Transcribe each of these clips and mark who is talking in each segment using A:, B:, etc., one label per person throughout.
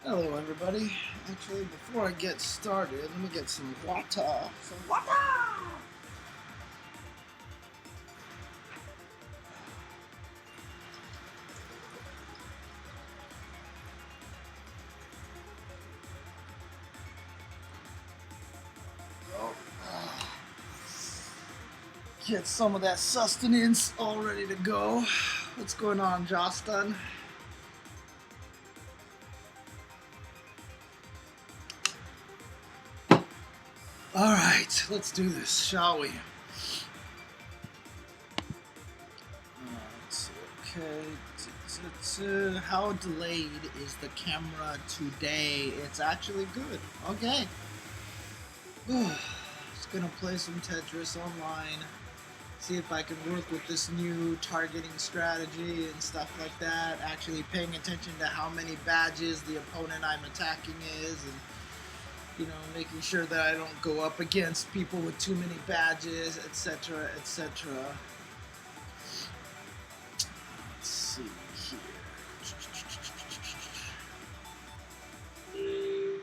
A: Hello everybody. Actually, before I get started, let me get some water. Some water! Oh, get some of that sustenance all ready to go. What's going on, Justin? Alright, let's do this, shall we? Okay. How delayed is the camera today? It's actually good. Okay. Just gonna play some Tetris online. See if I can work with this new targeting strategy and stuff like that. Actually paying attention to how many badges the opponent I'm attacking is, and making sure that I don't go up against people with too many badges, etc., etc. Let's see here.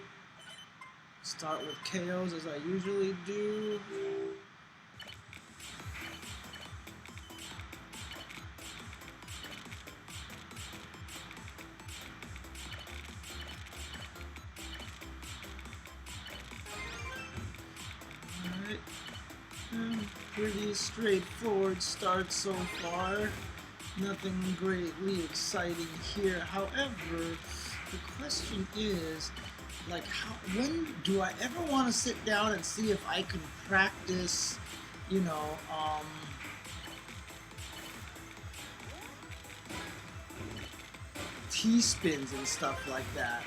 A: Start with KOs as I usually do. Pretty straightforward start so far. Nothing greatly exciting here. However, the question is, like, when do I ever want to sit down and see if I can practice, T-spins and stuff like that?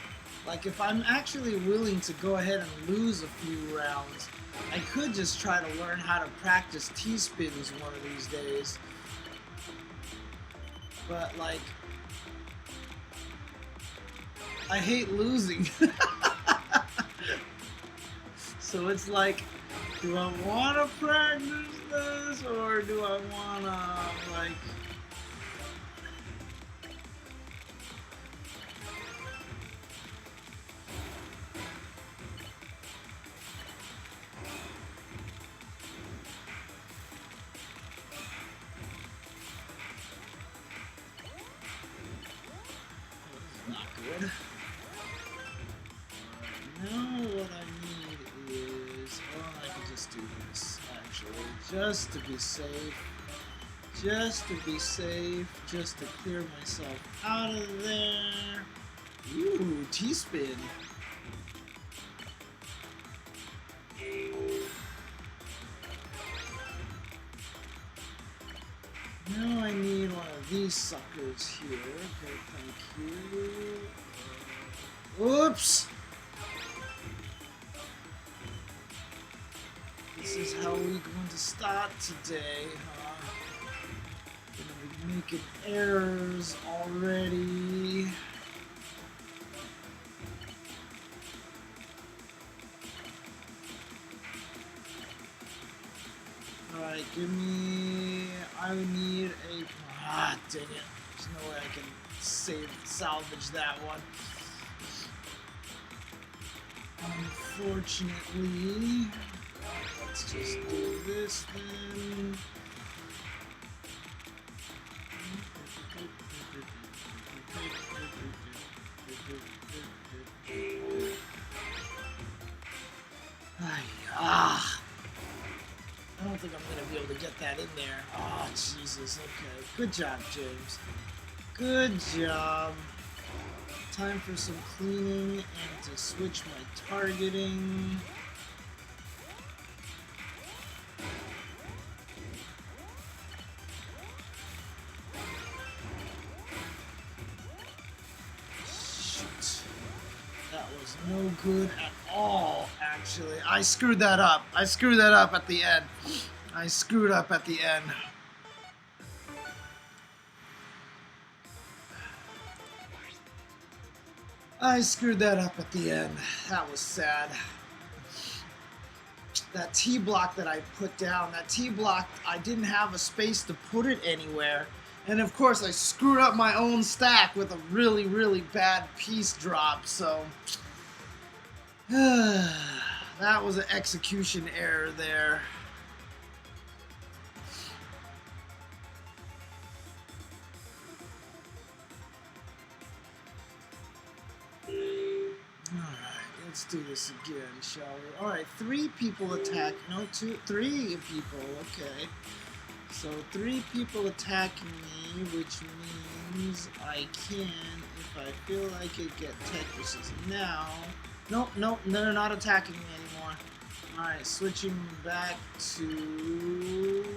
A: Like, if I'm actually willing to go ahead and lose a few rounds, I could just try to learn how to practice T-spins one of these days. But, like, I hate losing. So it's like, do I want to practice this, or do I want to, like... Not good. Now what I need is, I can just do this, actually, just to be safe, just to clear myself out of there. Ooh, T-spin. Now I need one of these suckers here. Okay, thank you. Oops! This is how we're going to start today, huh? Gonna be making errors already. Alright, I need a... dang it. There's no way I can salvage that one. Unfortunately, let's just do this then. I don't think I'm going to be able to get that in there. Oh, Jesus. Okay. Good job, James. Good job. Time for some cleaning and to switch my targeting. Shoot. That was no good at all, actually. I screwed that up. I screwed that up at the end. I screwed up at the end. I screwed that up at the end. That was sad. That T block that I put down, that T block, I didn't have a space to put it anywhere. And of course, I screwed up my own stack with a really, really bad piece drop, so that was an execution error there. Let's do this again, shall we? Alright, 3 people attack. No, 3 people. Okay. So 3 people attacking me, which means I can, if I feel like it, get Tetrises. Now, nope, they're not attacking me anymore. Alright, switching back to...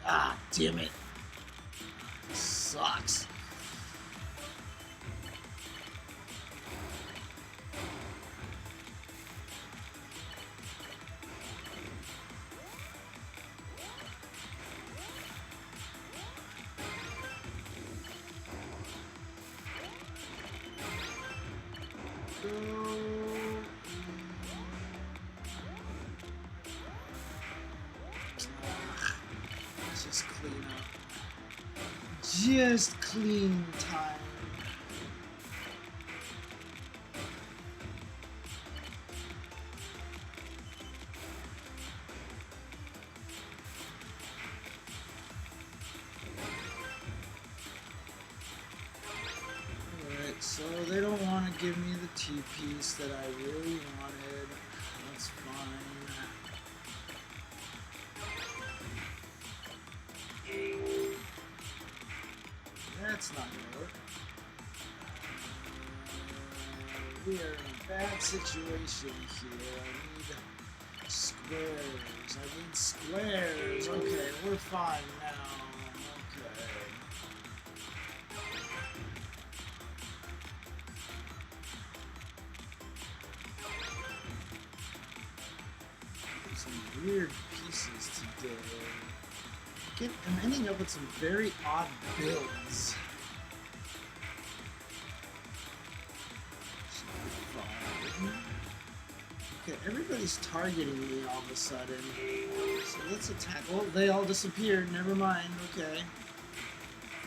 A: Ah, damn it. Sucks. Just clean up. Just clean time. Alright, so they don't want to give me the T-piece that I really wanted. That's fine. That's not gonna work. We are in a bad situation here. I need squares. I need squares. Okay, we're fine now. Okay. Some weird pieces today. I'm ending up with some very odd builds. Okay, everybody's targeting me all of a sudden. So let's attack. Oh, they all disappeared. Never mind. Okay.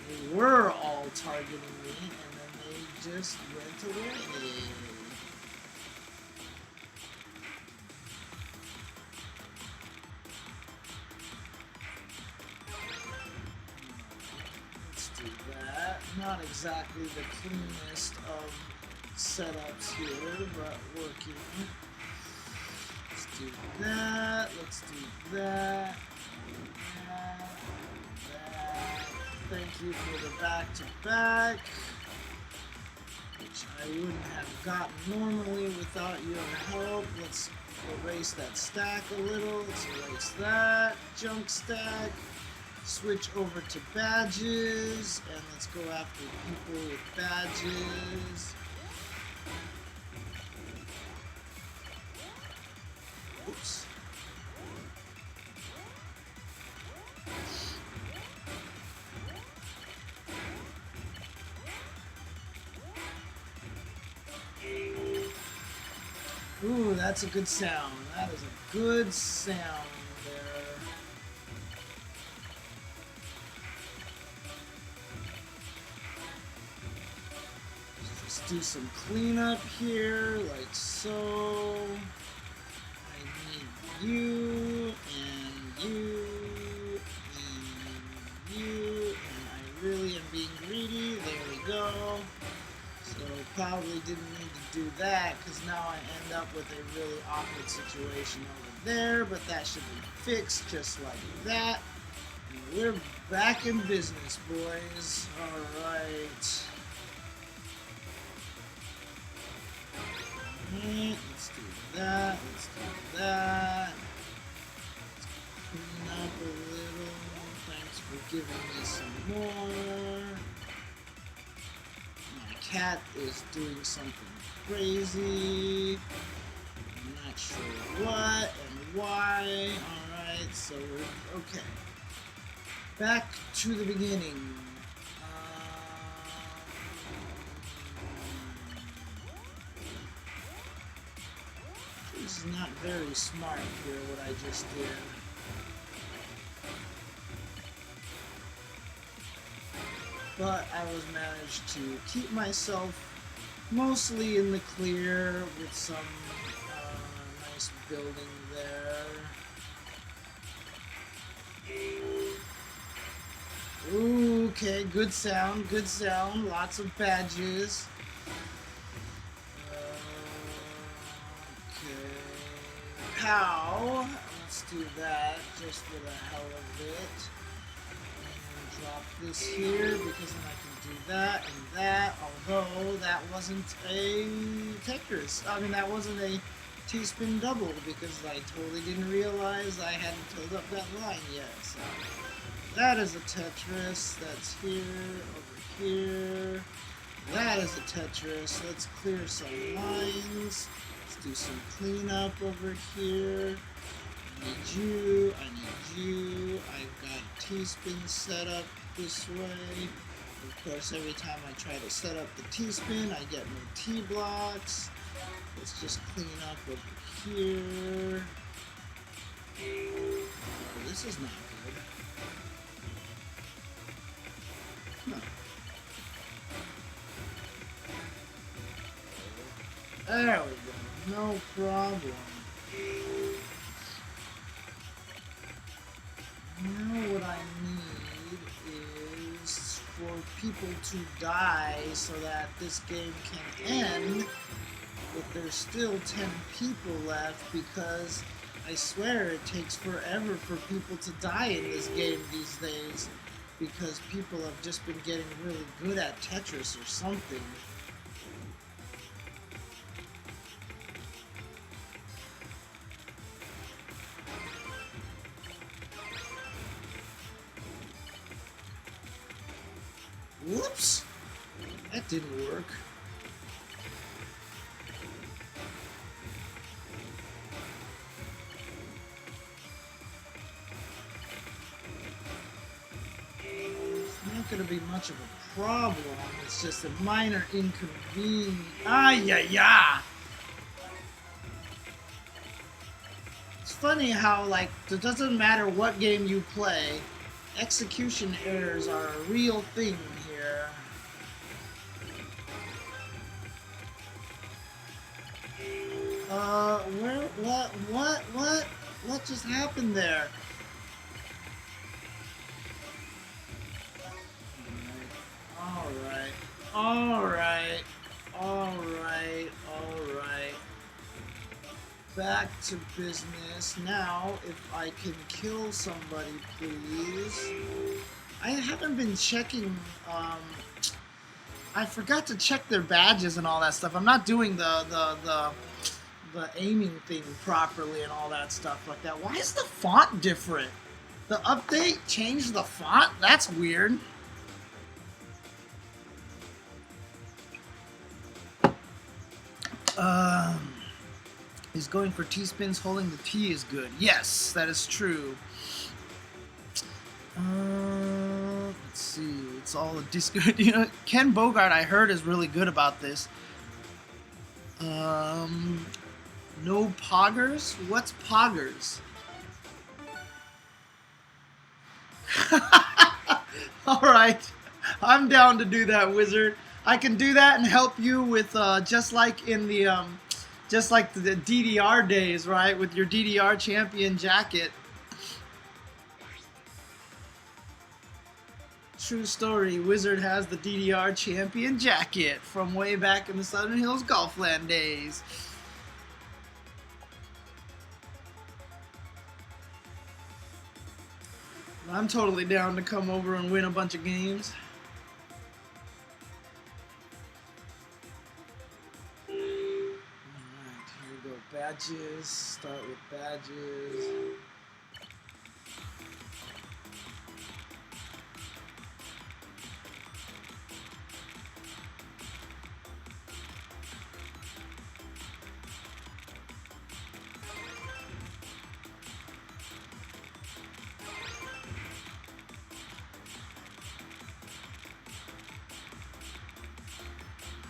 A: They were all targeting me, and then they just went away. Not exactly the cleanest of setups here, but working. Let's do that. Let's do that. That. Thank you for the back-to-back, which I wouldn't have gotten normally without your help. Let's erase that stack a little. Let's erase that junk stack. Switch over to badges, and let's go after people with badges. Oops. Ooh, that's a good sound. That is a good sound there. Do some cleanup here, like so. I need you, and you, and you, and I really am being greedy. There we go. So probably didn't need to do that, because now I end up with a really awkward situation over there, but that should be fixed just like that. And we're back in business, boys. Alright. Let's do that, let's do that. Let's clean up a little. Thanks for giving me some more. My cat is doing something crazy. I'm not sure what and why. Alright, so we're okay. Back to the beginning. This is not very smart here, what I just did. But I was managed to keep myself mostly in the clear with some nice building there. Ooh, okay, good sound, lots of badges. Okay, pow, let's do that just for the hell of it. And drop this here because then I can do that and that, although that wasn't a Tetris. I mean, that wasn't a T-spin double because I totally didn't realize I hadn't filled up that line yet, so. That is a Tetris, that's here, over here. That is a Tetris, let's clear some lines. Let's do some cleanup over here. I need you. I've got T-spin set up this way. Of course, every time I try to set up the T-spin, I get more T-blocks. Let's just clean up over here. Oh, this is not good. There we go, no problem. Now what I need is for people to die so that this game can end, but there's still 10 people left because I swear it takes forever for people to die in this game these days because people have just been getting really good at Tetris or something. Whoops! That didn't work. It's not going to be much of a problem. It's just a minor inconvenience. Ah-ya-ya! It's funny how, like, it doesn't matter what game you play, execution errors are a real thing here. What just happened there? Alright. Back to business. Now, if I can kill somebody, please. I haven't been checking, I forgot to check their badges and all that stuff. I'm not doing the aiming thing properly and all that stuff like that. Why is the font different? The update changed the font? That's weird. He's going for T-spins, holding the T is good. Yes, that is true. Let's see. It's all a disco. You know, Ken Bogart, I heard, is really good about this. No poggers? What's poggers? Alright. I'm down to do that, wizard. I can do that and help you with, just like in the, just like the DDR days, right? With your DDR champion jacket. True story, Wizard has the DDR champion jacket from way back in the Southern Hills Golfland days. I'm totally down to come over and win a bunch of games. Alright, here we go. Badges. Start with badges.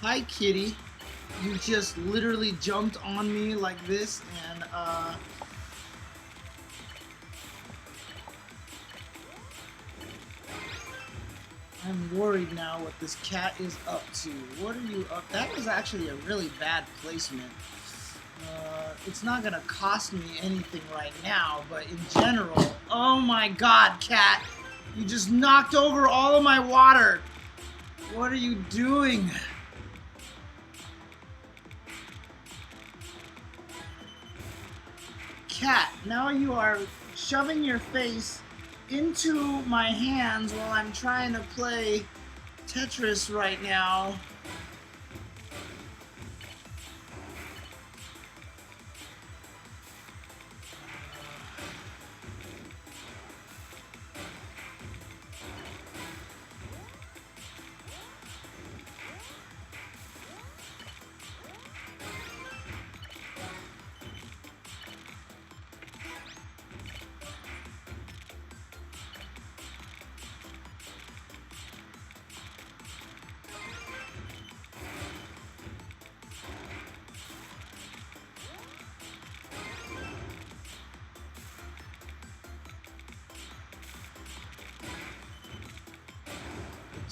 A: Hi, kitty. You just literally jumped on me like this, and I'm worried now what this cat is up to. What are you up? That was actually a really bad placement. It's not gonna cost me anything right now, but in general, oh my god, cat! You just knocked over all of my water! What are you doing? Cat, now you are shoving your face into my hands while I'm trying to play Tetris right now.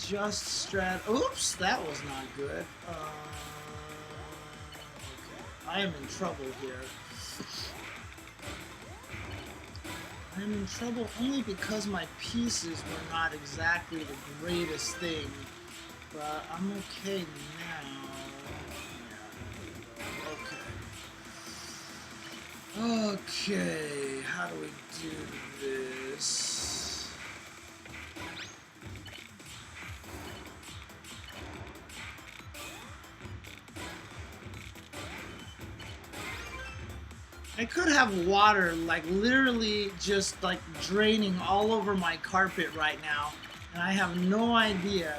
A: Just strat. Oops, that was not good. Okay. I am in trouble here. I'm in trouble only because my pieces were not exactly the greatest thing. But I'm okay now. Yeah, okay, how do we do this? I could have water, like, literally just, like, draining all over my carpet right now, and I have no idea.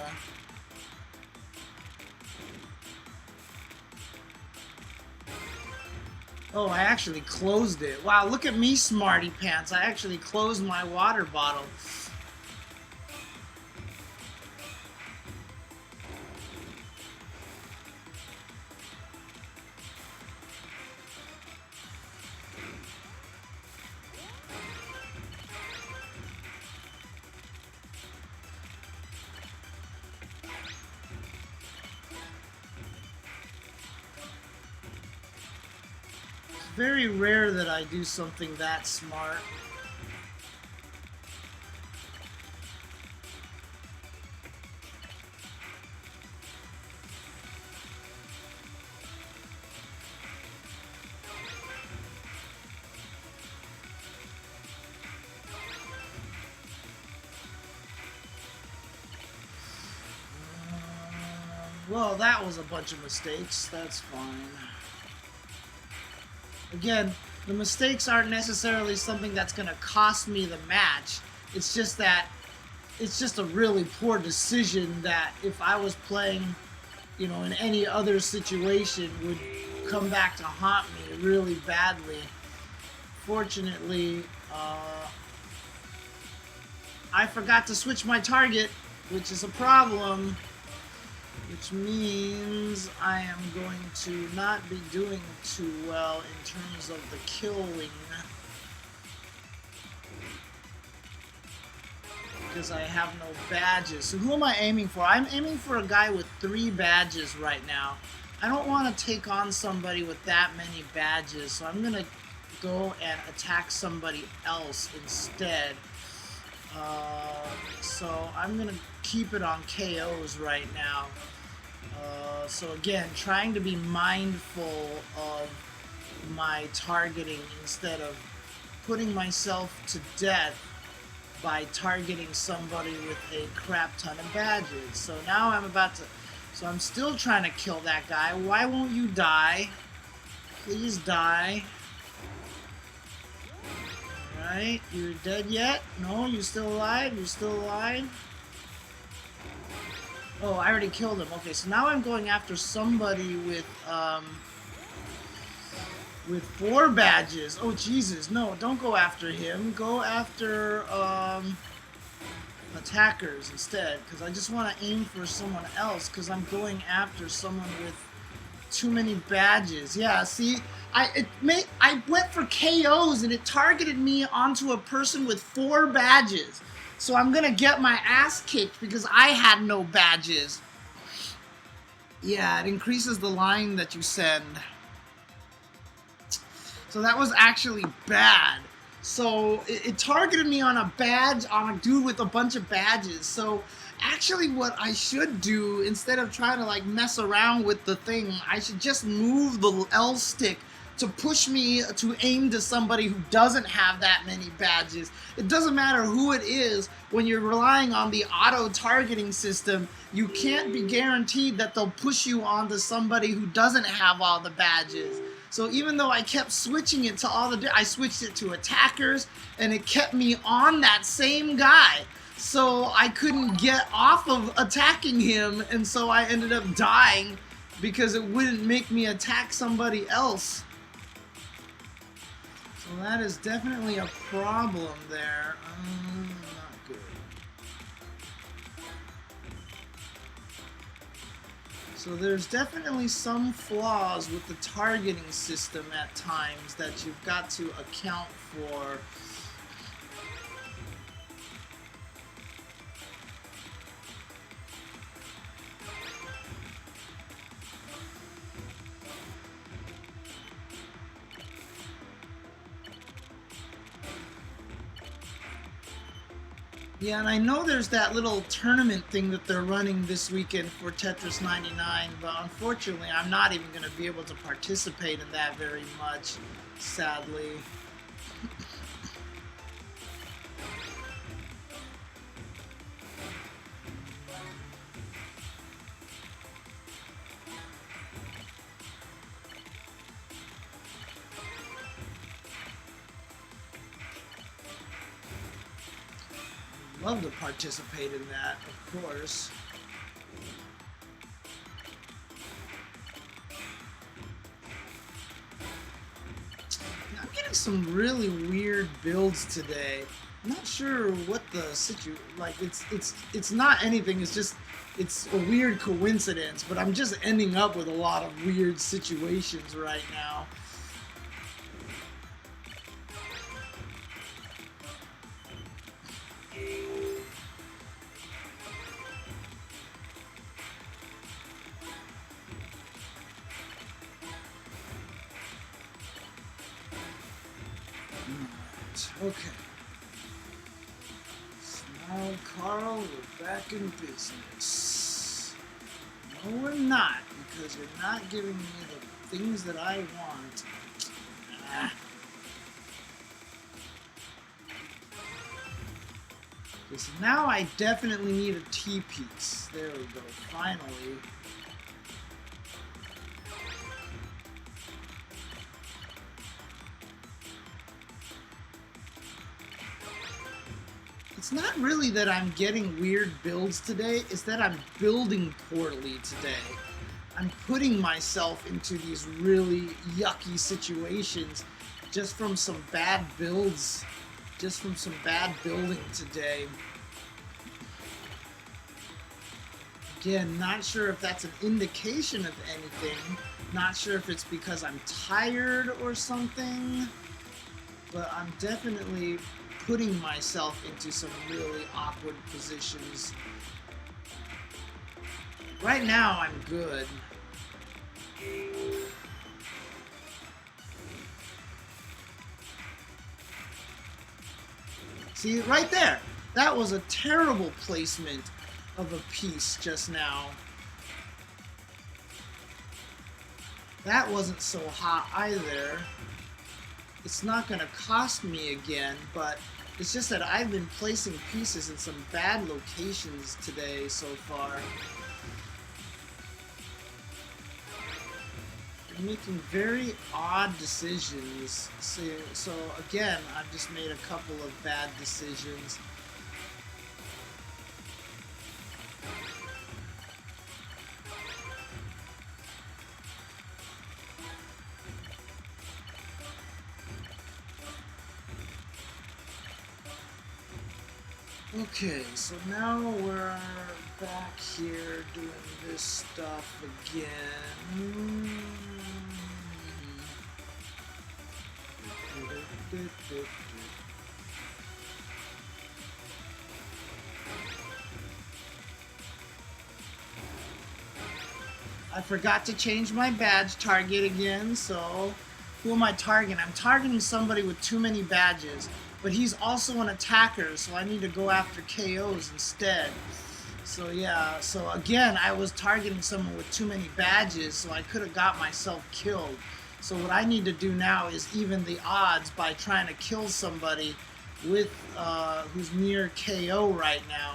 A: Oh, I actually closed it. Wow, look at me, smarty pants. I actually closed my water bottle. Very rare that I do something that smart. Well, that was a bunch of mistakes. That's fine. Again, the mistakes aren't necessarily something that's going to cost me the match. It's just that it's just a really poor decision that if I was playing, you know, in any other situation would come back to haunt me really badly. Fortunately, I forgot to switch my target, which is a problem. Which means I am going to not be doing too well in terms of the killing. Because I have no badges. So who am I aiming for? I'm aiming for a guy with 3 badges right now. I don't want to take on somebody with that many badges, so I'm going to go and attack somebody else instead. So I'm going to keep it on KOs right now. So again, trying to be mindful of my targeting instead of putting myself to death by targeting somebody with a crap ton of badges. So now I'm about to... So I'm still trying to kill that guy. Why won't you die? Please die. Alright, you're dead yet? No, you're still alive? You're still alive? Oh, I already killed him. Okay, so now I'm going after somebody with 4 badges. Oh, Jesus. No, don't go after him. Go after, attackers instead. Because I just want to aim for someone else. Because I'm going after someone with too many badges. Yeah, see, I went for KOs and it targeted me onto a person with 4 badges. So I'm gonna get my ass kicked because I had no badges. Yeah, it increases the line that you send. So that was actually bad. So it targeted me on a badge, on a dude with a bunch of badges. So actually what I should do, instead of trying to like mess around with the thing, I should just move the L stick to push me to aim to somebody who doesn't have that many badges. It doesn't matter who it is, when you're relying on the auto targeting system, you can't be guaranteed that they'll push you onto somebody who doesn't have all the badges. So even though I kept switching it to I switched it to attackers, and it kept me on that same guy. So I couldn't get off of attacking him, and so I ended up dying because it wouldn't make me attack somebody else. So that is definitely a problem there. Not good. So there's definitely some flaws with the targeting system at times that you've got to account for. Yeah, and I know there's that little tournament thing that they're running this weekend for Tetris 99, but unfortunately I'm not even going to be able to participate in that very much, sadly. Love to participate in that, of course. I'm getting some really weird builds today. I'm not sure what the it's not anything. It's a weird coincidence, but I'm just ending up with a lot of weird situations right now. Okay. So now, Carl, we're back in business. No, we're not, because you're not giving me the things that I want. Ah. Okay, so now I definitely need a T-piece. There we go, finally. It's not really that I'm getting weird builds today, it's that I'm building poorly today. I'm putting myself into these really yucky situations just from some bad builds, just from some bad building today. Again, not sure if that's an indication of anything, not sure if it's because I'm tired or something, but I'm definitely putting myself into some really awkward positions. Right now, I'm good. See, right there, that was a terrible placement of a piece just now. That wasn't so hot either. It's not going to cost me again, but it's just that I've been placing pieces in some bad locations today so far. I'm making very odd decisions. So again, I've just made a couple of bad decisions. Okay, so now we're back here doing this stuff again. I forgot to change my badge target again, so who am I targeting? I'm targeting somebody with too many badges, but he's also an attacker, so I need to go after KOs instead. So yeah, so again, I was targeting someone with too many badges, so I could have got myself killed. So what I need to do now is even the odds by trying to kill somebody with who's near KO right now.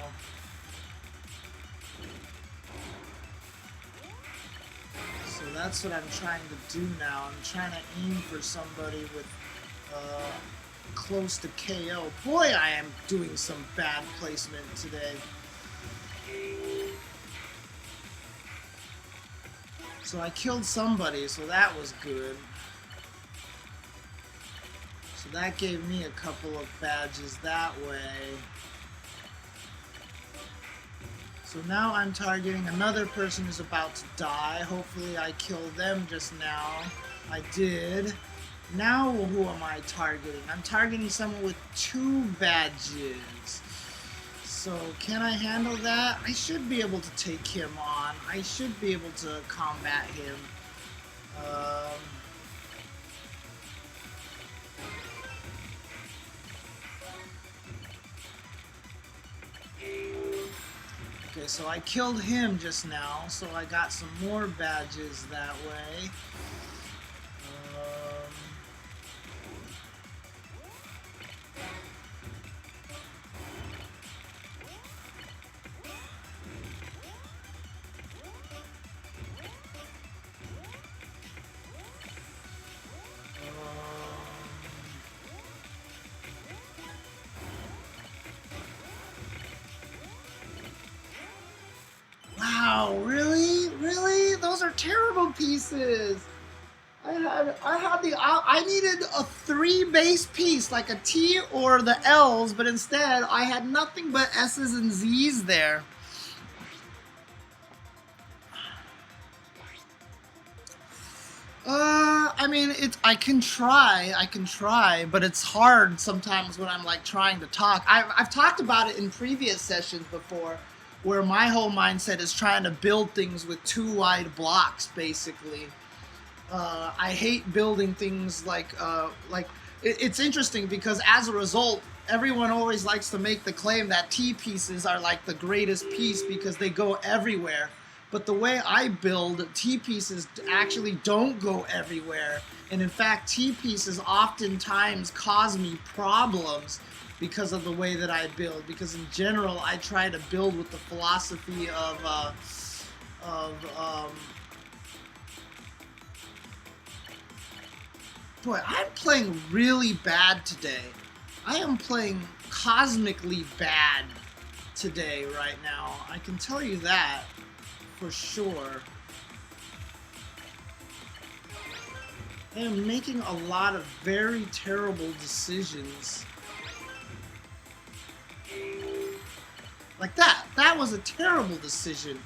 A: So that's what I'm trying to do now. I'm trying to aim for somebody with close to KO. Boy, I am doing some bad placement today. So I killed somebody, so that was good. So that gave me a couple of badges that way. So now I'm targeting another person who's about to die. Hopefully I killed them just now. I did. Now who am I targeting? I'm targeting someone with 2 badges. So can I handle that? I should be able to take him on. I should be able to combat him. Okay, so I killed him just now, so I got some more badges that way. Wow, really? Really? Those are terrible pieces. I needed a 3 base piece, like a T or the L's, but instead I had nothing but S's and Z's there. I mean, I can try, but it's hard sometimes when I'm like trying to talk. I've talked about it in previous sessions before, where my whole mindset is trying to build things with 2 wide blocks, basically. I hate building things like it's interesting because as a result, everyone always likes to make the claim that T pieces are like the greatest piece because they go everywhere. But the way I build, T pieces actually don't go everywhere. And in fact, T pieces oftentimes cause me problems because of the way that I build. Because in general, I try to build with the philosophy boy, I'm playing really bad today. I am playing cosmically bad today right now. I can tell you that for sure. I am making a lot of very terrible decisions. Like that. That was a terrible decision.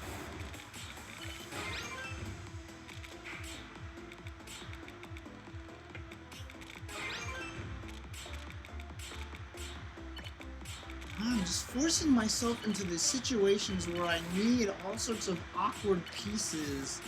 A: I'm just forcing myself into these situations where I need all sorts of awkward pieces.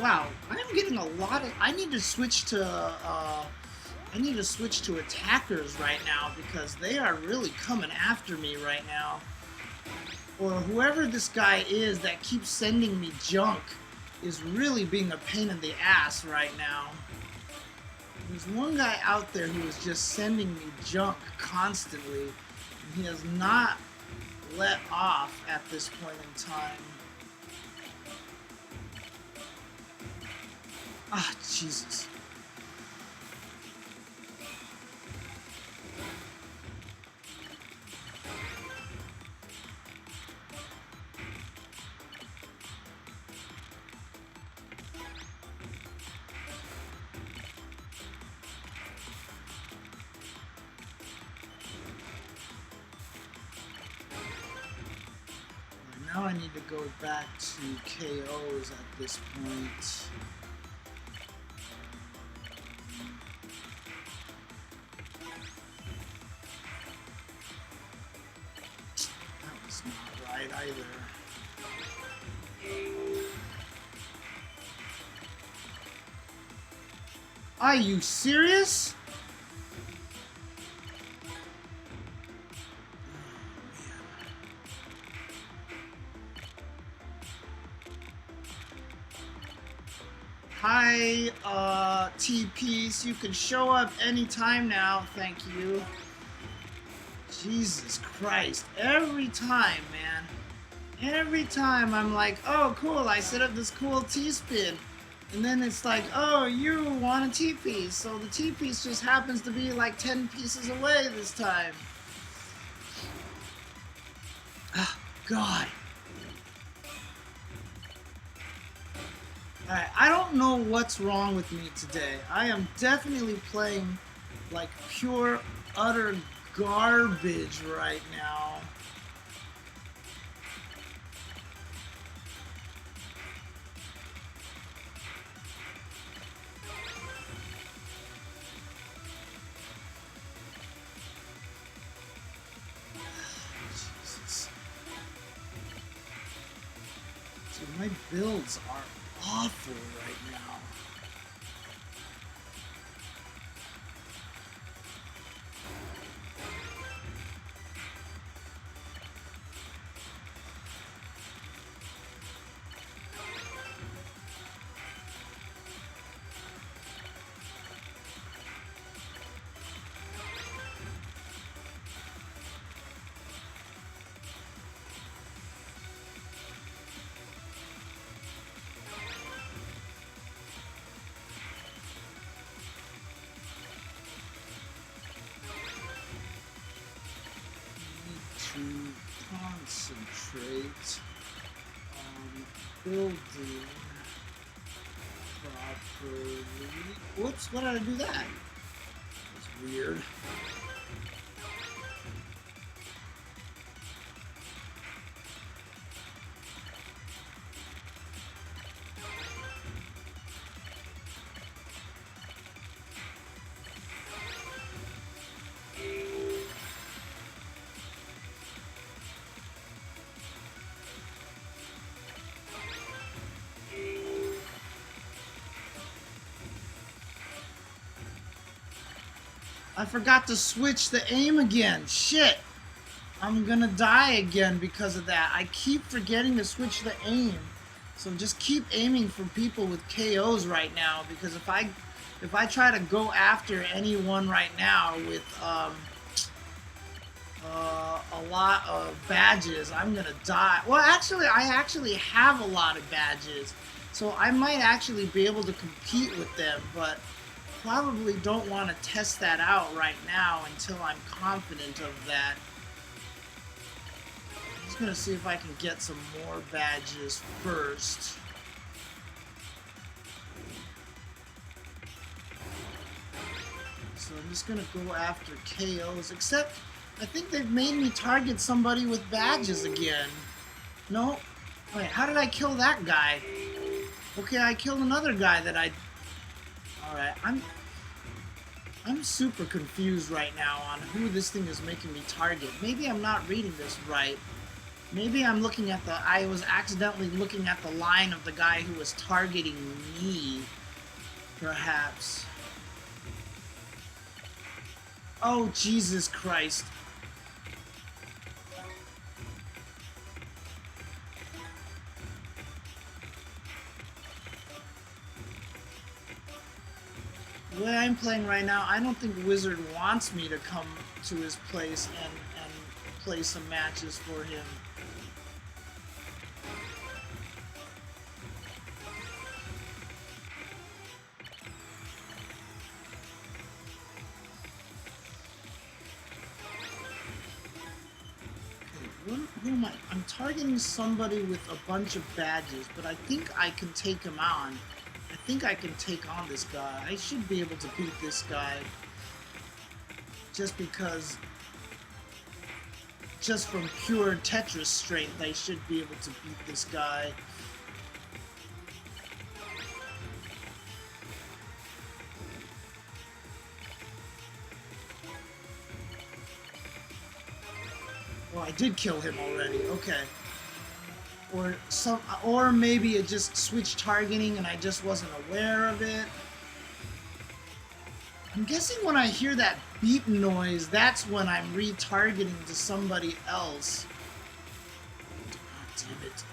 A: Wow, I'm getting a lot of. I need to switch to attackers right now because they are really coming after me right now. or whoever this guy is that keeps sending me junk is really being a pain in the ass right now. There's one guy out there who is just sending me junk constantly, and he has not let off at this point in time. Ah, Jesus. Now I need to go back to KOs at this point. That was not right either. Are you serious? Hi, T-Piece. You can show up anytime now. Thank you. Jesus Christ. Every time, man. Every time I'm like, oh, cool, I set up this cool T-spin. And then it's like, oh, you want a T-piece. So the T-piece just happens to be like 10 pieces away this time. Ah, God. Alright, I don't know what's wrong with me today. I am definitely playing like pure, utter garbage right now. Jesus. Dude, my builds are awful right now. To concentrate on building properly. Whoops, why did I do that? That's weird. I forgot to switch the aim again. Shit. I'm gonna die again because of that. I keep forgetting to switch the aim. So just keep aiming for people with KOs right now, because if I try to go after anyone right now with a lot of badges, I'm gonna die. Well, actually, I actually have a lot of badges, so I might actually be able to compete with them, but probably don't want to test that out right now until I'm confident of that. I'm just gonna see if I can get some more badges first. So I'm just gonna go after KOs, except I think they've made me target somebody with badges again. No? Wait, how did I kill that guy? Okay, I killed another guy that I... Alright, I'm super confused right now on who this thing is making me target. Maybe I'm not reading this right. Maybe I'm looking at I was accidentally looking at the line of the guy who was targeting me. Perhaps. Oh, Jesus Christ. The way I'm playing right now, I don't think Wizard wants me to come to his place and play some matches for him. Who am I? I'm targeting somebody with a bunch of badges, but I think I can take him on. I think I can take on this guy. I should be able to beat this guy. Just because, just from pure Tetris strength, I should be able to beat this guy. Well, I did kill him already. Okay. Or maybe it just switched targeting and I just wasn't aware of it. I'm guessing when I hear that beep noise, that's when I'm retargeting to somebody else. Oh, damn it.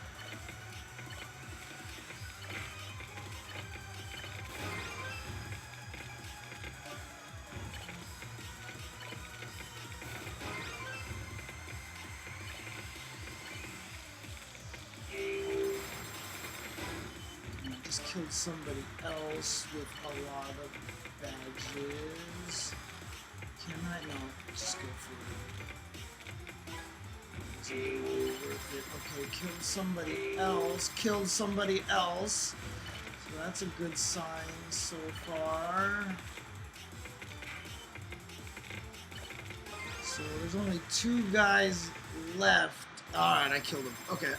A: Just killed somebody else with a lot of badges. Can I? No, just go for it. It's really worth it. Okay, killed somebody else. Killed somebody else. So that's a good sign so far. So there's only 2 guys left. Alright, I killed him. Okay.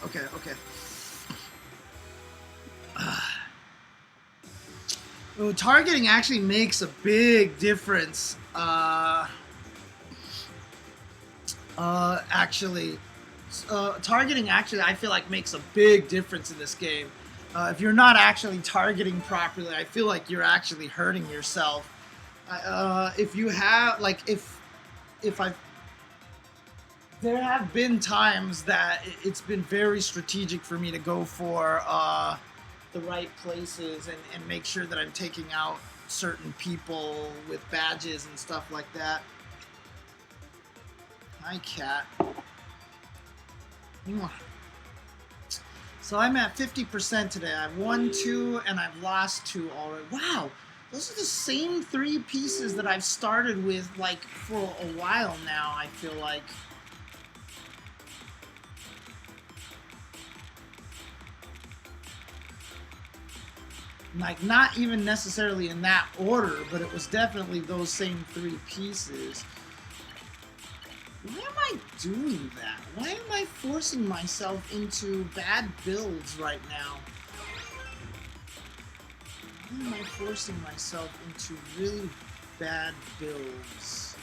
A: Well, targeting actually makes a big difference. Targeting actually, I feel like, makes a big difference in this game. If you're not actually targeting properly, I feel like you're actually hurting yourself. If you have, like, there have been times that it's been very strategic for me to go for the right places and make sure that I'm taking out certain people with badges and stuff like that. Hi, cat. So I'm at 50% today. I've won 2 and I've lost 2 already. Wow, those are the same 3 pieces that I've started with, like, for a while now, I feel like. Like, not even necessarily in that order, but it was definitely those same 3 pieces. Why am I doing that? Why am I forcing myself into bad builds right now? Why am I forcing myself into really bad builds?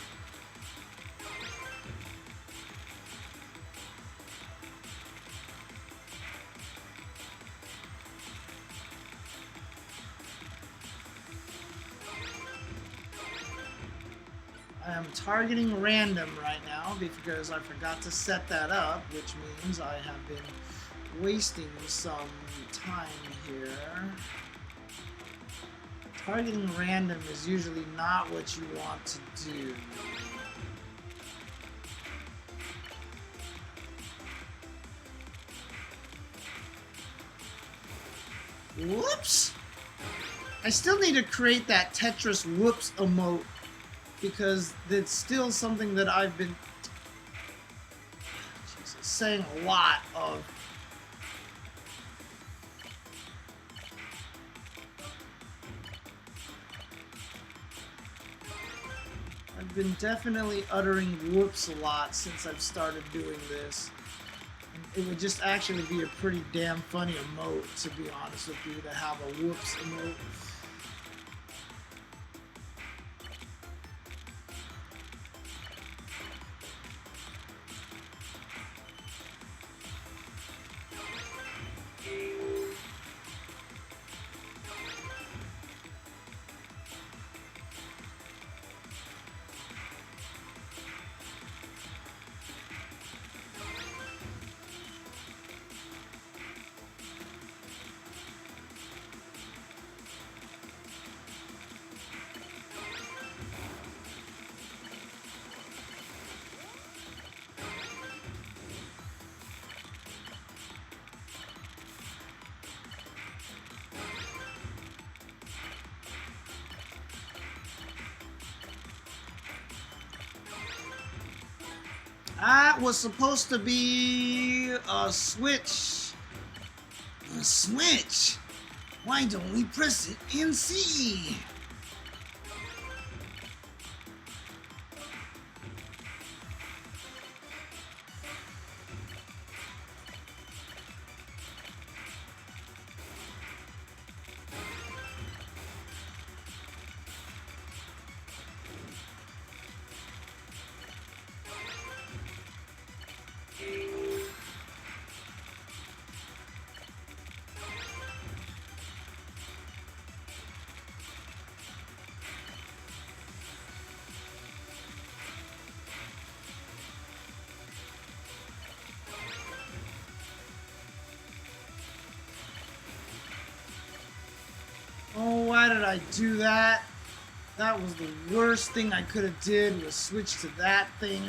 A: I am targeting random right now because I forgot to set that up, which means I have been wasting some time here. Targeting random is usually not what you want to do. Whoops! I still need to create that Tetris whoops emote, because it's still something that I've been saying a lot of. I've been definitely uttering whoops a lot since I've started doing this. And it would just actually be a pretty damn funny emote, to be honest with you, to have a whoops emote. That was supposed to be a switch. A switch? Why don't we press it and see? Oh, why did I do that? That was the worst thing I could have did, was switch to that thing.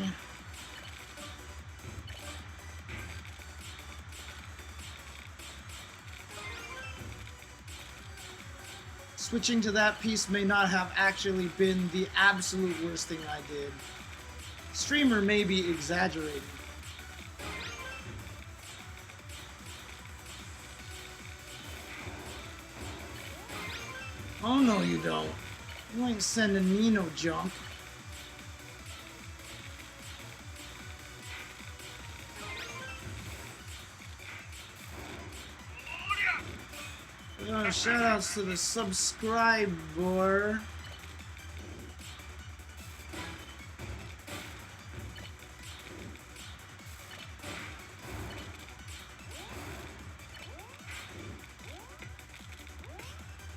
A: Switching to that piece may not have actually been the absolute worst thing I did. Streamer may be exaggerating. Oh no you don't. You ain't sending me no junk. Shoutouts to the subscriber.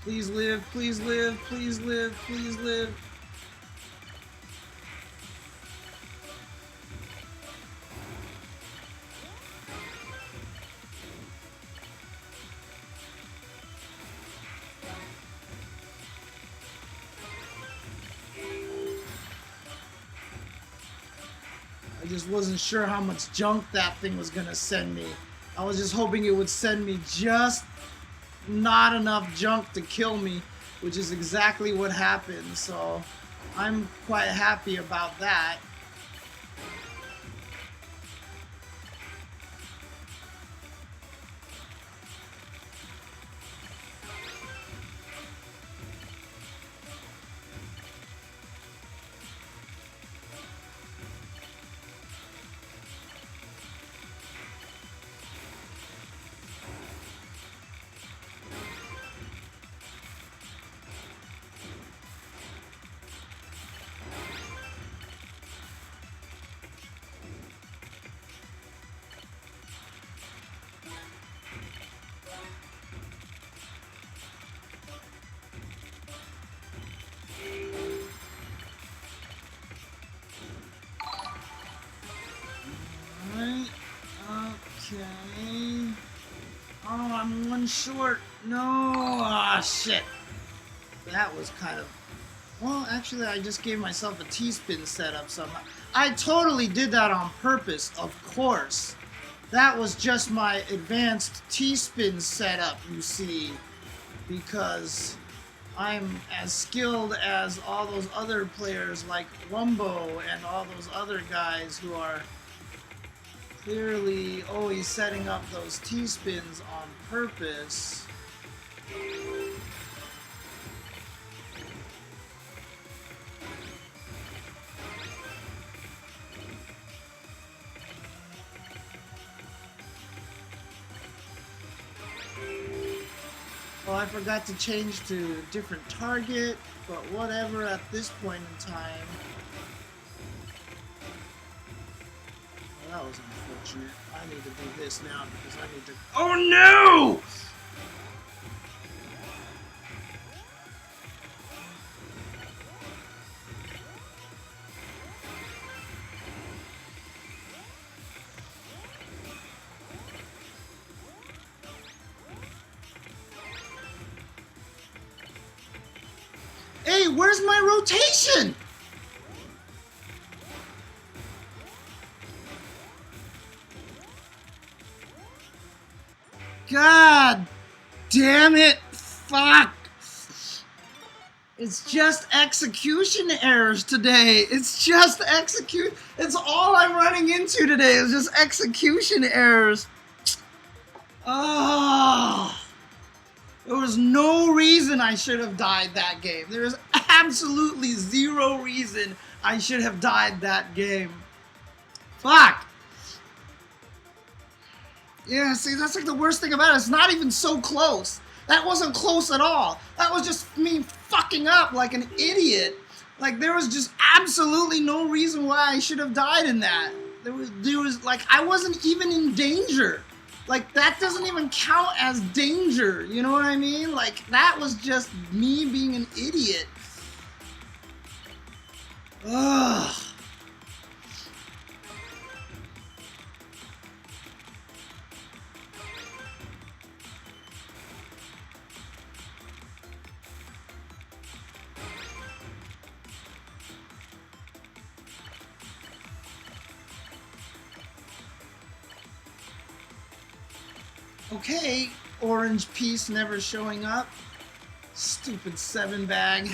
A: Please live, please live, please live, please live. I just wasn't sure how much junk that thing was gonna send me. I was just hoping it would send me just not enough junk to kill me, which is exactly what happened, so I'm quite happy about that. Okay. Oh, I'm one short. No. Ah, shit. That was kind of... Well, actually, I just gave myself a T-spin setup somehow. I totally did that on purpose, of course. That was just my advanced T-spin setup, you see. Because I'm as skilled as all those other players like Wumbo and all those other guys who are clearly always setting up those T-spins on purpose. Well, I forgot to change to a different target, but whatever at this point in time. Well, that was unfortunate. I need to do this now because I need to... Oh no! Hey, where's my rotation? God damn it! Fuck! It's just execution errors today. It's just execute. It's all I'm running into today is just execution errors. Oh, there was no reason I should have died that game. There is absolutely zero reason I should have died that game. Fuck. Yeah, see, that's like the worst thing about it. It's not even so close. That wasn't close at all. That was just me fucking up like an idiot. Like, there was just absolutely no reason why I should have died in that. There was like, I wasn't even in danger. Like, that doesn't even count as danger. You know what I mean? Like, that was just me being an idiot. Ugh. Okay, orange piece never showing up. Stupid 7 bag.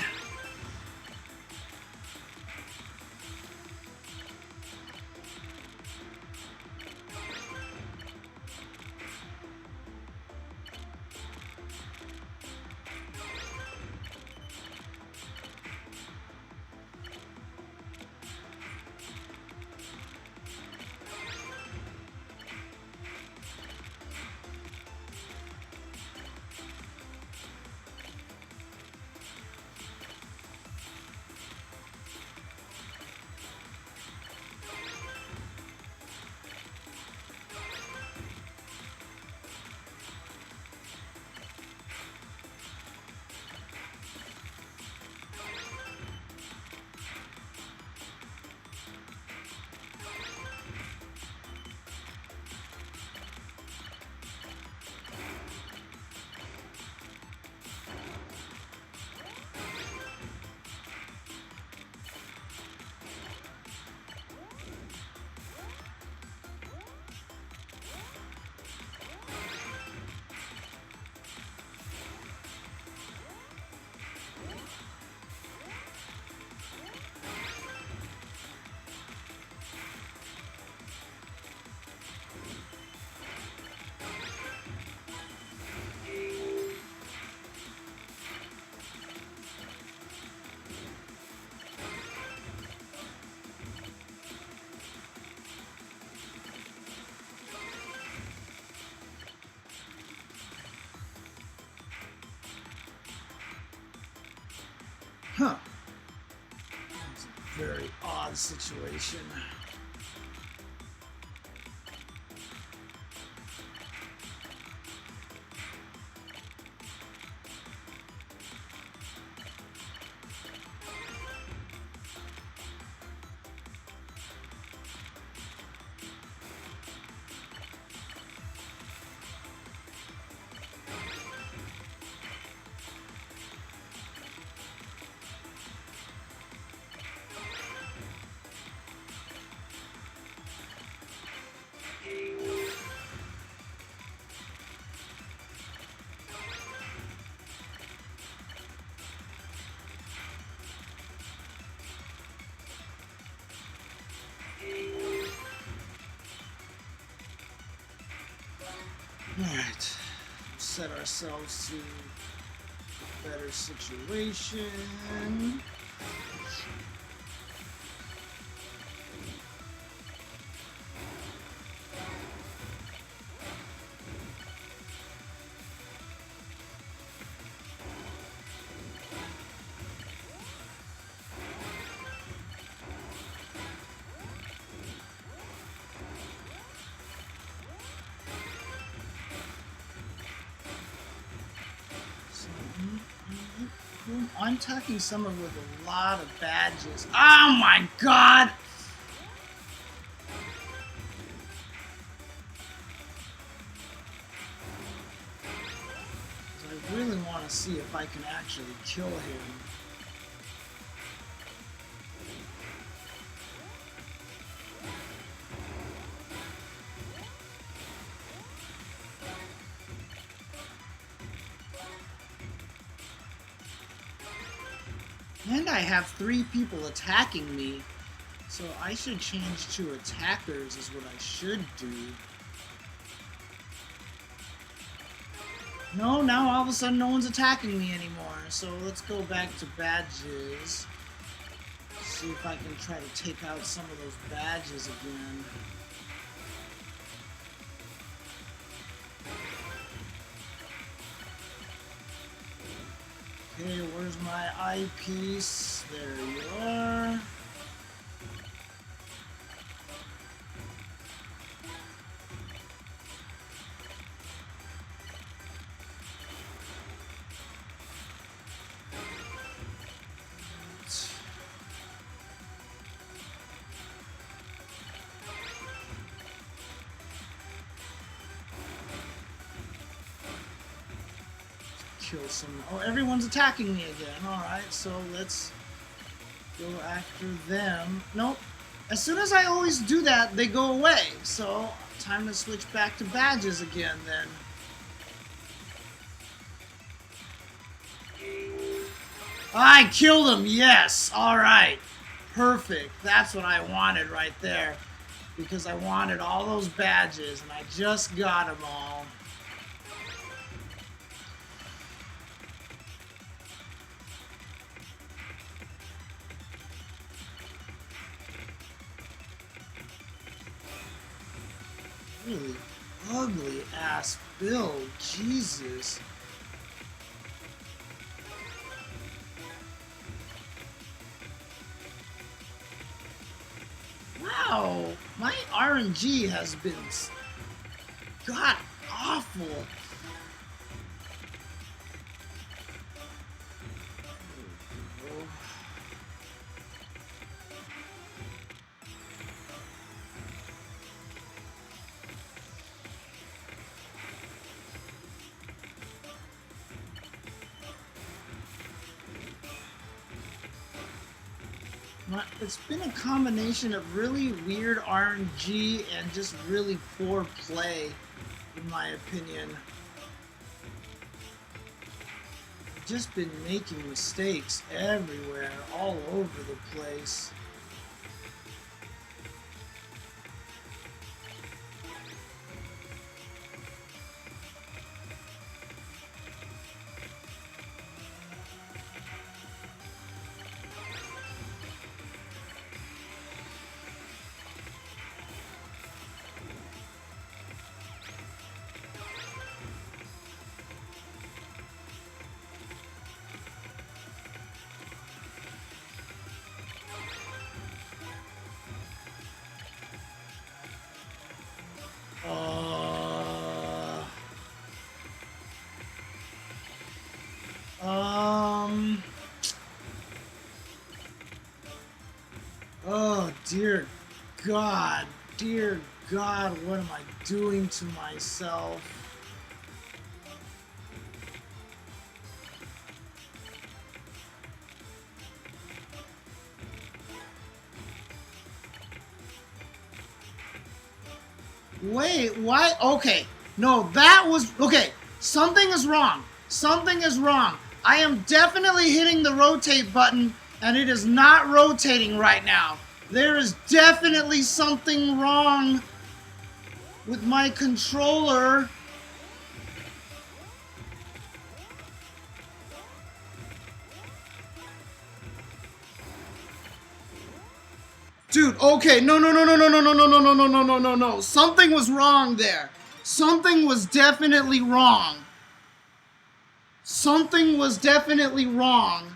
A: Huh. That's a very odd situation. Alright, set ourselves to a better situation. I'm attacking someone with a lot of badges. Oh my god! I really want to see if I can actually kill him. And I have 3 people attacking me. So I should change to attackers is what I should do. No, now all of a sudden no one's attacking me anymore. So let's go back to badges. See if I can try to take out some of those badges again. Okay, where's my eyepiece? There you are. Kill some. Oh, everyone's attacking me again. Alright, so let's go after them. Nope. As soon as I always do that, they go away. So, time to switch back to badges again then. I killed him! Yes! Alright. Perfect. That's what I wanted right there. Because I wanted all those badges, and I just got them all. Really ugly ass build, Jesus. Wow, my RNG has been god awful. It's been a combination of really weird RNG and just really poor play, in my opinion. I've just been making mistakes everywhere, all over the place. Oh, dear God, what am I doing to myself? Wait, what? Okay, no, that was, okay, something is wrong. Something is wrong. I am definitely hitting the rotate button, and it is not rotating right now. There is definitely something wrong with my controller. Dude, okay, no. Something was wrong there. Something was definitely wrong. Something was definitely wrong.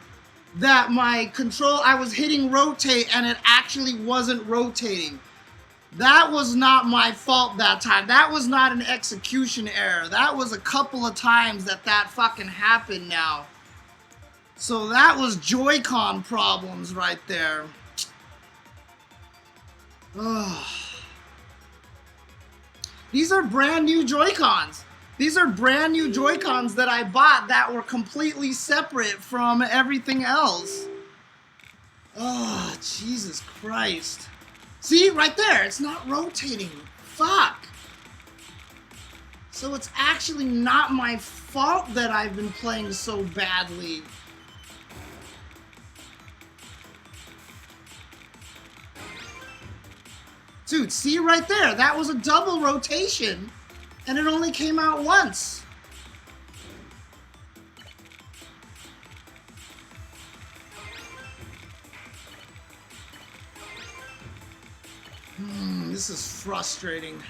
A: That my control, I was hitting rotate and it actually wasn't rotating. That was not my fault that time. That was not an execution error. That was a couple of times that fucking happened now. So that was Joy-Con problems right there. Ugh. These are brand new Joy-Cons. These are brand new Joy-Cons that I bought that were completely separate from everything else. Oh, Jesus Christ. See, right there, it's not rotating. Fuck. So it's actually not my fault that I've been playing so badly. Dude, see right there, that was a double rotation, and it only came out once. This is frustrating.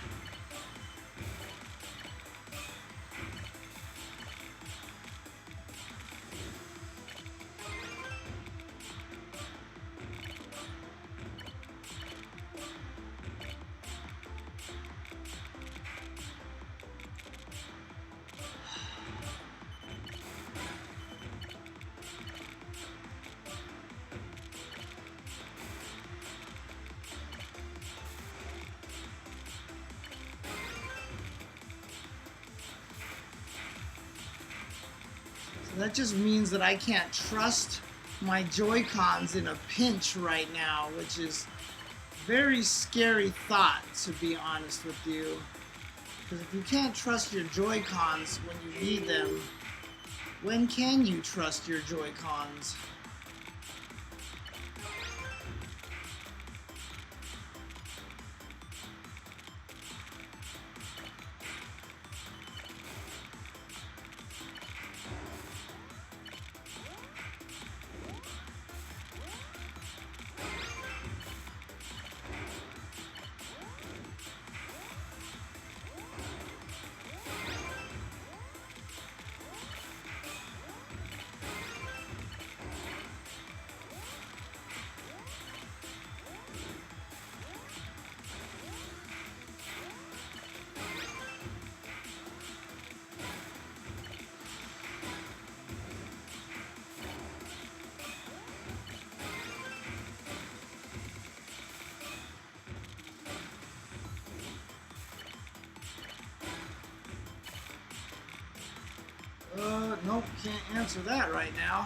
A: That just means that I can't trust my Joy-Cons in a pinch right now, which is a very scary thought, to be honest with you. Because if you can't trust your Joy-Cons when you need them, when can you trust your Joy-Cons? Nope, can't answer that right now.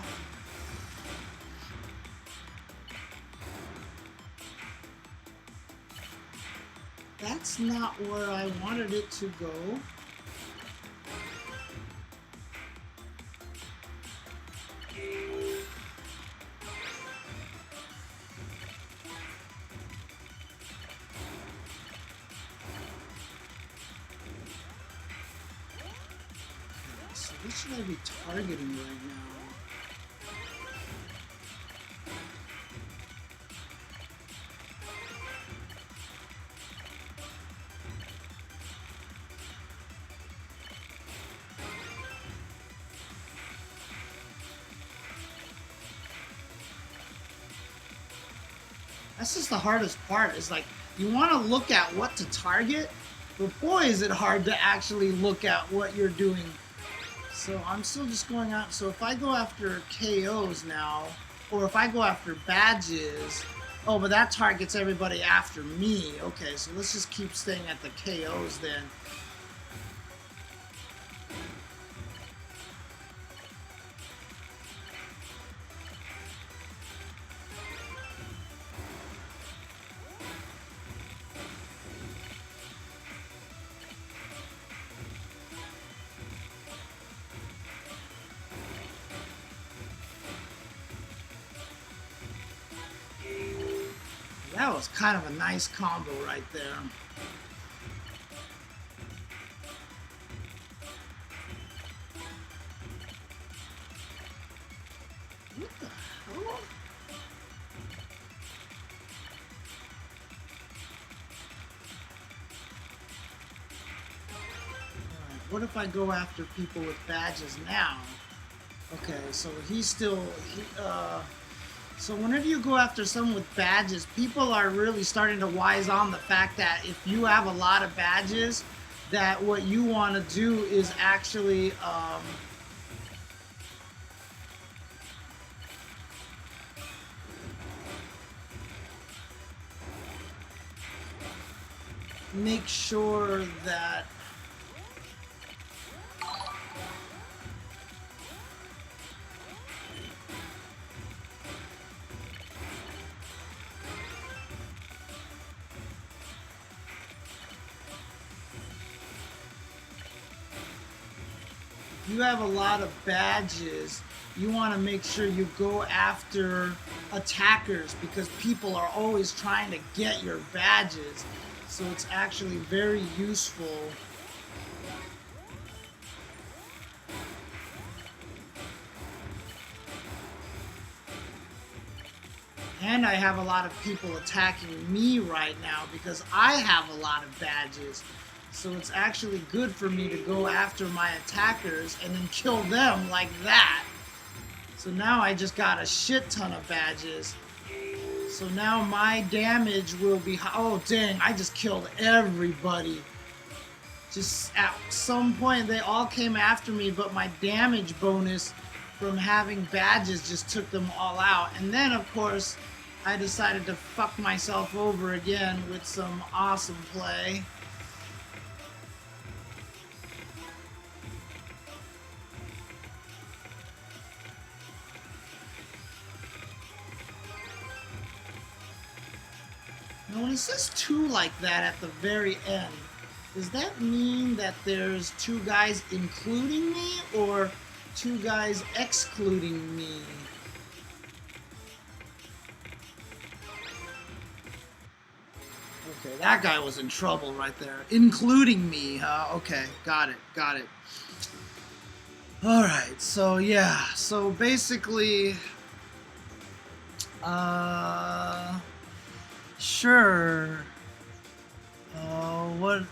A: That's not where I wanted it to go. So what should I be targeting right now? That's just the hardest part, is like, you want to look at what to target, but boy is it hard to actually look at what you're doing. So I'm still just going out. So if I go after KOs now, or if I go after badges, oh, but that targets everybody after me. Okay, so let's just keep staying at the KOs then. That was kind of a nice combo right there. What the hell? Alright, what if I go after people with badges now? Okay, so he's still... So whenever you go after someone with badges, people are really starting to wise on the fact that if you have a lot of badges, that what you want to do is actually make sure that you have a lot of badges, you want to make sure you go after attackers, because people are always trying to get your badges. So it's actually very useful. And I have a lot of people attacking me right now because I have a lot of badges. So it's actually good for me to go after my attackers and then kill them like that. So now I just got a shit ton of badges. So now my damage will be... Oh, dang, I just killed everybody. Just at some point, they all came after me, but my damage bonus from having badges just took them all out. And then, of course, I decided to fuck myself over again with some awesome play. Now, when it says 2 like that at the very end, does that mean that there's 2 guys including me or 2 guys excluding me? Okay, that guy was in trouble right there. Including me, huh? Okay, got it, got it. Alright, so yeah, so basically, sure. What?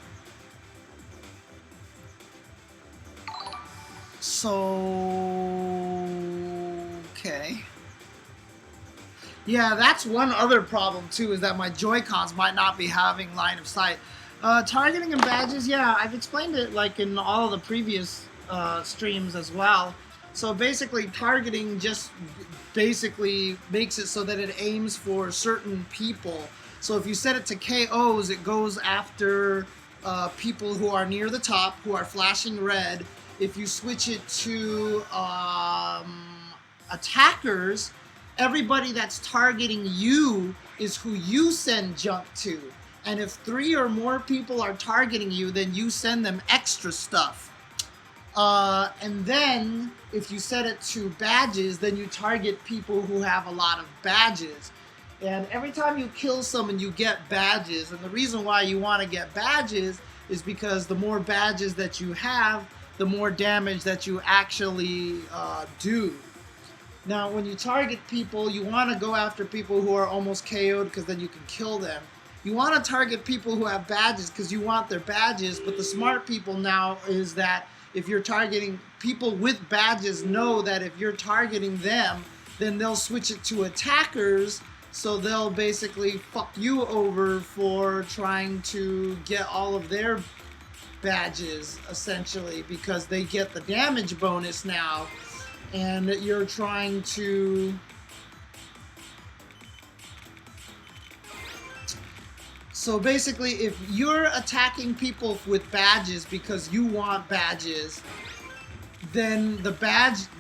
A: So, okay. Yeah, that's one other problem too, is that my Joy-Cons might not be having line of sight. Targeting and badges, yeah, I've explained it like in all of the previous streams as well. So basically, targeting just basically makes it so that it aims for certain people. So if you set it to KOs, it goes after people who are near the top, who are flashing red. If you switch it to attackers, everybody that's targeting you is who you send junk to. And if 3 or more people are targeting you, then you send them extra stuff. And then, if you set it to badges, then you target people who have a lot of badges. And every time you kill someone, you get badges. And the reason why you want to get badges is because the more badges that you have, the more damage that you actually do. Now, when you target people, you want to go after people who are almost KO'd, because then you can kill them. You want to target people who have badges because you want their badges, but the smart people now is that if you're targeting people with badges, know that if you're targeting them, then they'll switch it to attackers, so they'll basically fuck you over for trying to get all of their badges, essentially, because they get the damage bonus now, and you're trying to... So basically, if you're attacking people with badges because you want badges, then the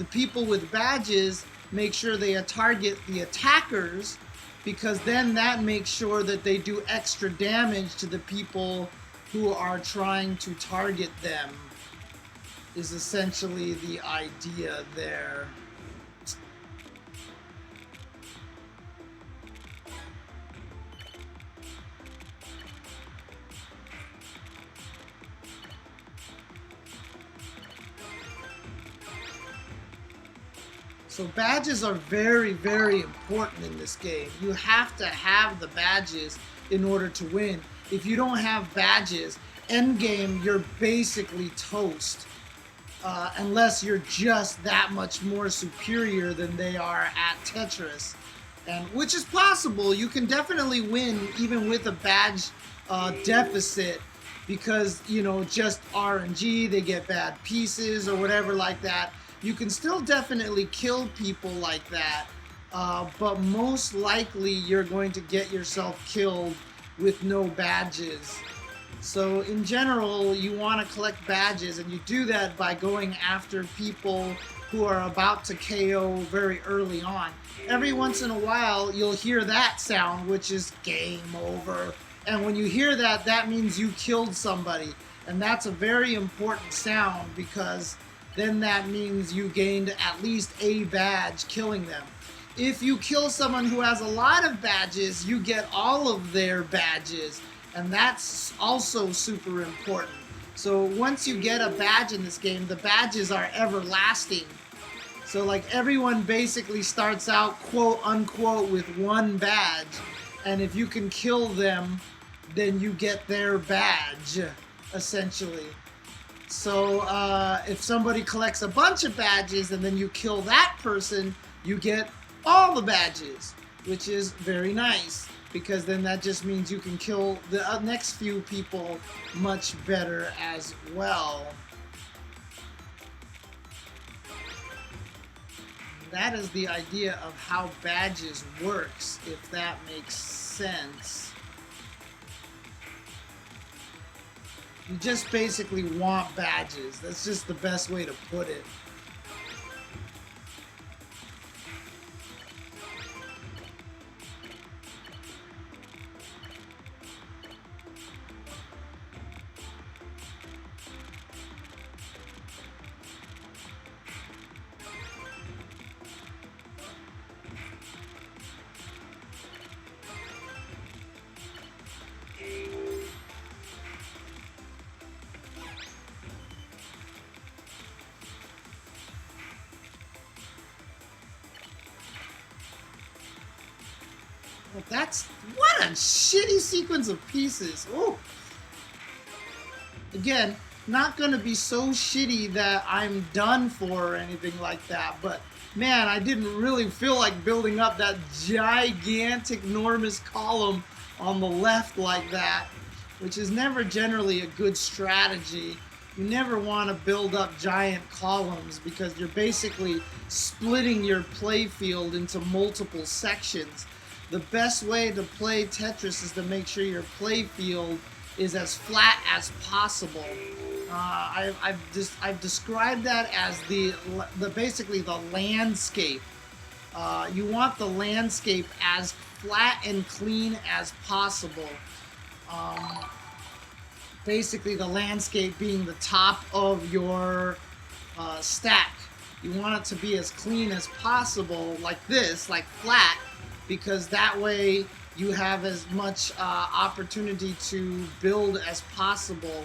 A: people with badges make sure they target the attackers, because then that makes sure that they do extra damage to the people who are trying to target them, is essentially the idea there. So badges are very, very important in this game. You have to have the badges in order to win. If you don't have badges, endgame, you're basically toast. Unless you're just that much more superior than they are at Tetris. And which is possible. You can definitely win even with a badge deficit, because, you know, just RNG, they get bad pieces or whatever like that. You can still definitely kill people like that, but most likely you're going to get yourself killed with no badges. So in general, you want to collect badges, and you do that by going after people who are about to KO very early on. Every once in a while, you'll hear that sound, which is game over. And when you hear that, that means you killed somebody. And that's a very important sound, because then that means you gained at least a badge killing them. If you kill someone who has a lot of badges, you get all of their badges, and that's also super important. So once you get a badge in this game, the badges are everlasting. So like everyone basically starts out quote unquote with one badge, and if you can kill them, then you get their badge, essentially. So if somebody collects a bunch of badges and then you kill that person, you get all the badges, which is very nice, because then that just means you can kill the next few people much better as well. That is the idea of how badges works, if that makes sense. You just basically want badges. That's just the best way to put it. That's what a shitty sequence of pieces. Oh, again, not gonna be so shitty that I'm done for or anything like that, but man, I didn't really feel like building up that gigantic, enormous column on the left like that, which is never generally a good strategy. You never want to build up giant columns because you're basically splitting your playfield into multiple sections. The best way to play Tetris is to make sure your playfield is as flat as possible. I've described that as the basically the landscape. You want the landscape as flat and clean as possible. Basically, the landscape being the top of your stack. You want it to be as clean as possible, like this, like flat, because that way you have as much opportunity to build as possible.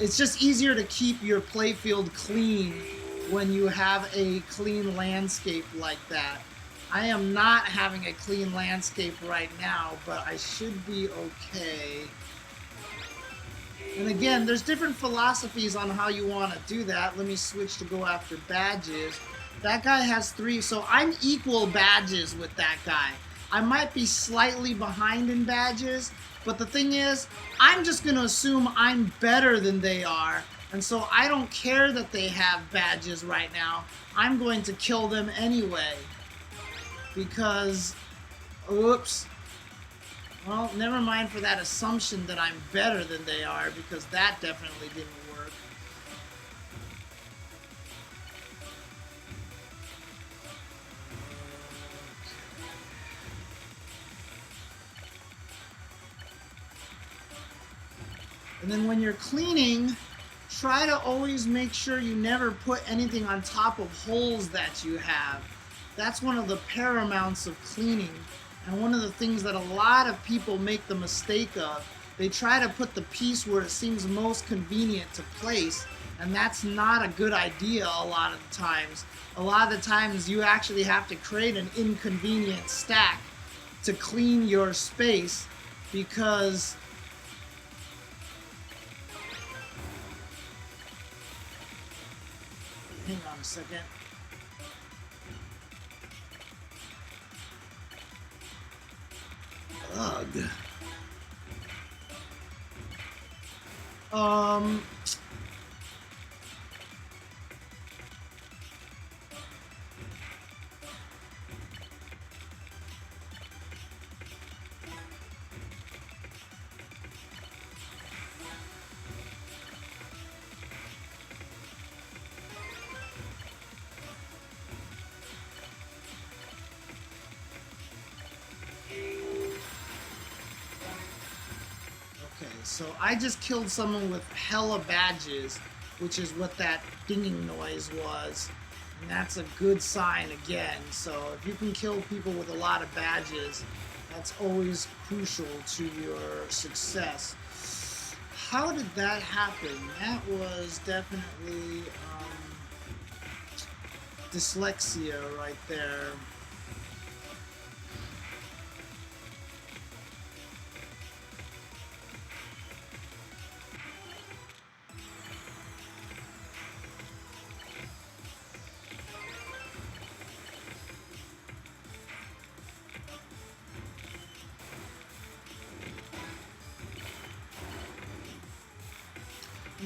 A: It's just easier to keep your playfield clean when you have a clean landscape like that. I am not having a clean landscape right now, but I should be okay. And again, there's different philosophies on how you want to do that. Let me switch to go after badges. That guy has 3, so I'm equal badges with that guy. I might be slightly behind in badges, but the thing is, I'm just going to assume I'm better than they are, and so I don't care that they have badges right now. I'm going to kill them anyway. Because, oops. Well, never mind for that assumption that I'm better than they are, because that definitely didn't work. And then when you're cleaning, try to always make sure you never put anything on top of holes that you have. That's one of the paramounts of cleaning, and one of the things that a lot of people make the mistake of. They try to put the piece where it seems most convenient to place, and that's not a good idea a lot of the times. A lot of the times you actually have to create an inconvenient stack to clean your space, because hang on a second. Ugh. So I just killed someone with hella badges, which is what that dinging noise was. And that's a good sign again. So if you can kill people with a lot of badges, that's always crucial to your success. How did that happen? That was definitely dyslexia right there.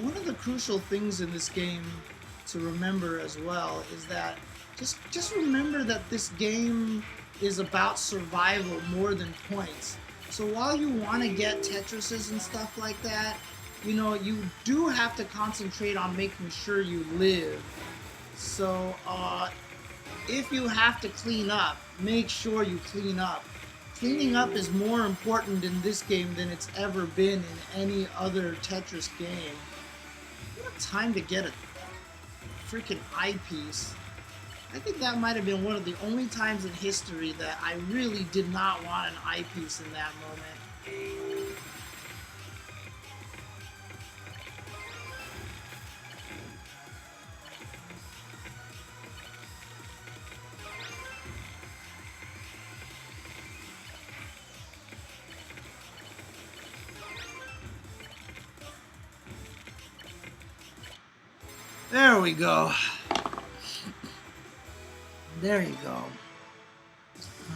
A: One of the crucial things in this game to remember as well is that just remember that this game is about survival more than points. So while you want to get Tetrises and stuff like that, you know, you do have to concentrate on making sure you live. So if you have to clean up, make sure you clean up. Cleaning up is more important in this game than it's ever been in any other Tetris game. What a time to get a freaking eyepiece. I think that might have been one of the only times in history that I really did not want an eyepiece in that moment. There we go. There you go.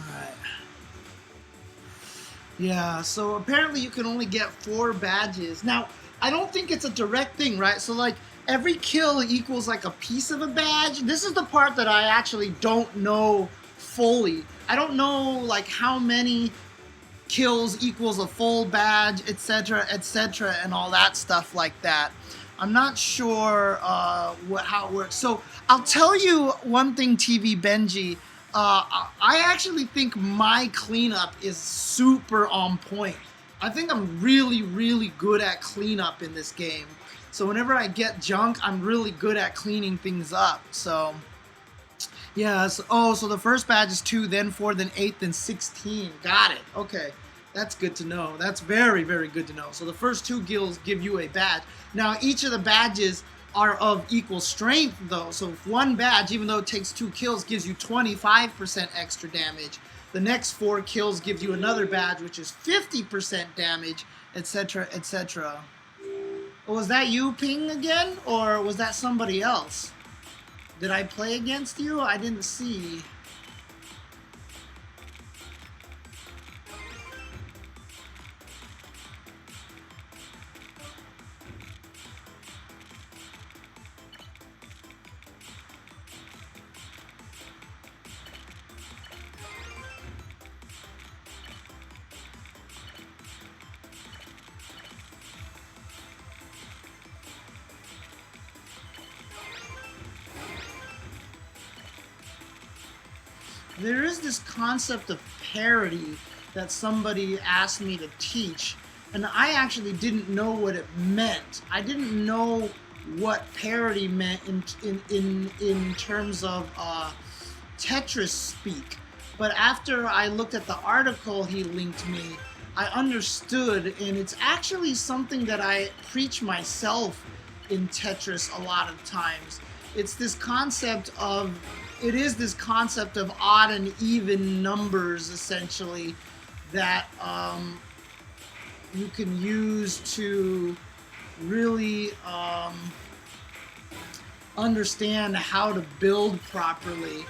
A: Alright. Yeah, so apparently you can only get 4 badges. Now, I don't think it's a direct thing, right? So like, every kill equals like a piece of a badge. This is the part that I actually don't know fully. I don't know like how many kills equals a full badge, etc., etc., and all that stuff like that. I'm not sure how it works. So I'll tell you one thing, TV Benji. I actually think my cleanup is super on point. I think I'm really, really good at cleanup in this game. So whenever I get junk, I'm really good at cleaning things up. So yeah. So the first badge is 2, then 4, then 8, then 16. Got it. Okay. That's good to know. That's very, very good to know. So the first 2 kills give you a badge. Now, each of the badges are of equal strength, though. So if one badge, even though it takes 2 kills, gives you 25% extra damage, the next 4 kills give you another badge, which is 50% damage, etc., etc. Was that you, Ping, again? Or was that somebody else? Did I play against you? I didn't see. There is this concept of parity that somebody asked me to teach, and I actually didn't know what it meant. I didn't know what parity meant in terms of Tetris speak. But after I looked at the article he linked me, I understood, and it's actually something that I preach myself in Tetris a lot of times. It's this concept of odd and even numbers, essentially, that you can use to really understand how to build properly.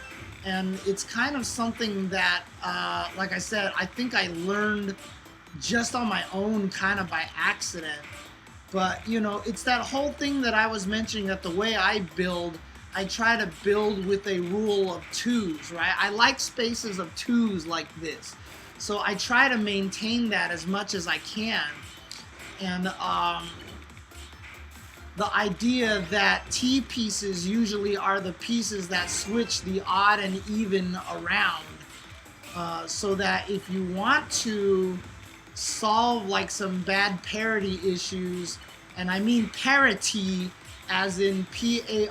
A: And it's kind of something that, like I said, I think I learned just on my own, kind of by accident. But, you know, it's that whole thing that I was mentioning, that the way I build, I try to build with a rule of 2s, right? I like spaces of 2s like this. So I try to maintain that as much as I can. And the idea that T pieces usually are the pieces that switch the odd and even around. So that if you want to solve like some bad parity issues, and I mean parity as in P-A-R-I-T-Y.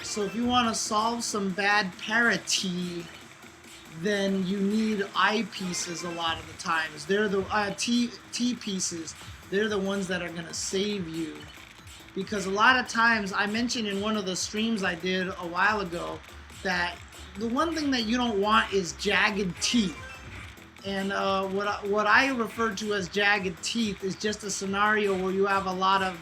A: So if you want to solve some bad parity, then you need eyepieces a lot of the times. They're the T-pieces. They're the ones that are going to save you. Because a lot of times, I mentioned in one of the streams I did a while ago, that the one thing that you don't want is jagged teeth. And what I refer to as jagged teeth is just a scenario where you have a lot of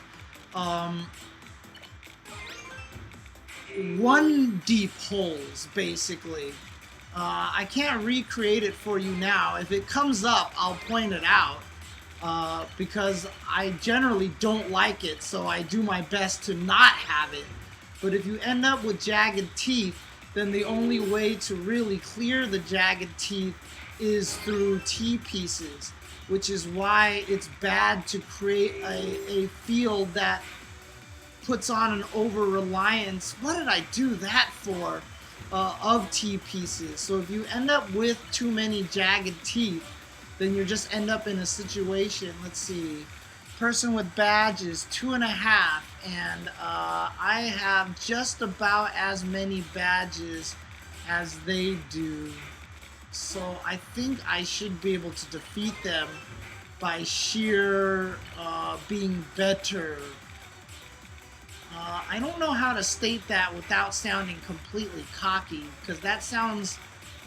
A: one deep holes, basically. I can't recreate it for you now. If it comes up, I'll point it out. Because I generally don't like it, so I do my best to not have it. But if you end up with jagged teeth, then the only way to really clear the jagged teeth is through T-pieces, which is why it's bad to create a field that puts on an over-reliance. What did I do that for? Of T-pieces. So if you end up with too many jagged teeth, then you just end up in a situation. Let's see, person with badges 2.5, and I have just about as many badges as they do. So I think I should be able to defeat them by sheer being better. I don't know how to state that without sounding completely cocky, because that sounds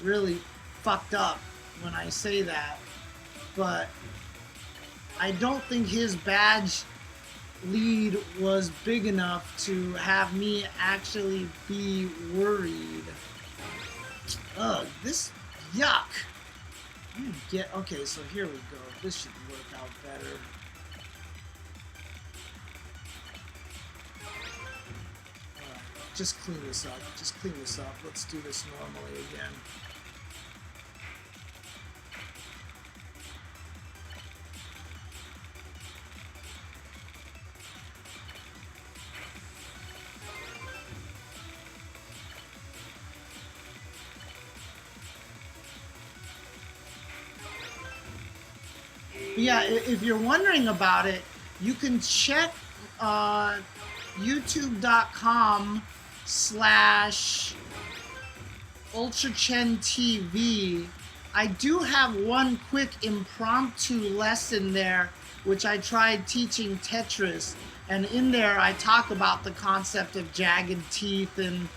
A: really fucked up when I say that. But I don't think his badge lead was big enough to have me actually be worried. Ugh, this, yuck. Okay, so here we go. This should work out better. Just clean this up. Just clean this up. Let's do this normally again. Yeah, if you're wondering about it, you can check youtube.com/UltraChenTV. I do have one quick impromptu lesson there, which I tried teaching Tetris, and in there I talk about the concept of jagged teeth and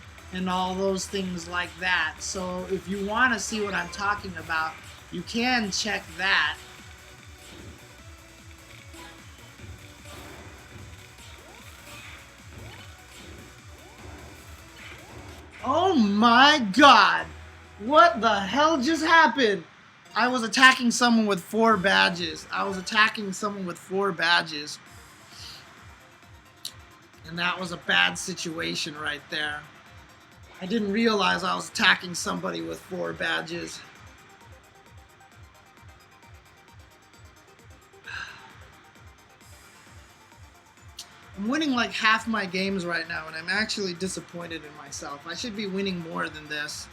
A: all those things like that. So if you want to see what I'm talking about, you can check that. Oh my god! What the hell just happened? I was attacking someone with 4 badges. And that was a bad situation right there. I didn't realize I was attacking somebody with 4 badges. I'm winning like half my games right now, and I'm actually disappointed in myself. I should be winning more than this.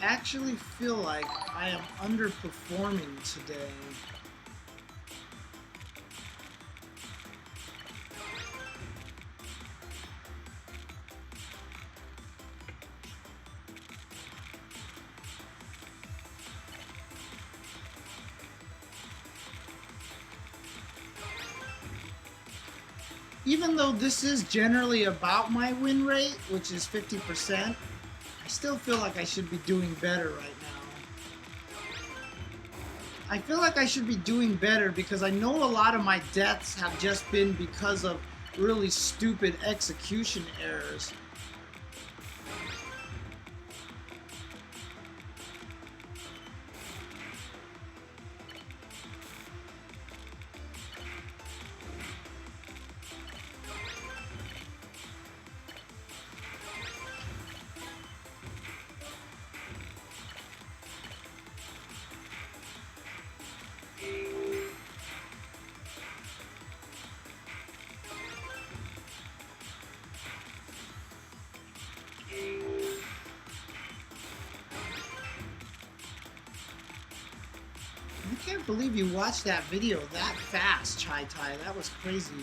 A: I actually feel like I am underperforming today. Even though this is generally about my win rate, which is 50%, I still feel like I should be doing better right now. I feel like I should be doing better because I know a lot of my deaths have just been because of really stupid execution errors. believe you watched that video that fast, Chai Tai. That was crazy.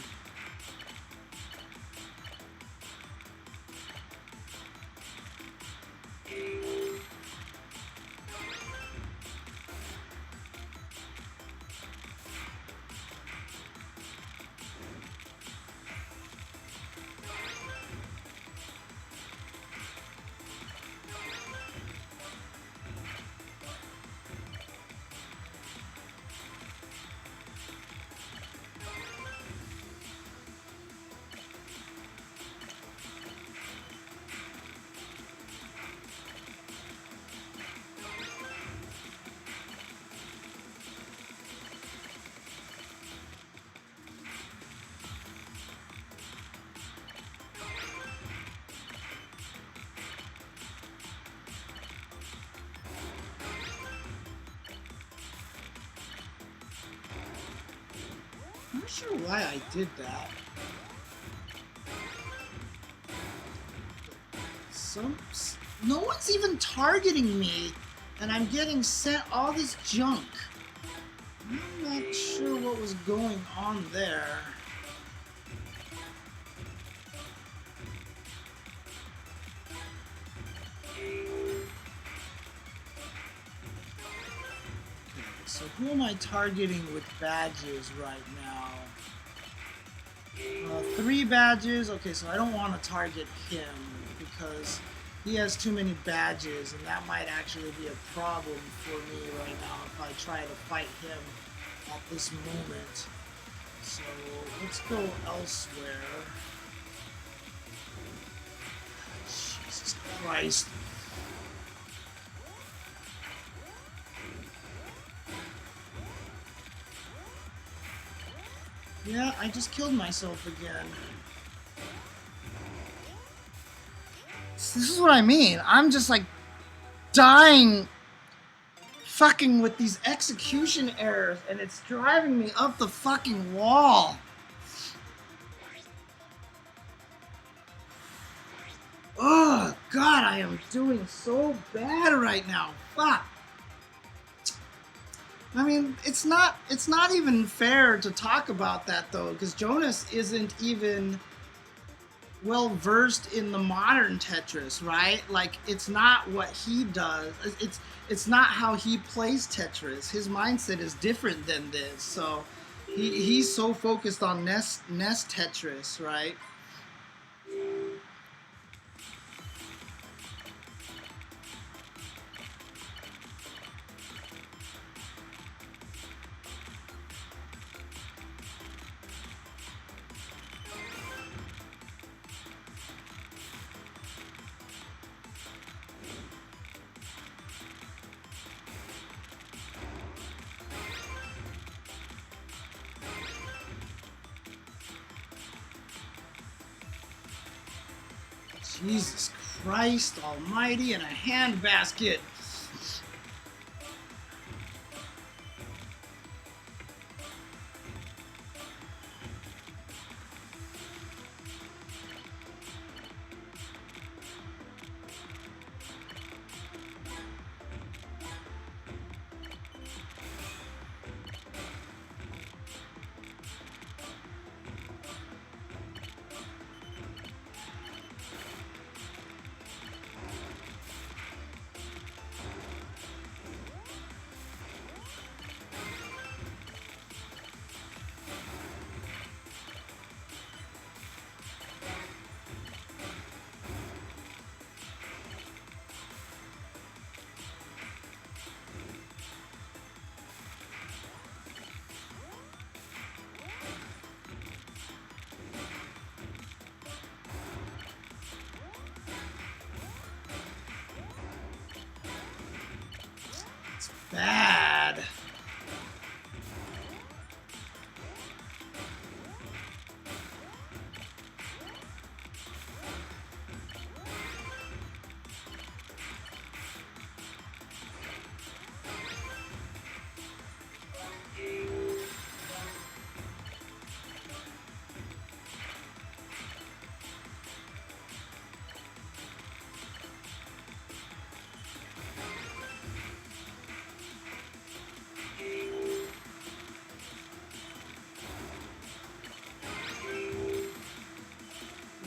A: I'm not sure why I did that. No one's even targeting me, and I'm getting sent all this junk. I'm not sure what was going on there. So who am I targeting with badges right now? 3 badges. Okay, so I don't want to target him because he has too many badges, and that might actually be a problem for me right now if I try to fight him at this moment. So let's go elsewhere. Jesus Christ. Yeah, I just killed myself again. This is what I mean. I'm just like dying fucking with these execution errors, and it's driving me up the fucking wall. Oh God, I am doing so bad right now. Fuck. I mean, it's not even fair to talk about that though, because Jonas isn't even well versed in the modern Tetris, right? Like, it's not what he does. It's not how he plays Tetris. His mindset is different than this. So he's so focused on NES Tetris, right? Jesus Christ almighty, and a handbasket. Bad.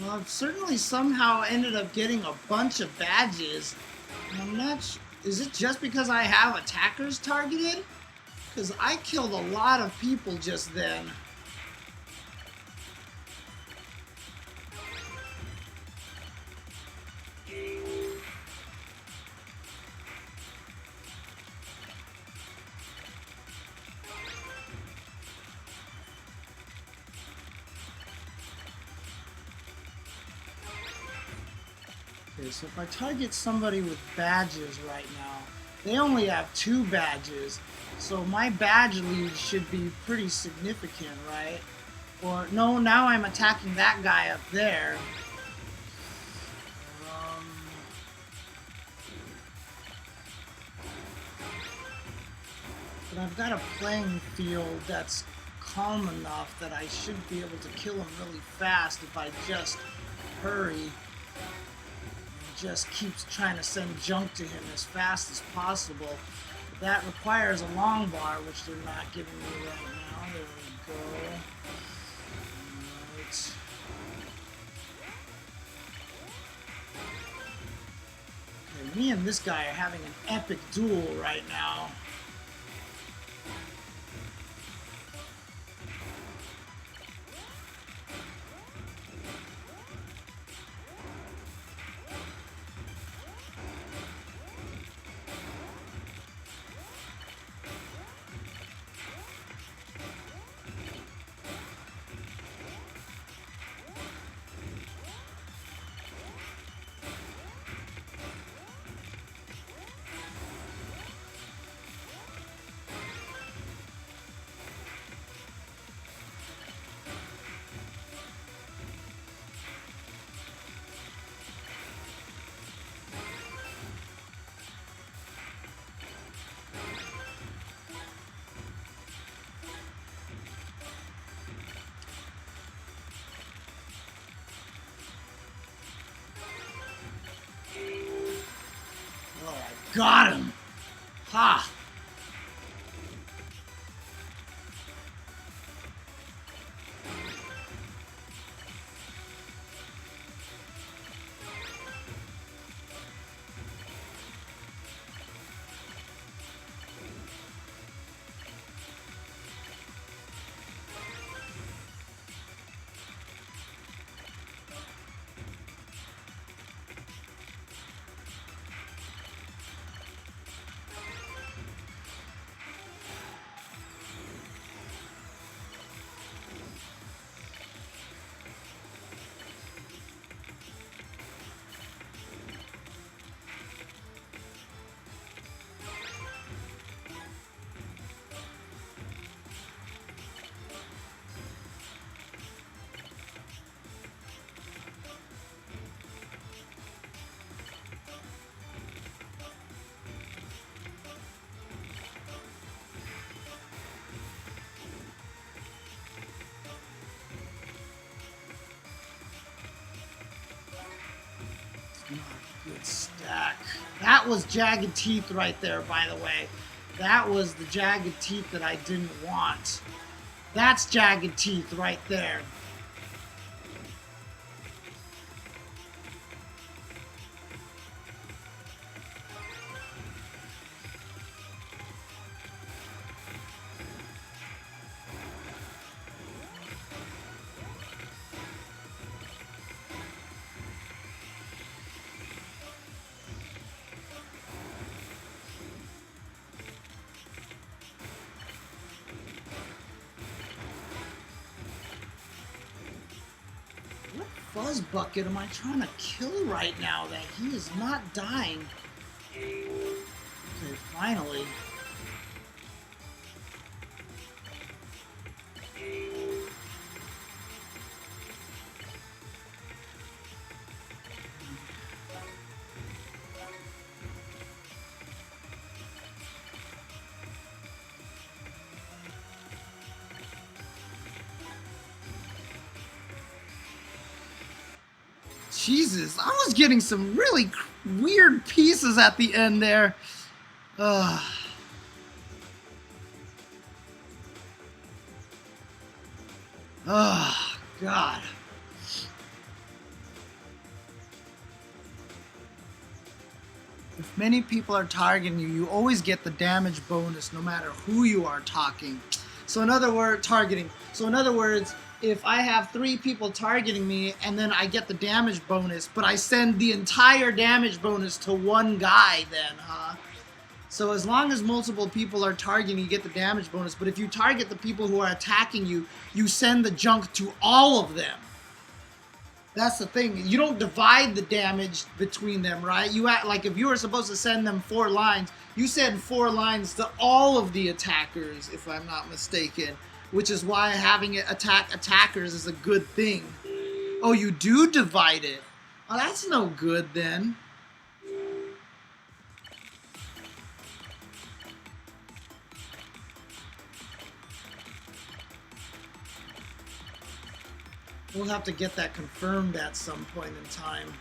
A: Well, I've certainly somehow ended up getting a bunch of badges. And I'm not is it just because I have attackers targeted? Because I killed a lot of people just then. Okay, so if I target somebody with badges right now, they only have 2 badges, so my badge lead should be pretty significant, right? Or, no, now I'm attacking that guy up there. But I've got a playing field that's calm enough that I should be able to kill him really fast if I just hurry. Just keeps trying to send junk to him as fast as possible. That requires a long bar, which they're not giving me right now. There we go. Right. Okay, me and this guy are having an epic duel right now. Got him! Ha! Good stack. That was jagged teeth right there, by the way. That was the jagged teeth that I didn't want. That's jagged teeth right there. Fuzz bucket am I trying to kill right now that he is not dying? Okay, finally. Jesus, I was getting some really weird pieces at the end there. Oh, God. If many people are targeting you, you always get the damage bonus no matter who you are targeting. So in other words, if I have 3 people targeting me and then I get the damage bonus, but I send the entire damage bonus to one guy then, huh? So as long as multiple people are targeting, you get the damage bonus. But if you target the people who are attacking you, you send the junk to all of them. That's the thing. You don't divide the damage between them, right? You act like if you were supposed to send them 4 lines, you send 4 lines to all of the attackers, if I'm not mistaken. Which is why having it attack attackers is a good thing. Oh, you do divide it. Oh, that's no good then. We'll have to get that confirmed at some point in time.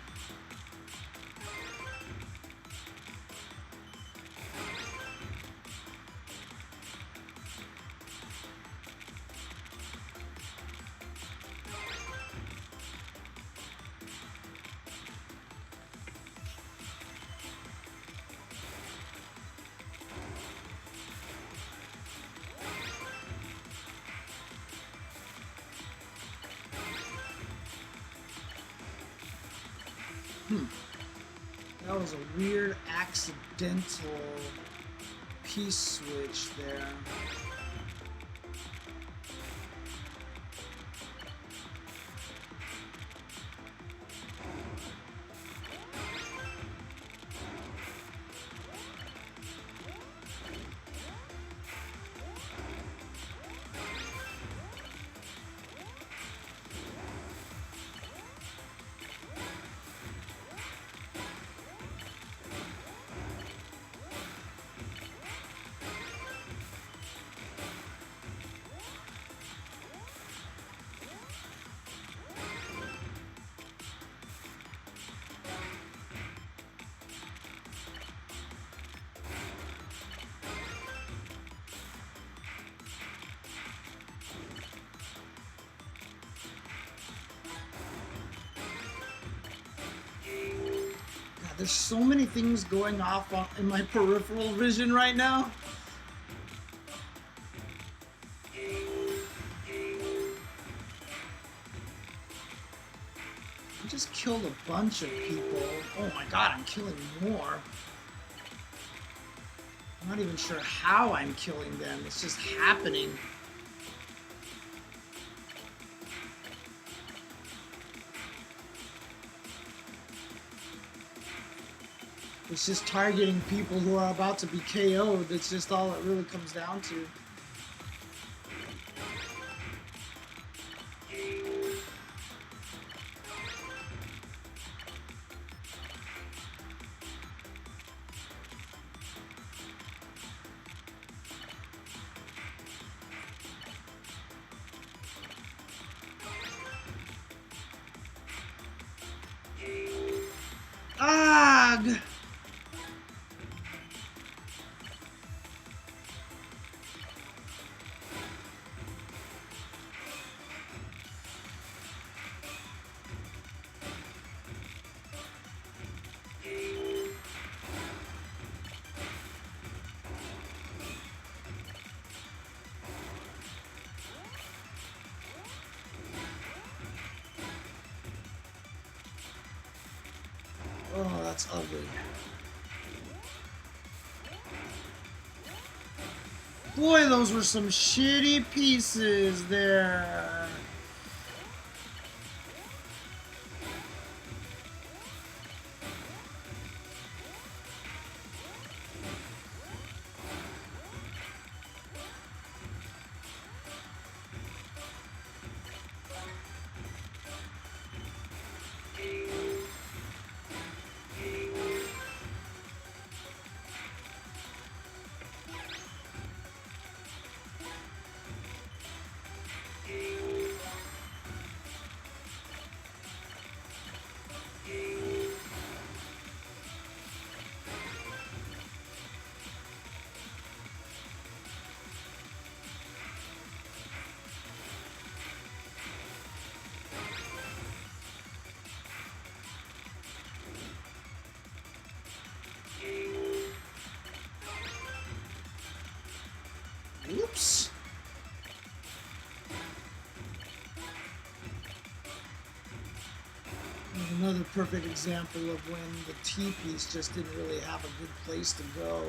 A: That was a weird accidental piece switch there. There's so many things going off in my peripheral vision right now. I just killed a bunch of people. Oh my god, I'm killing more. I'm not even sure how I'm killing them. It's just happening. It's just targeting people who are about to be KO'd. That's just all it really comes down to. Ugh! Oh, that's ugly. Boy, those were some shitty pieces there. Another perfect example of when the teepees just didn't really have a good place to go.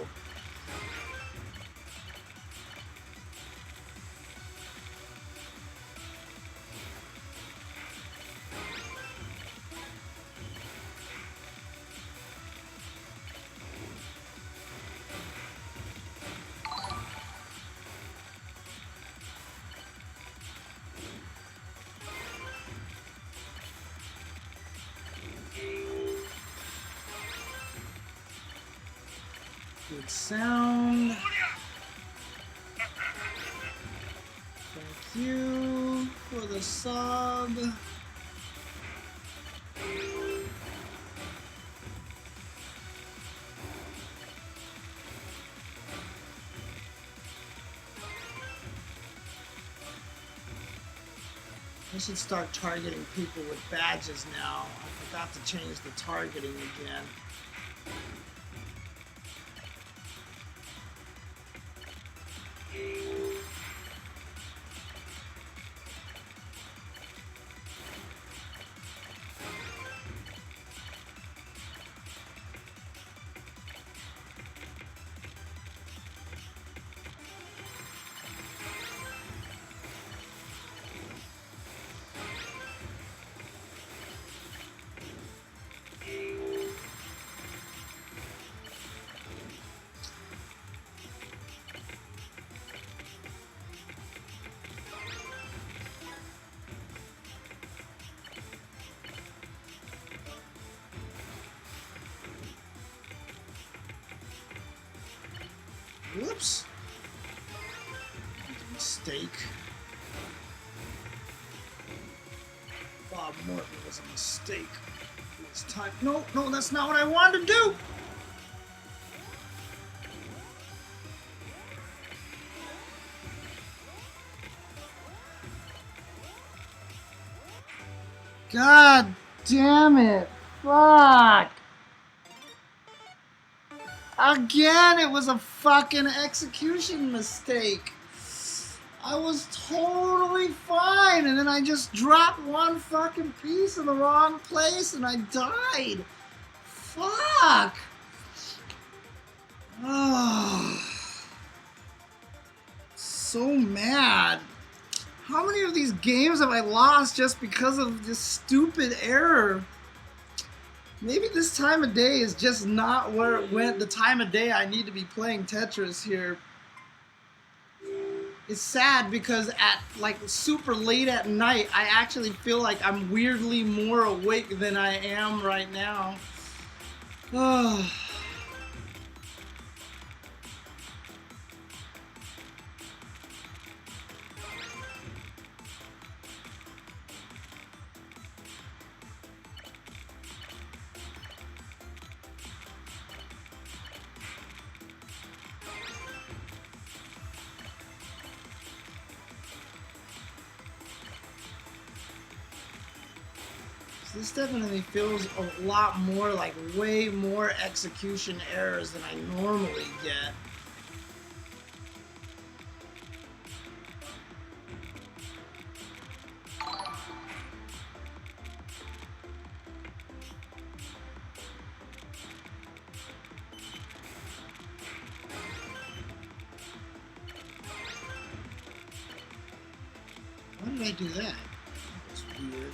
A: Good sound. Thank you for the sub. I should start targeting people with badges now. I forgot to change the targeting again. Whoops. Mistake. Bob Morton was a mistake. This time. No, no, that's not what I wanted to do. God damn it. Fuck. Again, it was a fucking execution mistake. I was totally fine, and then I just dropped one fucking piece in the wrong place, and I died. Fuck. Oh. So mad. How many of these games have I lost just because of this stupid error? Maybe this time of day is just not where it went. The time of day I need to be playing Tetris here. It's sad because at like super late at night, I actually feel like I'm weirdly more awake than I am right now. Oh. This definitely feels a lot more like way more execution errors than I normally get. Why did I do that? That was weird.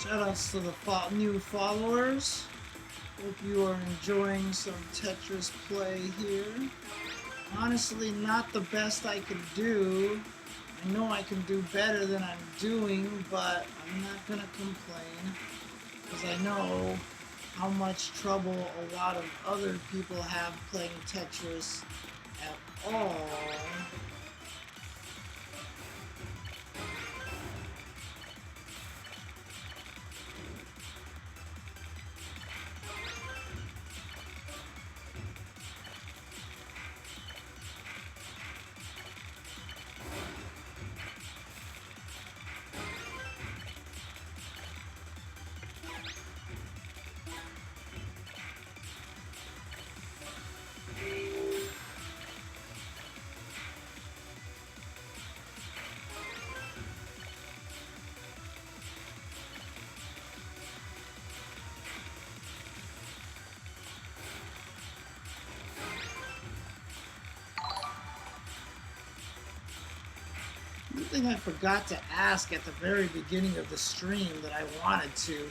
A: Shoutouts to the new followers. Hope you are enjoying some Tetris play here. Honestly, not the best I could do. I know I can do better than I'm doing, but I'm not gonna complain because I know how much trouble a lot of other people have playing Tetris at all. One thing I forgot to ask at the very beginning of the stream that I wanted to,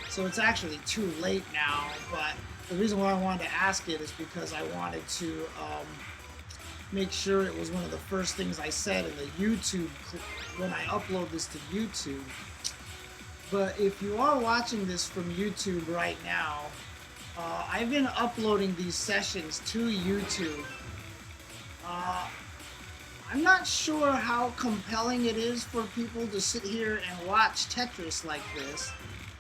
A: so it's actually too late now, but the reason why I wanted to ask it is because I wanted to make sure it was one of the first things I said in the YouTube when I upload this to YouTube. But if you are watching this from YouTube right now, I've been uploading these sessions to YouTube. I'm not sure how compelling it is for people to sit here and watch Tetris like this.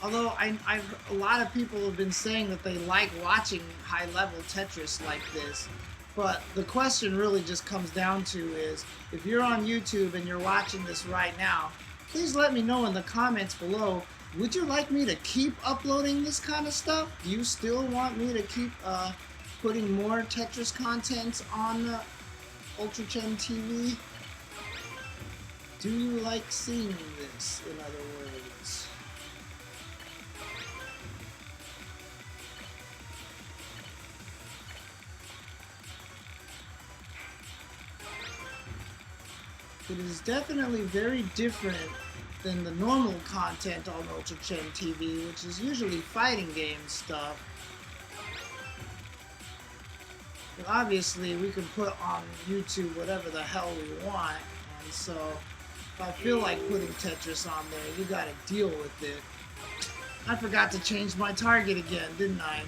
A: Although a lot of people have been saying that they like watching high-level Tetris like this. But the question really just comes down to is, if you're on YouTube and you're watching this right now, please let me know in the comments below, would you like me to keep uploading this kind of stuff? Do you still want me to keep putting more Tetris content on Ultra Chen TV? Do you like seeing this, in other words? It is definitely very different than the normal content on Ultra Chen TV, which is usually fighting game stuff. But obviously, we can put on YouTube whatever the hell we want, and so if I feel like putting Tetris on there, you gotta deal with it. I forgot to change my target again, didn't I?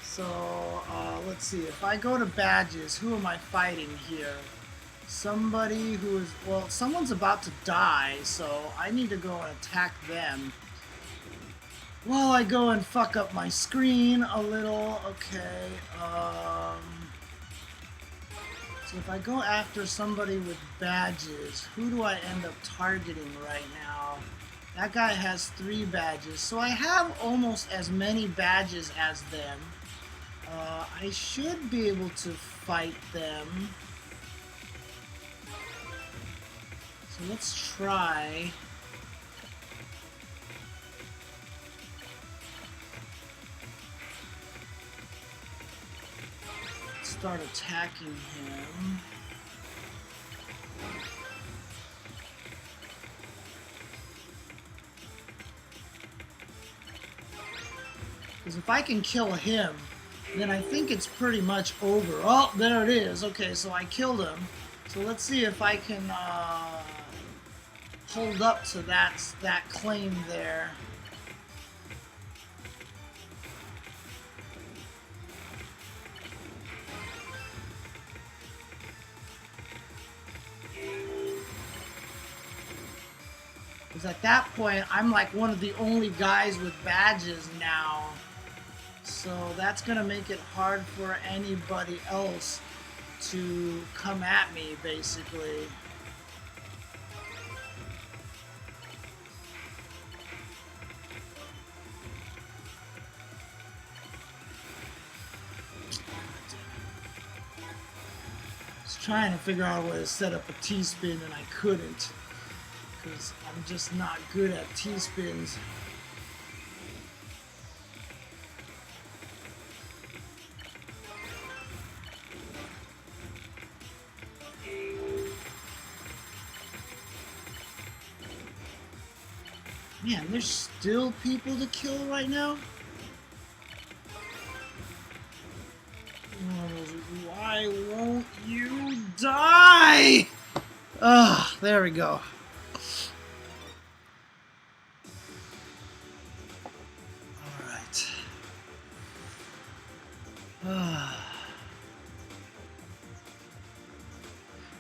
A: So, let's see. If I go to badges, who am I fighting here? Somebody who is, well, someone's about to die, so I need to go and attack them. While I go and fuck up my screen a little, okay, so if I go after somebody with badges, who do I end up targeting right now? That guy has 3 badges, so I have almost as many badges as them. I should be able to fight them. So let's try. Start attacking him. Because if I can kill him, then I think it's pretty much over. Oh, there it is. Okay, so I killed him. So let's see if I can hold up to that claim there. Because at that point, I'm like one of the only guys with badges now. So that's going to make it hard for anybody else to come at me, basically. I was trying to figure out a way to set up a T-spin and I couldn't. Because I'm just not good at T-spins. Man, there's still people to kill right now? Ah, there we go. All right.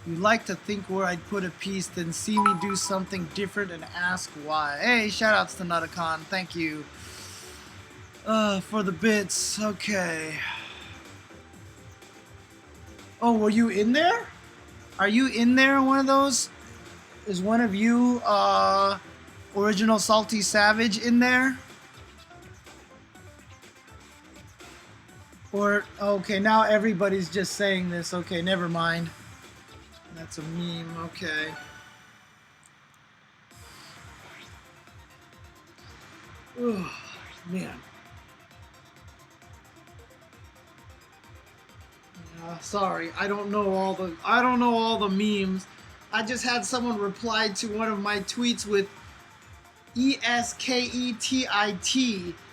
A: You like to think where I'd put a piece, then see me do something different and ask why. Hey, shoutouts to Nutacon. Thank you for the bits. Okay. Oh, were you in there? Are you in there, one of those? Is one of you, Original Salty Savage, in there? Or, okay, now everybody's just saying this. Okay, never mind. That's a meme, okay. Oh, man. Sorry, I don't know all the memes. I just had someone reply to one of my tweets with ESKETIT,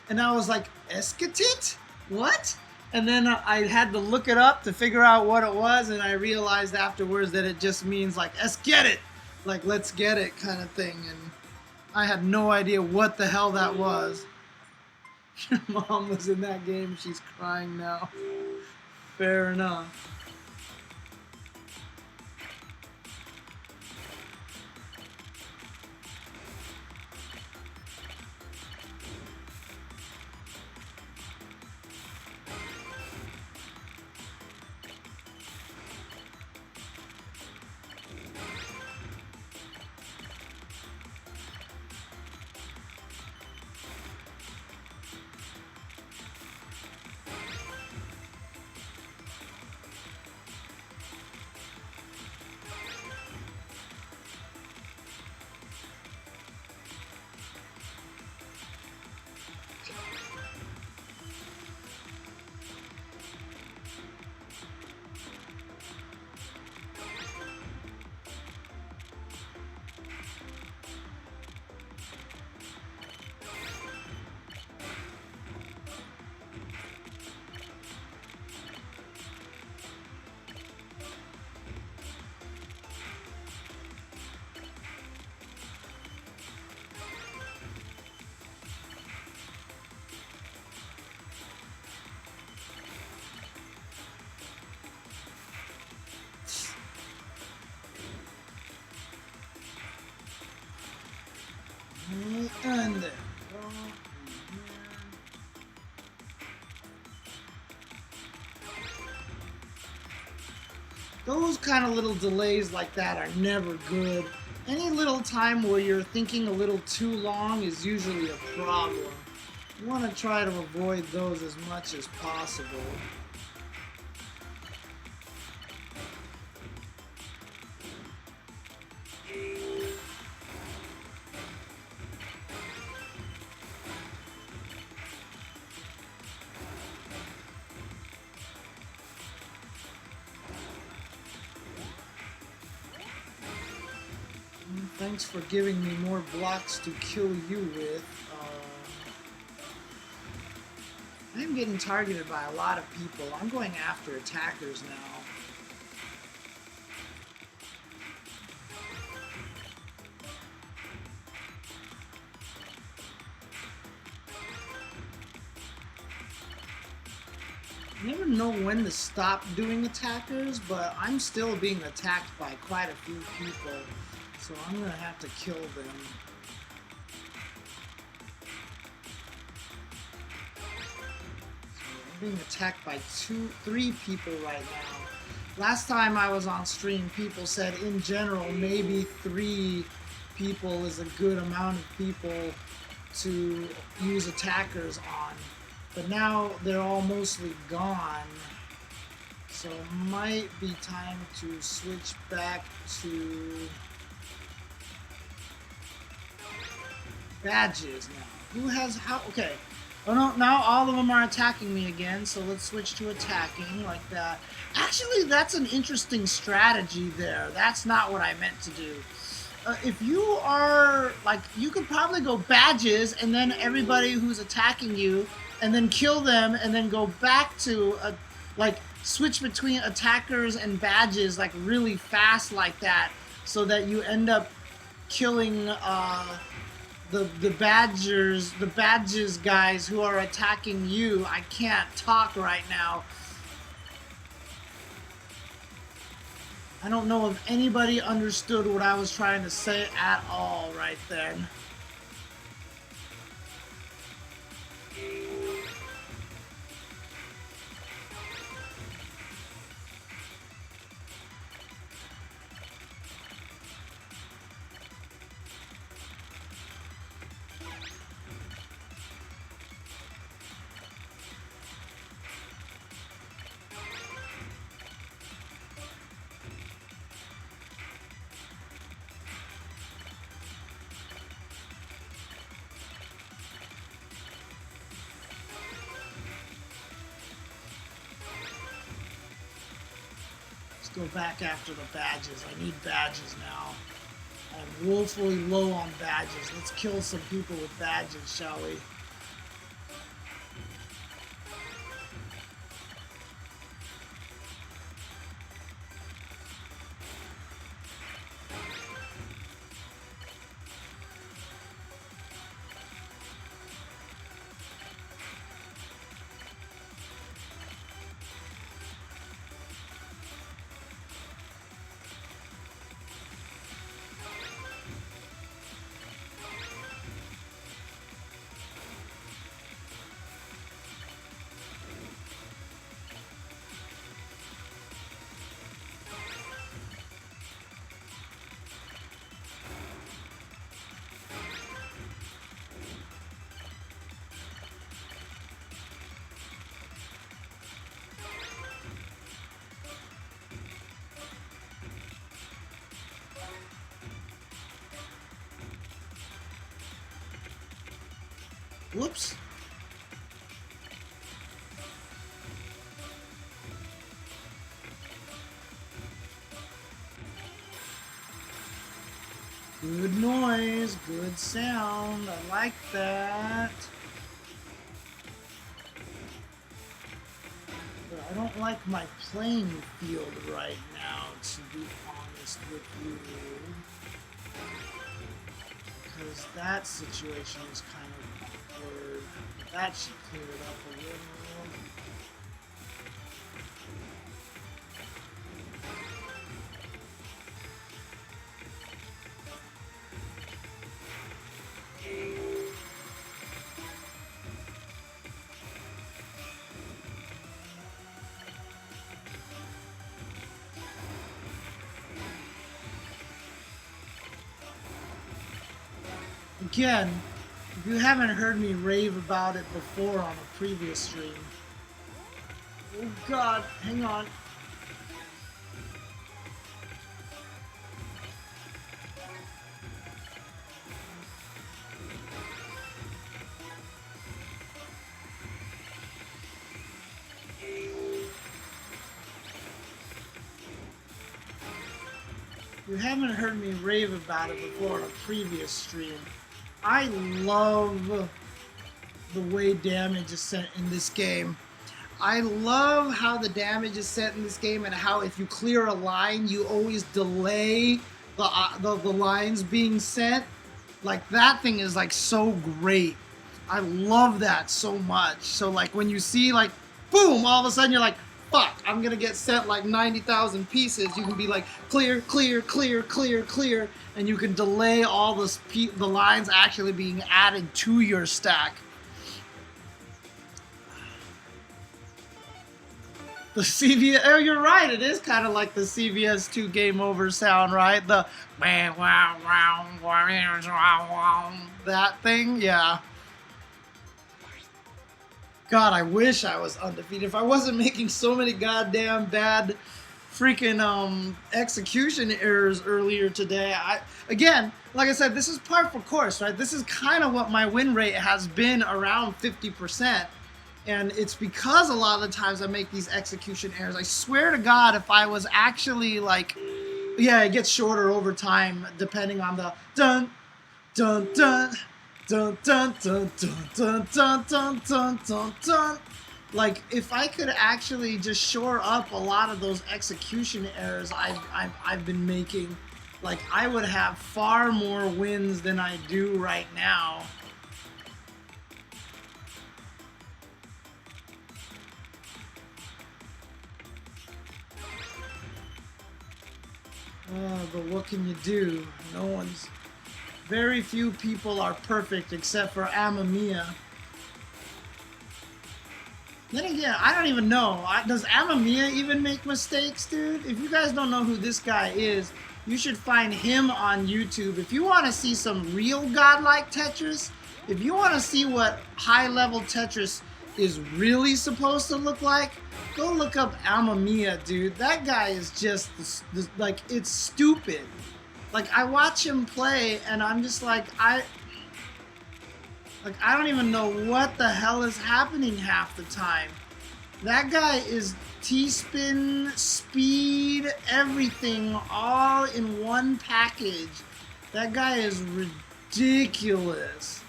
A: and I was like, Esketit? What? And then I had to look it up to figure out what it was, and I realized afterwards that it just means like, let's get it! Like, let's get it kind of thing, and I had no idea what the hell that was. Your mom was in that game, she's crying now. Fair enough. And there we go. Those kind of little delays like that are never good. Any little time where you're thinking a little too long is usually a problem. You want to try to avoid those as much as possible. Thanks for giving me more blocks to kill you with. I'm getting targeted by a lot of people. I'm going after attackers now. I never know when to stop doing attackers, but I'm still being attacked by quite a few people. So I'm going to have to kill them. So I'm being attacked by 3 people right now. Last time I was on stream, people said in general maybe 3 people is a good amount of people to use attackers on. But now they're all mostly gone. So it might be time to switch back to badges now. Who has how? Okay. Oh no, now all of them are attacking me again, so let's switch to attacking like that. Actually, that's an interesting strategy there. That's not what I meant to do. If you are, like, you could probably go badges and then everybody who's attacking you and then kill them and then go back to, like, switch between attackers and badges, like, really fast like that. so that you end up killing the badges guys who are attacking you. I can't talk right now. I don't know if anybody understood what I was trying to say at all right then. Go back after the badges. I need badges now. I'm woefully low on badges. Let's kill some people with badges, shall we? Whoops. Good noise, good sound. I like that. But I don't like my playing field right now, to be honest with you. Because that situation is kind of awkward. That should clear it up a little. Again, if you haven't heard me rave about it before on a previous stream. Oh god, hang on. If you haven't heard me rave about it before on a previous stream, I love the way damage is set in this game. I love how the damage is set in this game and how if you clear a line, you always delay the lines being sent. Like, that thing is, like, so great. I love that so much. So, like, when you see, like, boom, all of a sudden you're like, fuck, I'm gonna get sent like 90,000 pieces. You can be like, clear, clear, clear, clear, clear, and you can delay all the lines actually being added to your stack. The CVS, oh, you're right, it is kind of like the CVS 2 game over sound, right? The that thing, yeah. God, I wish I was undefeated. If I wasn't making so many goddamn bad freaking execution errors earlier today. Again, like I said, this is par for course, right? This is kind of what my win rate has been, around 50%. And it's because a lot of the times I make these execution errors. I swear to God, if I was actually like, yeah, it gets shorter over time depending on the dun, dun, dun. Dun, dun, dun, dun, dun, dun, dun, dun, dun, dun. Like, if I could actually just shore up a lot of those execution errors I've been making, like I would have far more wins than I do right now. But what can you do? Very few people are perfect except for Amamiya. Then again, I don't even know. Does Amamiya even make mistakes, dude? If you guys don't know who this guy is, you should find him on YouTube. If you want to see some real godlike Tetris, if you want to see what high-level Tetris is really supposed to look like, go look up Amamiya, dude. That guy is just, like, it's stupid. Like, I watch him play, and I'm just like, I don't even know what the hell is happening half the time. That guy is T-spin, speed, everything, all in one package. That guy is ridiculous.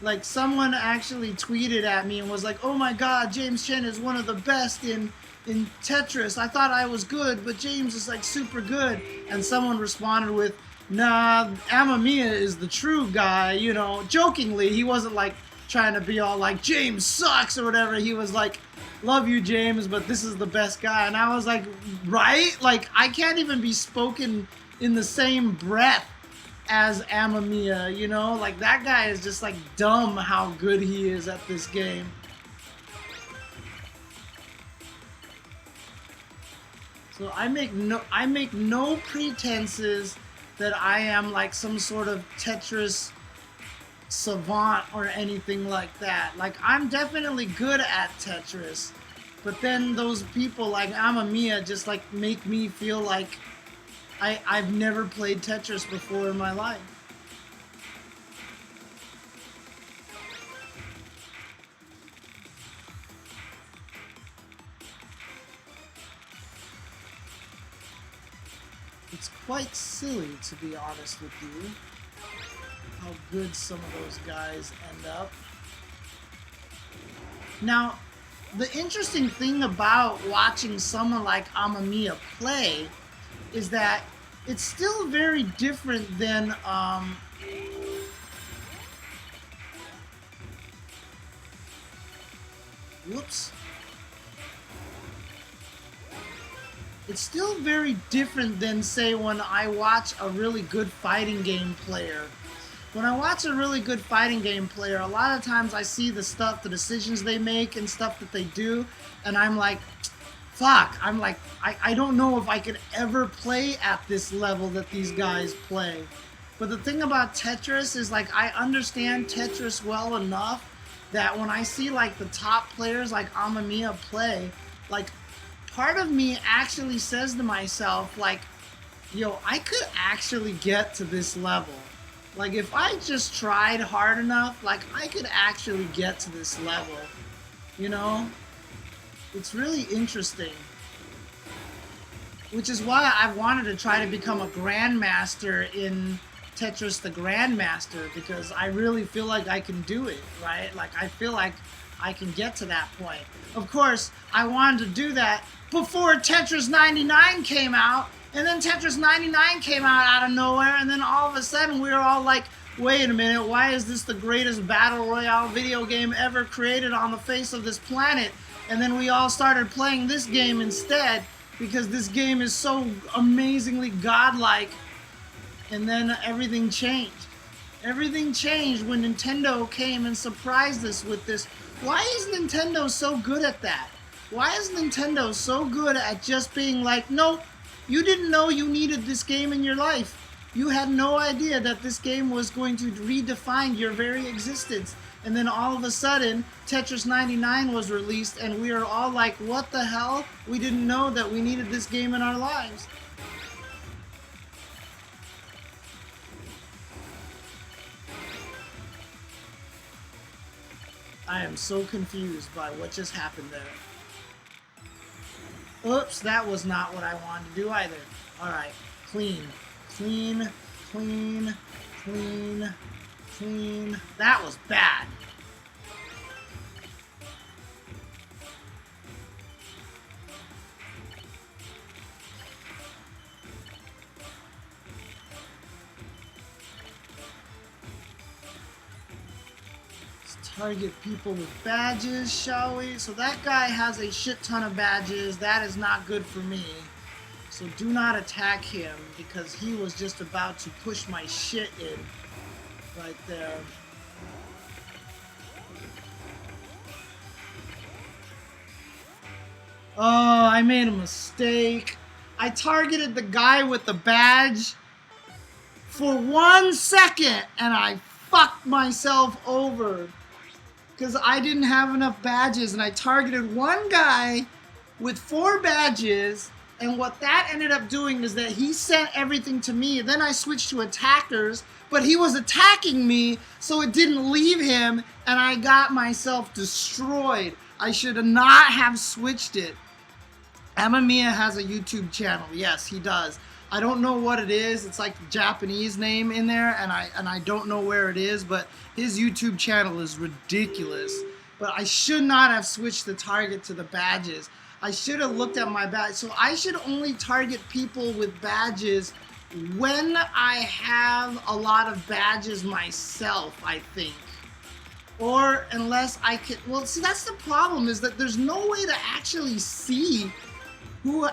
A: Like, someone actually tweeted at me and was like, oh my god, James Chen is one of the best in Tetris. I thought I was good, but James is like super good. And someone responded with, nah, Amamiya is the true guy, you know, jokingly. He wasn't like trying to be all like, James sucks or whatever. He was like, love you, James, but this is the best guy. And I was like, right? Like, I can't even be spoken in the same breath as Amamiya, you know? Like, that guy is just like dumb how good he is at this game. So I make no pretenses that I am like some sort of Tetris savant or anything like that. Like, I'm definitely good at Tetris, but then those people like Amamiya just like make me feel like I've never played Tetris before in my life. It's quite silly, to be honest with you, how good some of those guys end up. Now, the interesting thing about watching someone like Amamiya play is that it's still very different than whoops. It's still very different than, say, when I watch a really good fighting game player. When I watch a really good fighting game player, a lot of times I see the decisions they make and stuff that they do, and I'm like, fuck, I don't know if I could ever play at this level that these guys play. But the thing about Tetris is, like, I understand Tetris well enough that when I see, like, the top players like Amamiya play, like, part of me actually says to myself, like, yo, I could actually get to this level. Like, if I just tried hard enough, like, I could actually get to this level. You know? It's really interesting. Which is why I wanted to try to become a grandmaster in Tetris the Grandmaster, because I really feel like I can do it, right? Like, I feel like I can get to that point. Of course, I wanted to do that before Tetris 99 came out, and then Tetris 99 came out of nowhere, and then all of a sudden we were all like, wait a minute, why is this the greatest battle royale video game ever created on the face of this planet? And then we all started playing this game instead, because this game is so amazingly godlike, and then everything changed. Everything changed when Nintendo came and surprised us with this. Why is Nintendo so good at that? Why is Nintendo so good at just being like, no, you didn't know you needed this game in your life. You had no idea that this game was going to redefine your very existence. And then all of a sudden, Tetris 99 was released, and we are all like, what the hell? We didn't know that we needed this game in our lives. I am so confused by what just happened there. Oops, that was not what I wanted to do either. Alright, clean, clean, clean, clean, clean. That was bad. Target people with badges, shall we? So that guy has a shit ton of badges. That is not good for me. So do not attack him because he was just about to push my shit in right there. Oh, I made a mistake. I targeted the guy with the badge for 1 second and I fucked myself over because I didn't have enough badges and I targeted one guy with 4 badges, and what that ended up doing is that he sent everything to me. Then I switched to attackers, but he was attacking me, so it didn't leave him, and I got myself destroyed. I should not have switched it. Amamiya has a YouTube channel. Yes, he does. I don't know what it is. It's like the Japanese name in there, and I don't know where it is, but his YouTube channel is ridiculous. But I should not have switched the target to the badges. I should have looked at my badge. So I should only target people with badges when I have a lot of badges myself, I think. Or unless I can, well, see, that's the problem, is that there's no way to actually see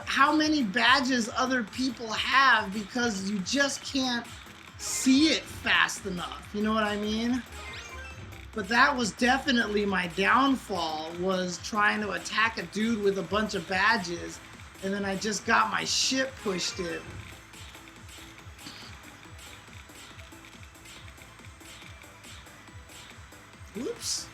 A: how many badges other people have because you just can't see it fast enough. You know what I mean? But that was definitely my downfall, was trying to attack a dude with a bunch of badges, and then I just got my shit pushed in. Oops.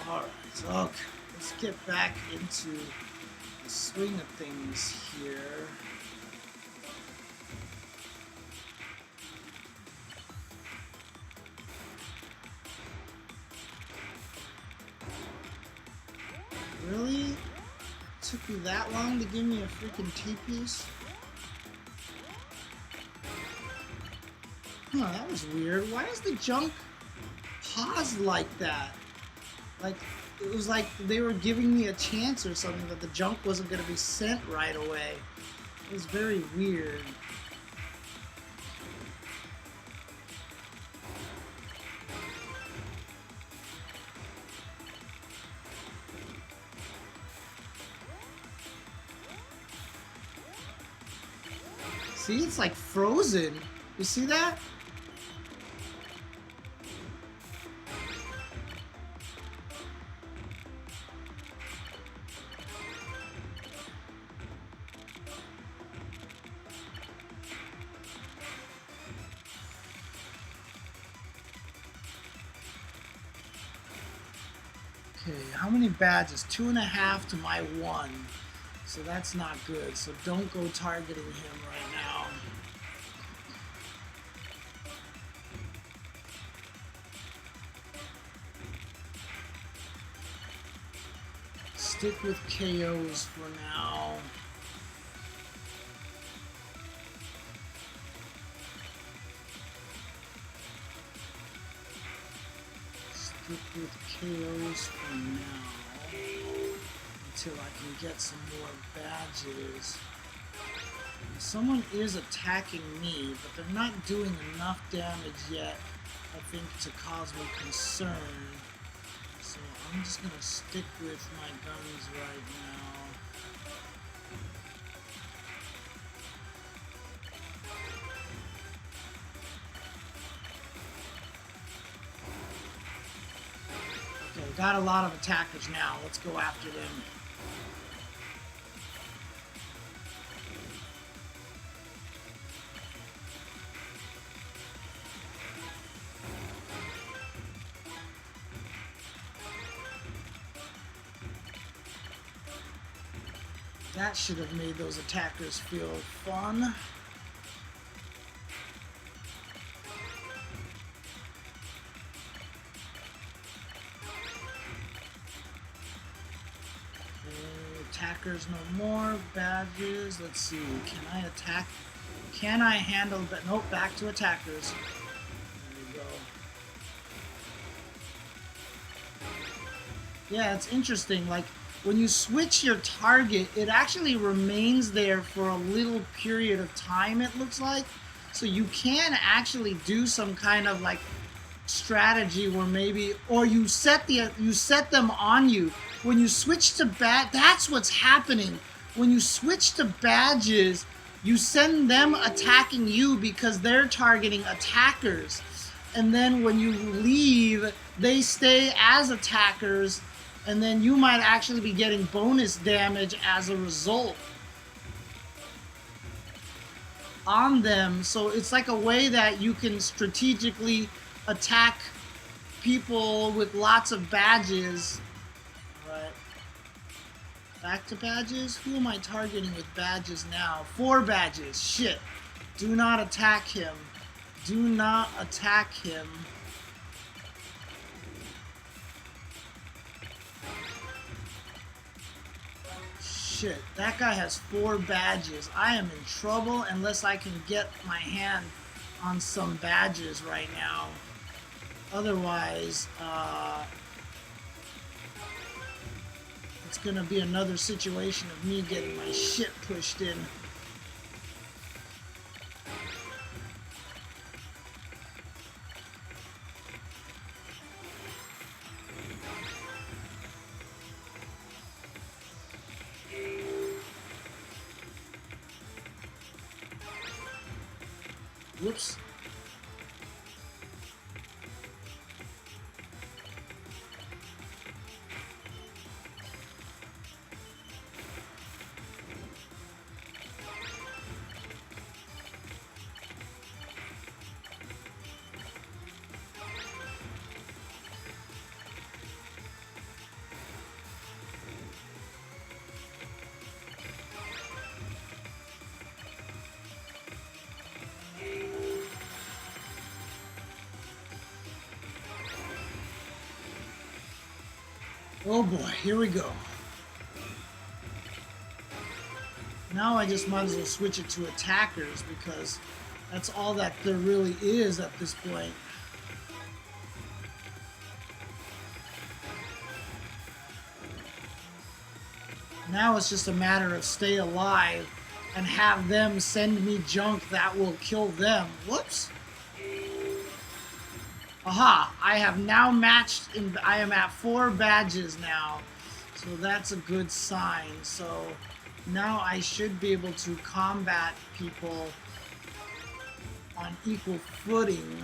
A: Alright, so okay, let's get back into the swing of things here. Really? It took you that long to give me a freaking T-piece? Huh, that was weird. Why is the junk pause like that? Like, it was like they were giving me a chance or something, that the junk wasn't going to be sent right away. It was very weird. See, it's like frozen. You see that? Okay, how many badges? 2.5 to my 1. So that's not good. So don't go targeting him right now. Stick with KOs for now. stick with KOs for now until I can get some more badges. Someone is attacking me, but they're not doing enough damage yet, I think, to cause me concern. So I'm just gonna stick with my guns right now. Okay, got a lot of attackers now. Let's go after them. That should have made those attackers feel fun. Attackers no more. Badges. Let's see. Can I attack? Can I handle that? Nope, back to attackers. There we go. Yeah, it's interesting. Like, when you switch your target, it actually remains there for a little period of time, it looks like. So you can actually do some kind of like strategy where maybe, or you set them on you. When you switch to that's what's happening. When you switch to badges, you send them attacking you because they're targeting attackers. And then when you leave, they stay as attackers, and then you might actually be getting bonus damage as a result on them. So it's like a way that you can strategically attack people with lots of badges. Alright. Back to badges? Who am I targeting with badges now? 4 badges. Shit. Do not attack him. Do not attack him. Shit, that guy has 4 badges. I am in trouble unless I can get my hand on some badges right now. Otherwise, it's gonna be another situation of me getting my shit pushed in. Whoops. Oh boy, here we go. Now I just might as well switch it to attackers because that's all that there really is at this point. Now it's just a matter of stay alive and have them send me junk that will kill them. Whoops. Aha, I have now matched, I am at 4 badges now, so that's a good sign. So now I should be able to combat people on equal footing.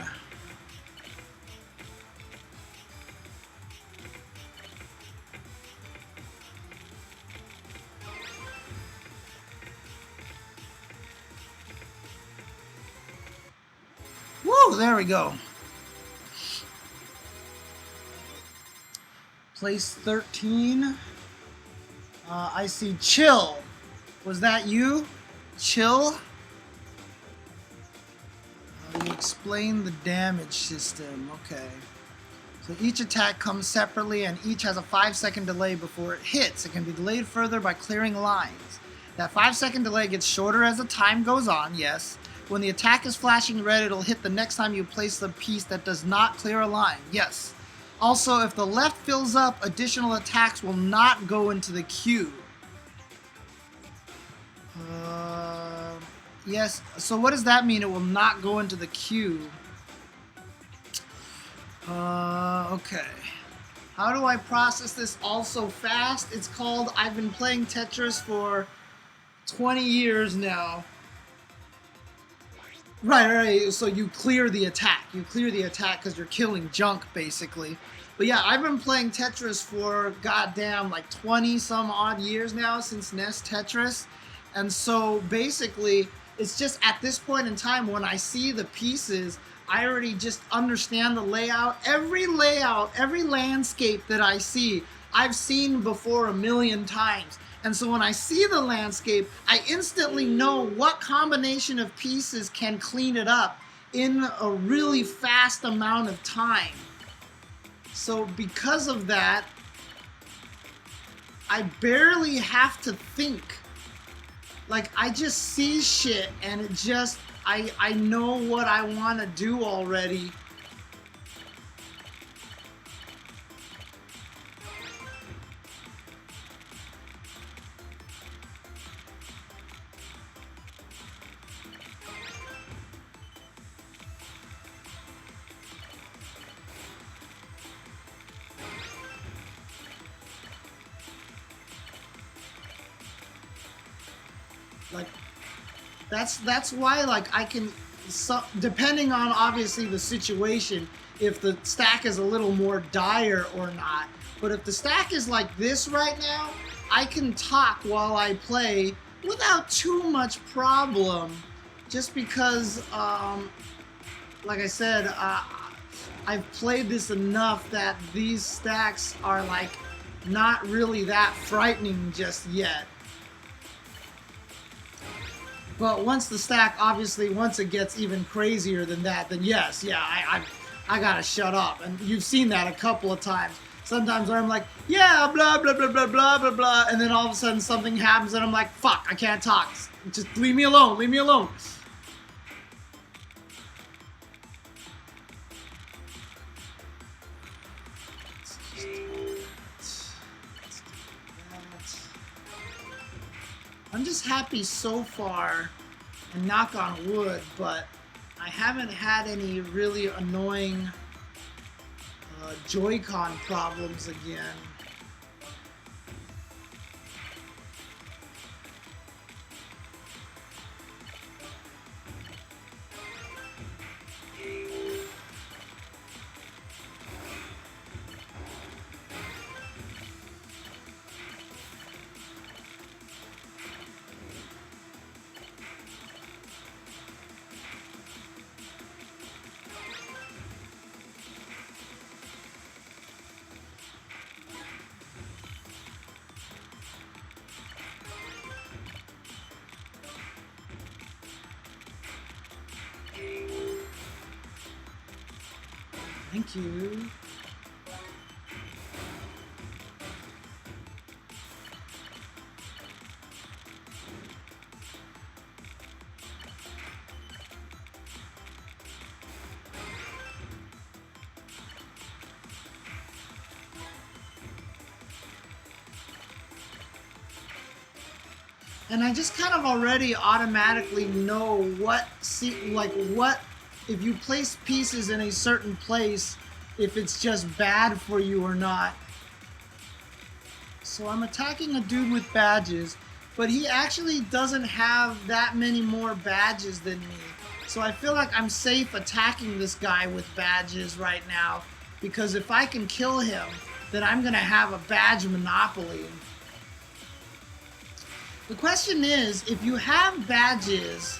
A: Woo, there we go. Place 13. I see Chill. Was that you? Chill? You explain the damage system. Okay. So each attack comes separately and each has a 5-second delay before it hits. It can be delayed further by clearing lines. That 5-second delay gets shorter as the time goes on, yes. When the attack is flashing red, it'll hit the next time you place the piece that does not clear a line, yes. Also, if the left fills up, additional attacks will not go into the queue. Yes, so what does that mean? It will not go into the queue. Okay. How do I process this all so fast? It's called, I've been playing Tetris for 20 years now. Right. So you clear the attack. You clear the attack because you're killing junk, basically. But yeah, I've been playing Tetris for goddamn like 20 some odd years now, since NES Tetris. And so basically, it's just at this point in time when I see the pieces, I already just understand the layout. Every landscape that I see, I've seen before a million times. And so when I see the landscape, I instantly know what combination of pieces can clean it up in a really fast amount of time. So because of that, I barely have to think. Like, I just see shit and it just, I know what I want to do already. Like, that's why, like, I can, so, depending on obviously the situation, if the stack is a little more dire or not. But if the stack is like this right now, I can talk while I play without too much problem. Just because, like I said, I've played this enough that these stacks are like not really that frightening just yet. But once the stack, obviously, once it gets even crazier than that, then yes, yeah, I gotta shut up. And you've seen that a couple of times. Sometimes where I'm like, yeah, blah, blah, blah, blah, blah, blah, blah, and then all of a sudden something happens and I'm like, fuck, I can't talk. Just leave me alone, leave me alone. I'm just happy so far, and knock on wood, but I haven't had any really annoying Joy-Con problems again. Thank you. And I just kind of already automatically know what, if you place pieces in a certain place, if it's just bad for you or not. So I'm attacking a dude with badges, but he actually doesn't have that many more badges than me. So I feel like I'm safe attacking this guy with badges right now, because if I can kill him, then I'm gonna have a badge monopoly. The question is, if you have badges,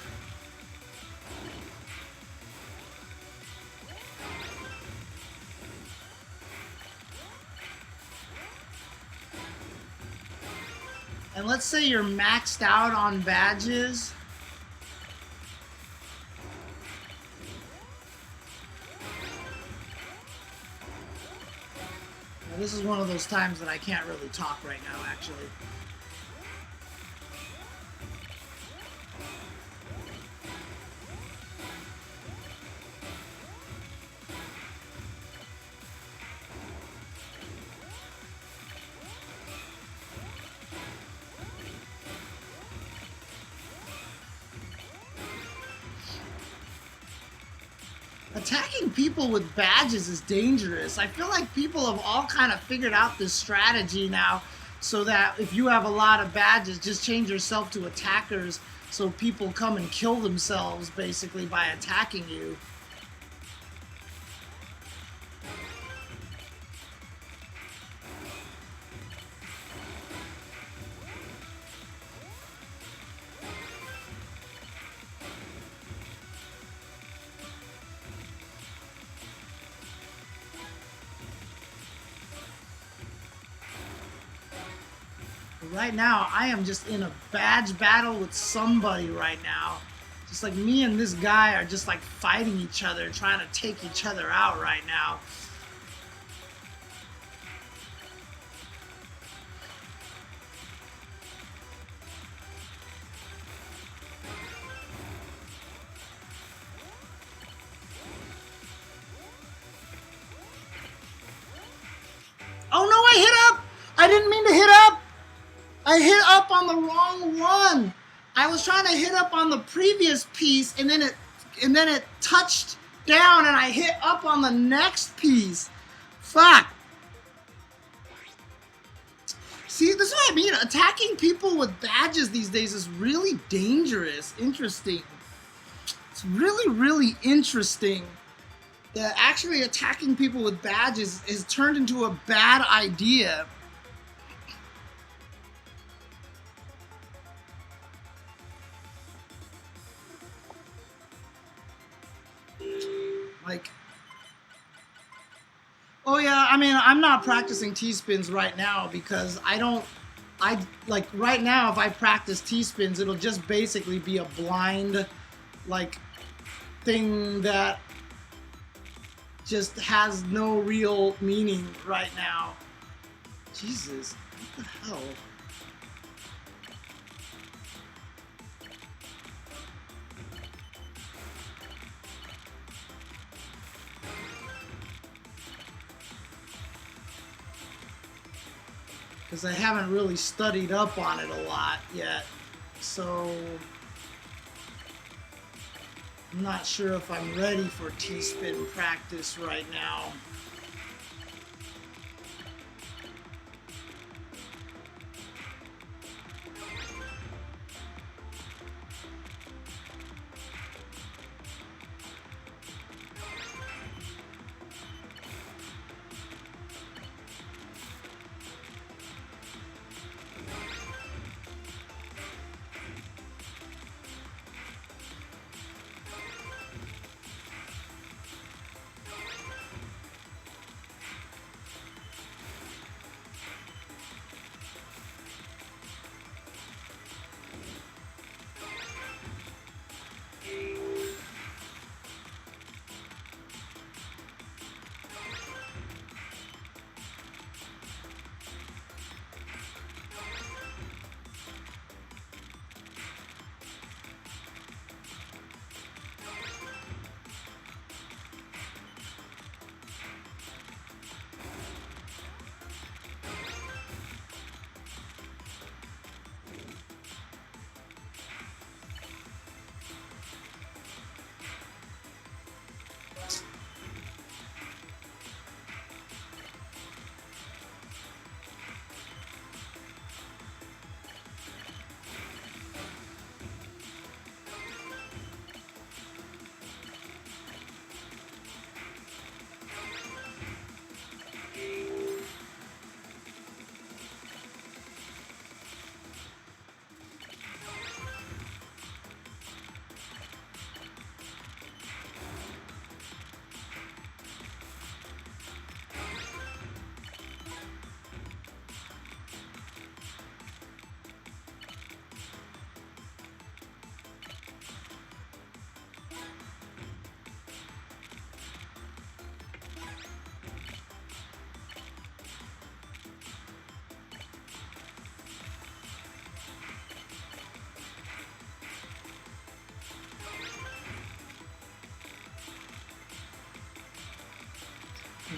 A: and let's say you're maxed out on badges, now, this is one of those times that I can't really talk right now, actually. Attacking people with badges is dangerous. I feel like people have all kind of figured out this strategy now, so that if you have a lot of badges, just change yourself to attackers so people come and kill themselves basically by attacking you. Right now, I am just in a badge battle with somebody right now. Just like me and this guy are just like fighting each other, trying to take each other out right now. Oh no, I hit up! I didn't mean to hit up! I hit up on the wrong one. I was trying to hit up on the previous piece, and then it touched down, and I hit up on the next piece. Fuck. See, this is what I mean. Attacking people with badges these days is really dangerous. Interesting. It's really, really interesting that actually attacking people with badges is turned into a bad idea. Like, oh yeah, I mean, I'm not practicing T-spins right now because like right now if I practice T-spins, it'll just basically be a blind, like, thing that just has no real meaning right now. Jesus, what the hell? Because I haven't really studied up on it a lot yet, so I'm not sure if I'm ready for T-spin practice right now.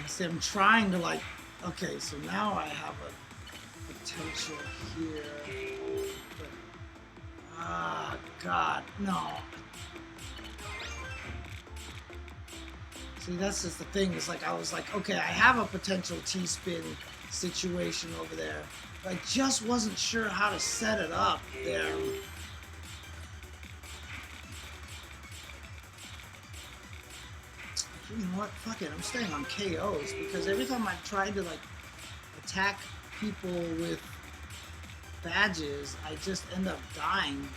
A: See, I'm trying to, like, okay, so now I have a potential here, but, God, no. See, that's just the thing. Is like I was like, okay, I have a potential T-spin situation over there, but I just wasn't sure how to set it up there. You know what? Fuck it. I'm staying on KOs because every time I've tried to like attack people with badges, I just end up dying.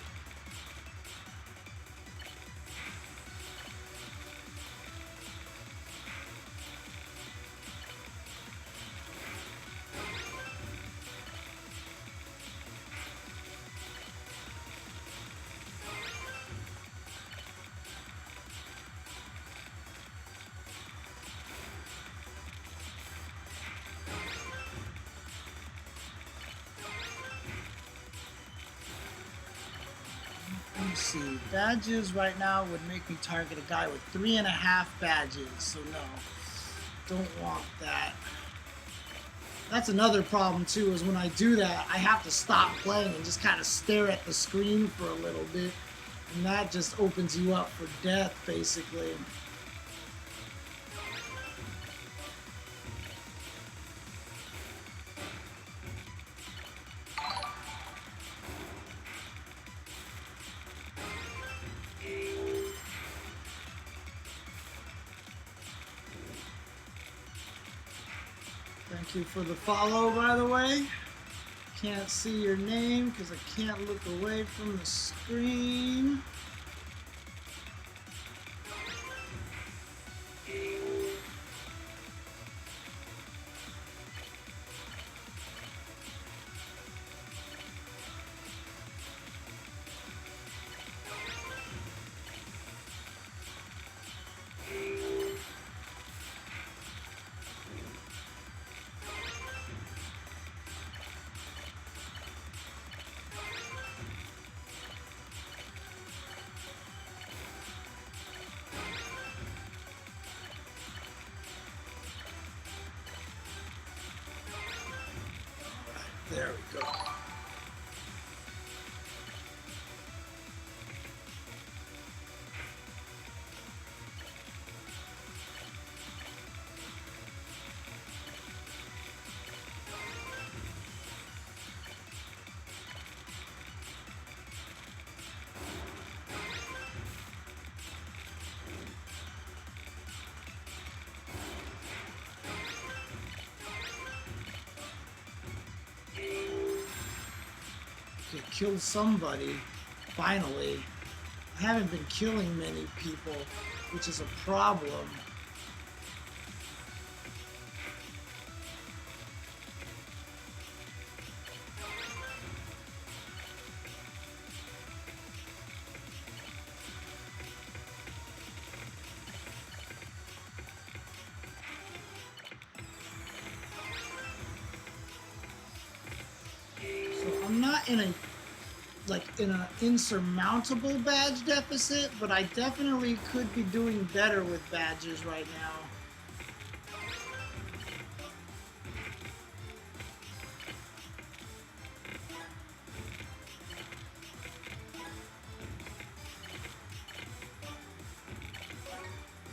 A: Let me see. Badges right now would make me target a guy with 3.5 badges, so no. Don't want that. That's another problem too, is when I do that, I have to stop playing and just kind of stare at the screen for a little bit. And that just opens you up for death, basically. Thank you for the follow, by the way. Can't see your name because I can't look away from the screen. There we go. Kill somebody, finally. I haven't been killing many people, which is a problem. So I'm not in an insurmountable badge deficit, but I definitely could be doing better with badges right now.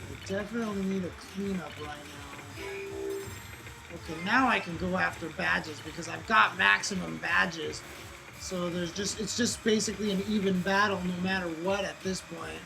A: I definitely need a cleanup right now. Okay, now I can go after badges because I've got maximum badges. So it's just basically an even battle no matter what at this point.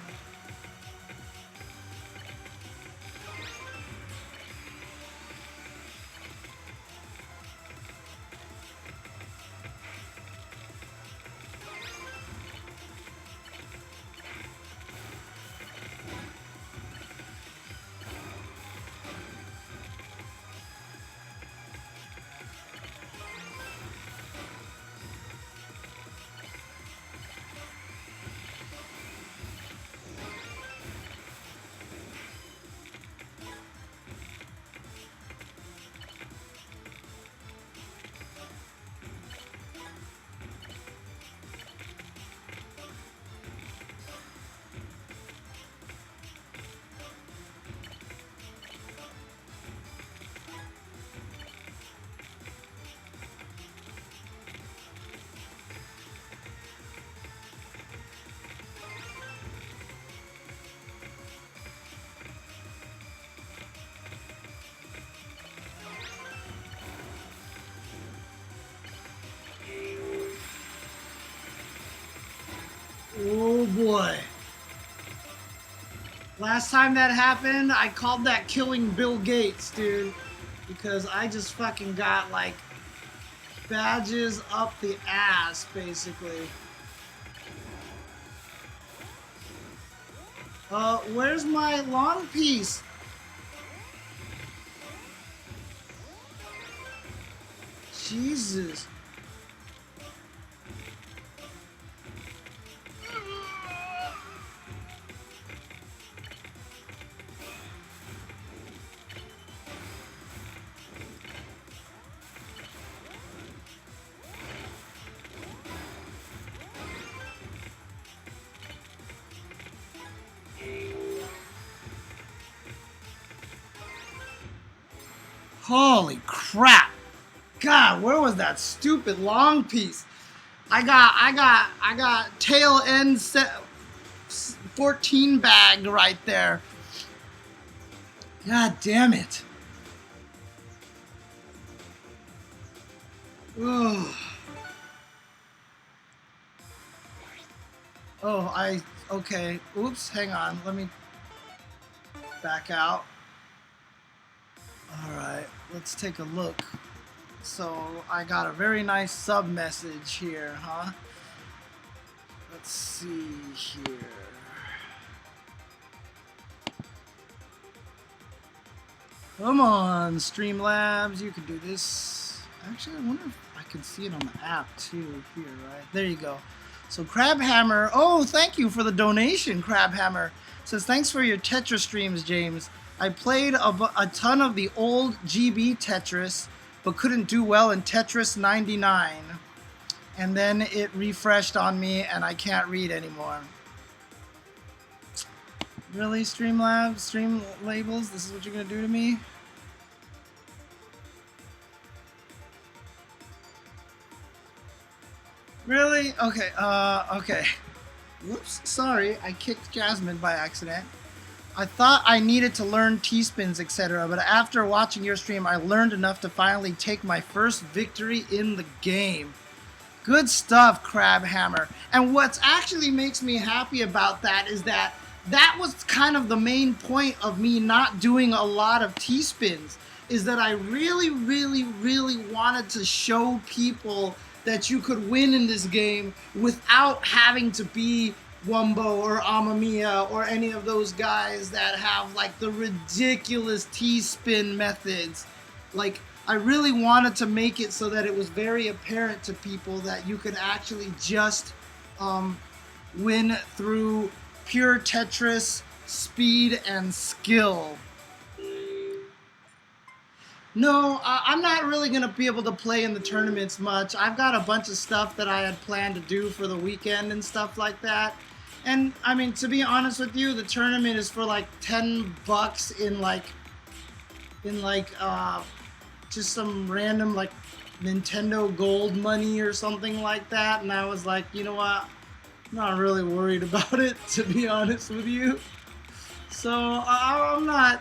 A: boy. Last time that happened, I called that killing Bill Gates, dude. Because I just fucking got, like, badges up the ass, basically. Where's my long piece? Jesus. Holy crap. God, where was that stupid long piece? I got tail end set 14 bag right there. God damn it. Ugh. Oh, okay. Oops, hang on. Let me back out. Alright, let's take a look. So, I got a very nice sub message here, huh? Let's see here. Come on, Streamlabs, you can do this. Actually, I wonder if I can see it on the app too here, right? There you go. So Crabhammer, oh, thank you for the donation, Crabhammer. Says, thanks for your Tetris streams, James. I played a ton of the old GB Tetris, but couldn't do well in Tetris 99. And then it refreshed on me, and I can't read anymore. Really, Streamlabs? Stream labels? This is what you're gonna do to me? Really? Okay, okay. Whoops, sorry, I kicked Jasmine by accident. I thought I needed to learn T-spins, etc., but after watching your stream, I learned enough to finally take my first victory in the game. Good stuff, Crabhammer. And what actually makes me happy about that is that was kind of the main point of me not doing a lot of T-spins, is that I really, really, really wanted to show people that you could win in this game without having to be Wumbo or Amamiya or any of those guys that have like the ridiculous T-spin methods. Like, I really wanted to make it so that it was very apparent to people that you could actually just win through pure Tetris, speed, and skill. No, I'm not really going to be able to play in the tournaments much. I've got a bunch of stuff that I had planned to do for the weekend and stuff like that. And, I mean, to be honest with you, the tournament is for like $10 in just some random like Nintendo Gold money or something like that. And I was like, you know what? I'm not really worried about it, to be honest with you. So I'm not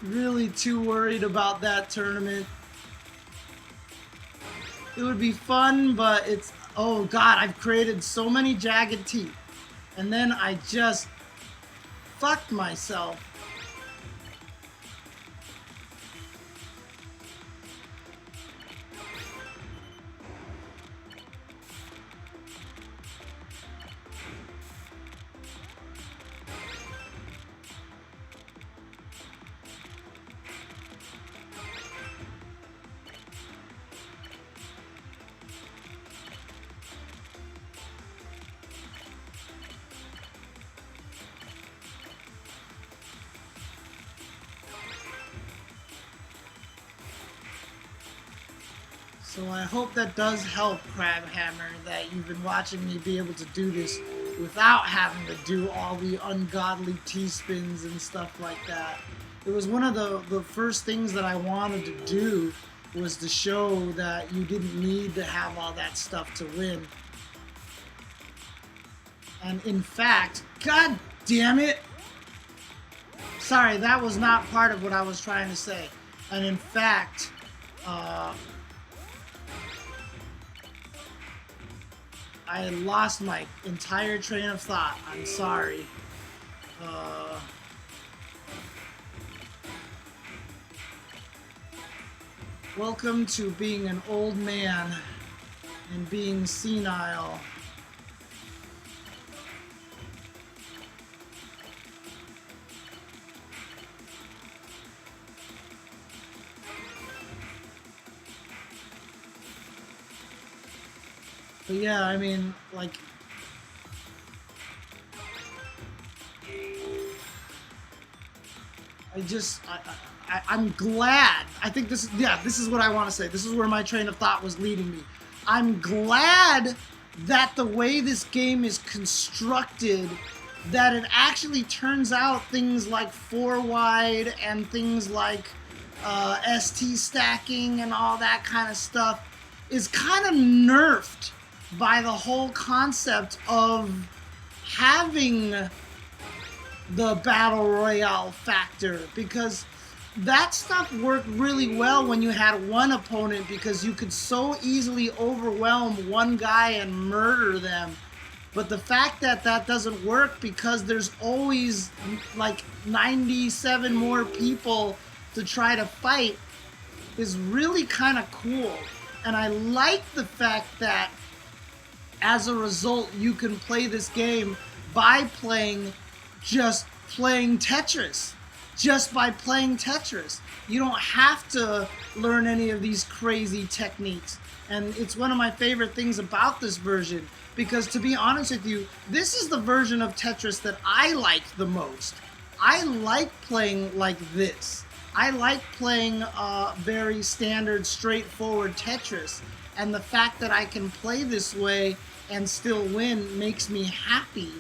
A: really too worried about that tournament. It would be fun, but it's, oh god, I've created so many jagged teeth. And then I just fucked myself. So I hope that does help, Crabhammer, that you've been watching me be able to do this without having to do all the ungodly T-spins and stuff like that. It was one of the first things that I wanted to do, was to show that you didn't need to have all that stuff to win. And in fact, god damn it! Sorry, that was not part of what I was trying to say. And in fact, I lost my entire train of thought. I'm sorry. Welcome to being an old man and being senile. But yeah, I mean, like, I'm glad. I think this is what I want to say. This is where my train of thought was leading me. I'm glad that the way this game is constructed, that it actually turns out things like 4-wide and things like ST stacking and all that kind of stuff is kind of nerfed by the whole concept of having the battle royale factor, because that stuff worked really well when you had one opponent, because you could so easily overwhelm one guy and murder them. But the fact that that doesn't work because there's always like 97 more people to try to fight is really kind of cool. And I like the fact that as a result you can play this game by just playing Tetris. Just by playing Tetris. You don't have to learn any of these crazy techniques. And it's one of my favorite things about this version, because to be honest with you, this is the version of Tetris that I like the most. I like playing like this. I like playing very standard, straightforward Tetris. And the fact that I can play this way and still win makes me happy.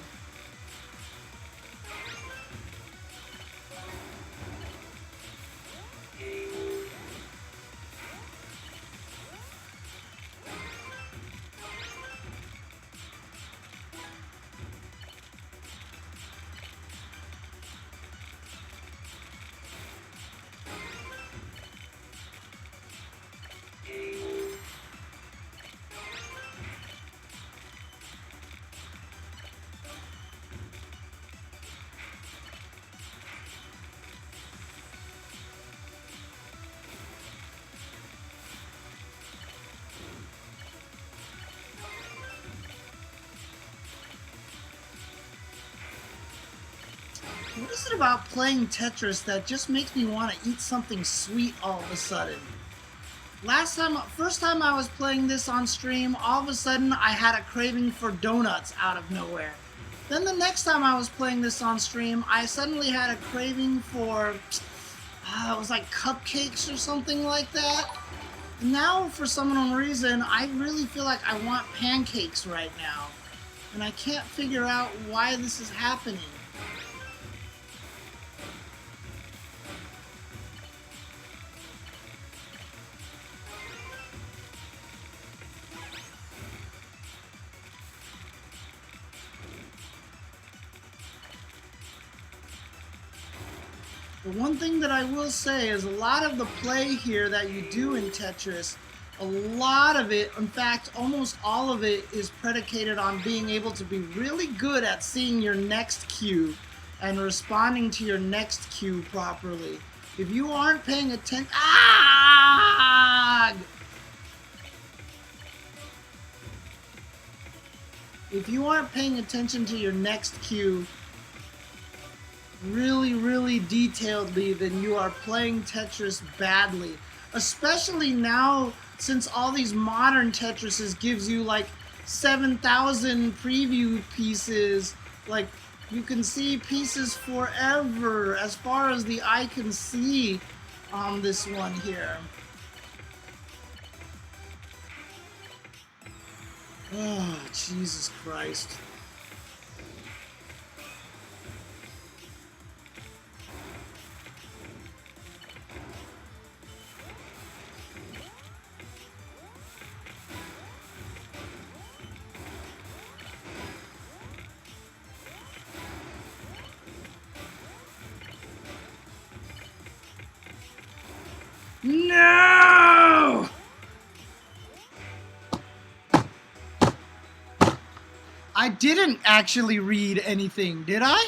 A: What is it about playing Tetris that just makes me want to eat something sweet all of a sudden? First time I was playing this on stream, all of a sudden I had a craving for donuts out of nowhere. Then the next time I was playing this on stream, I suddenly had a craving for, it was like cupcakes or something like that. Now, for some unknown reason, I really feel like I want pancakes right now. And I can't figure out why this is happening. The one thing that I will say is a lot of the play here that you do in Tetris, a lot of it, in fact, almost all of it, is predicated on being able to be really good at seeing your next cue and responding to your next cue properly. If you aren't paying attention... If you aren't paying attention to your next cue really detailedly, then you are playing Tetris badly. Especially now, since all these modern Tetrises gives you like 7,000 preview pieces. Like, you can see pieces forever as far as the eye can see on this one here. Oh, Jesus Christ. No! I didn't actually read anything, did I?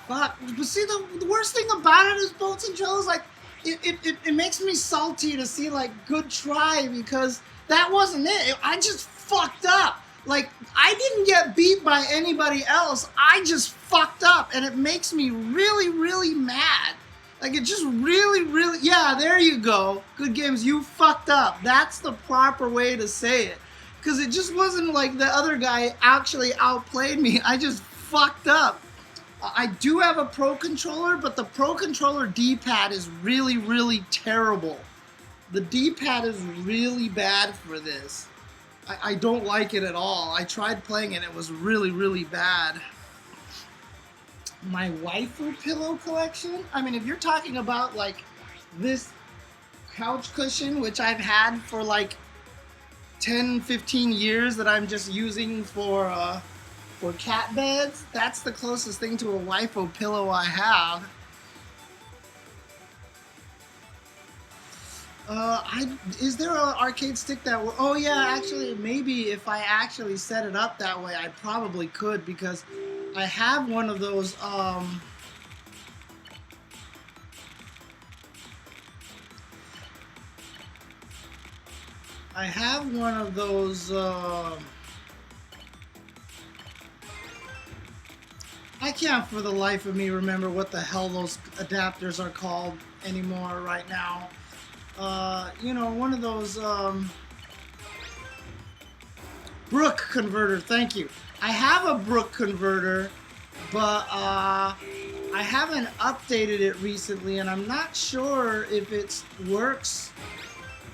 A: But see, the worst thing about it is Bolts and Joe's, like, it makes me salty to see, like, good try, because that wasn't it. I just fucked up. Like, I didn't get beat by anybody else. I just fucked up, and it makes me really, really mad. Like, it just really, yeah, there you go. Good games, you fucked up. That's the proper way to say it. Because it just wasn't like the other guy actually outplayed me. I just fucked up. I do have a Pro Controller, but the Pro Controller D-pad is really, really terrible. The D-pad is really bad for this. I don't like it at all. I tried playing it, it was really, really bad. My waifu pillow collection? I mean, if you're talking about, like, this couch cushion, which I've had for, like, 10, 15 years that I'm just using for cat beds, that's the closest thing to a waifu pillow I have. Is there an arcade stick that will... Oh yeah, actually, maybe if I actually set it up that way, I probably could, because I have one of those, I have one of those, I can't for the life of me remember what the hell those adapters are called anymore right now. You know, one of those, Brook converter, thank you. I have a Brook converter, but I haven't updated it recently, and I'm not sure if it works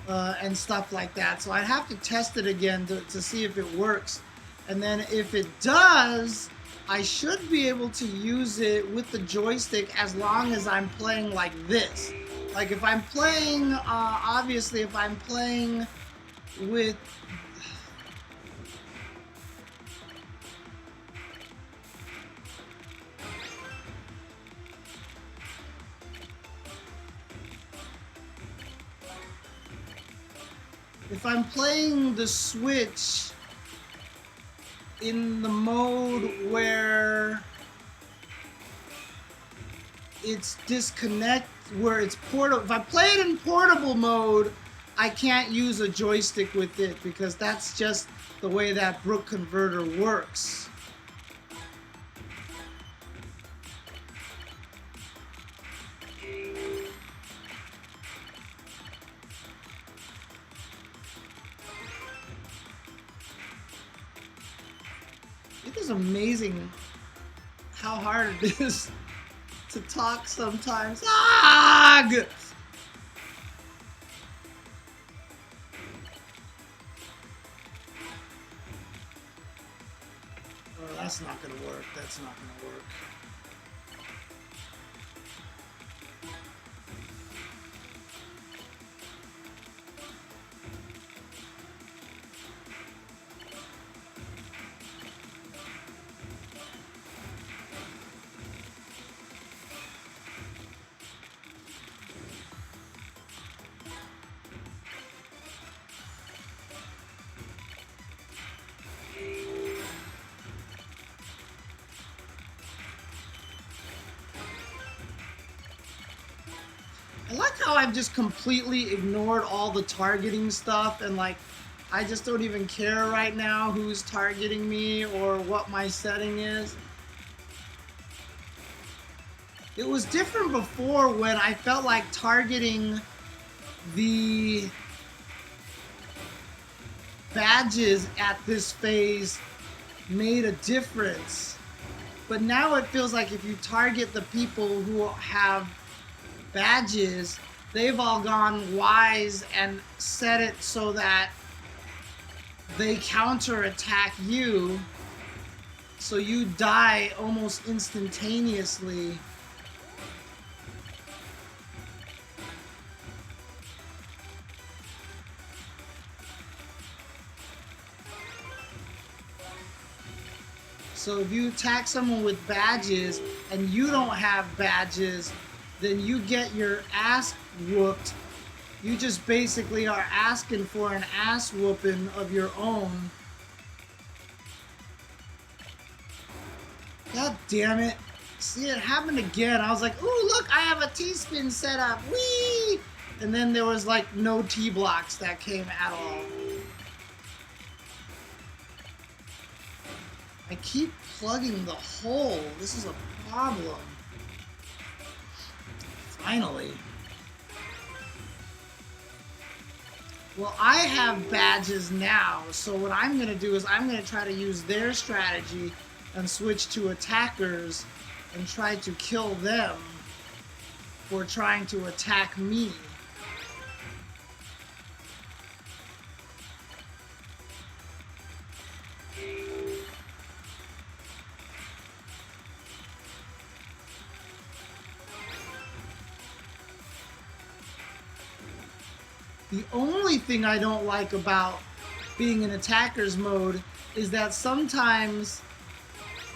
A: and stuff like that. So I'd have to test it again to see if it works. And then if it does, I should be able to use it with the joystick as long as I'm playing like this. Like if I'm playing, obviously if I'm playing with... If I'm playing the Switch in the mode where it's where it's portable. If I play it in portable mode, I can't use a joystick with it because that's just the way that Brook converter works. It is amazing how hard it is to talk sometimes. Ah! Oh, that's not gonna work. That's not gonna work. I like how I've just completely ignored all the targeting stuff and like I just don't even care right now who's targeting me or what my setting is. It was different before when I felt like targeting the badges at this phase made a difference. But now it feels like if you target the people who have badges, they've all gone wise and set it so that they counterattack you, so you die almost instantaneously. So if you attack someone with badges and you don't have badges, then you get your ass whooped You just basically are asking for an ass whooping of your own. God damn it. See, it happened again. I was like, ooh, look, I have a T-spin set up. Whee! And then there was like no T-blocks that came at all. I keep plugging the hole. This is a problem. Finally. Well, I have badges now, so what I'm going to do is I'm going to try to use their strategy and switch to attackers and try to kill them for trying to attack me. The only thing I don't like about being in attacker's mode is that sometimes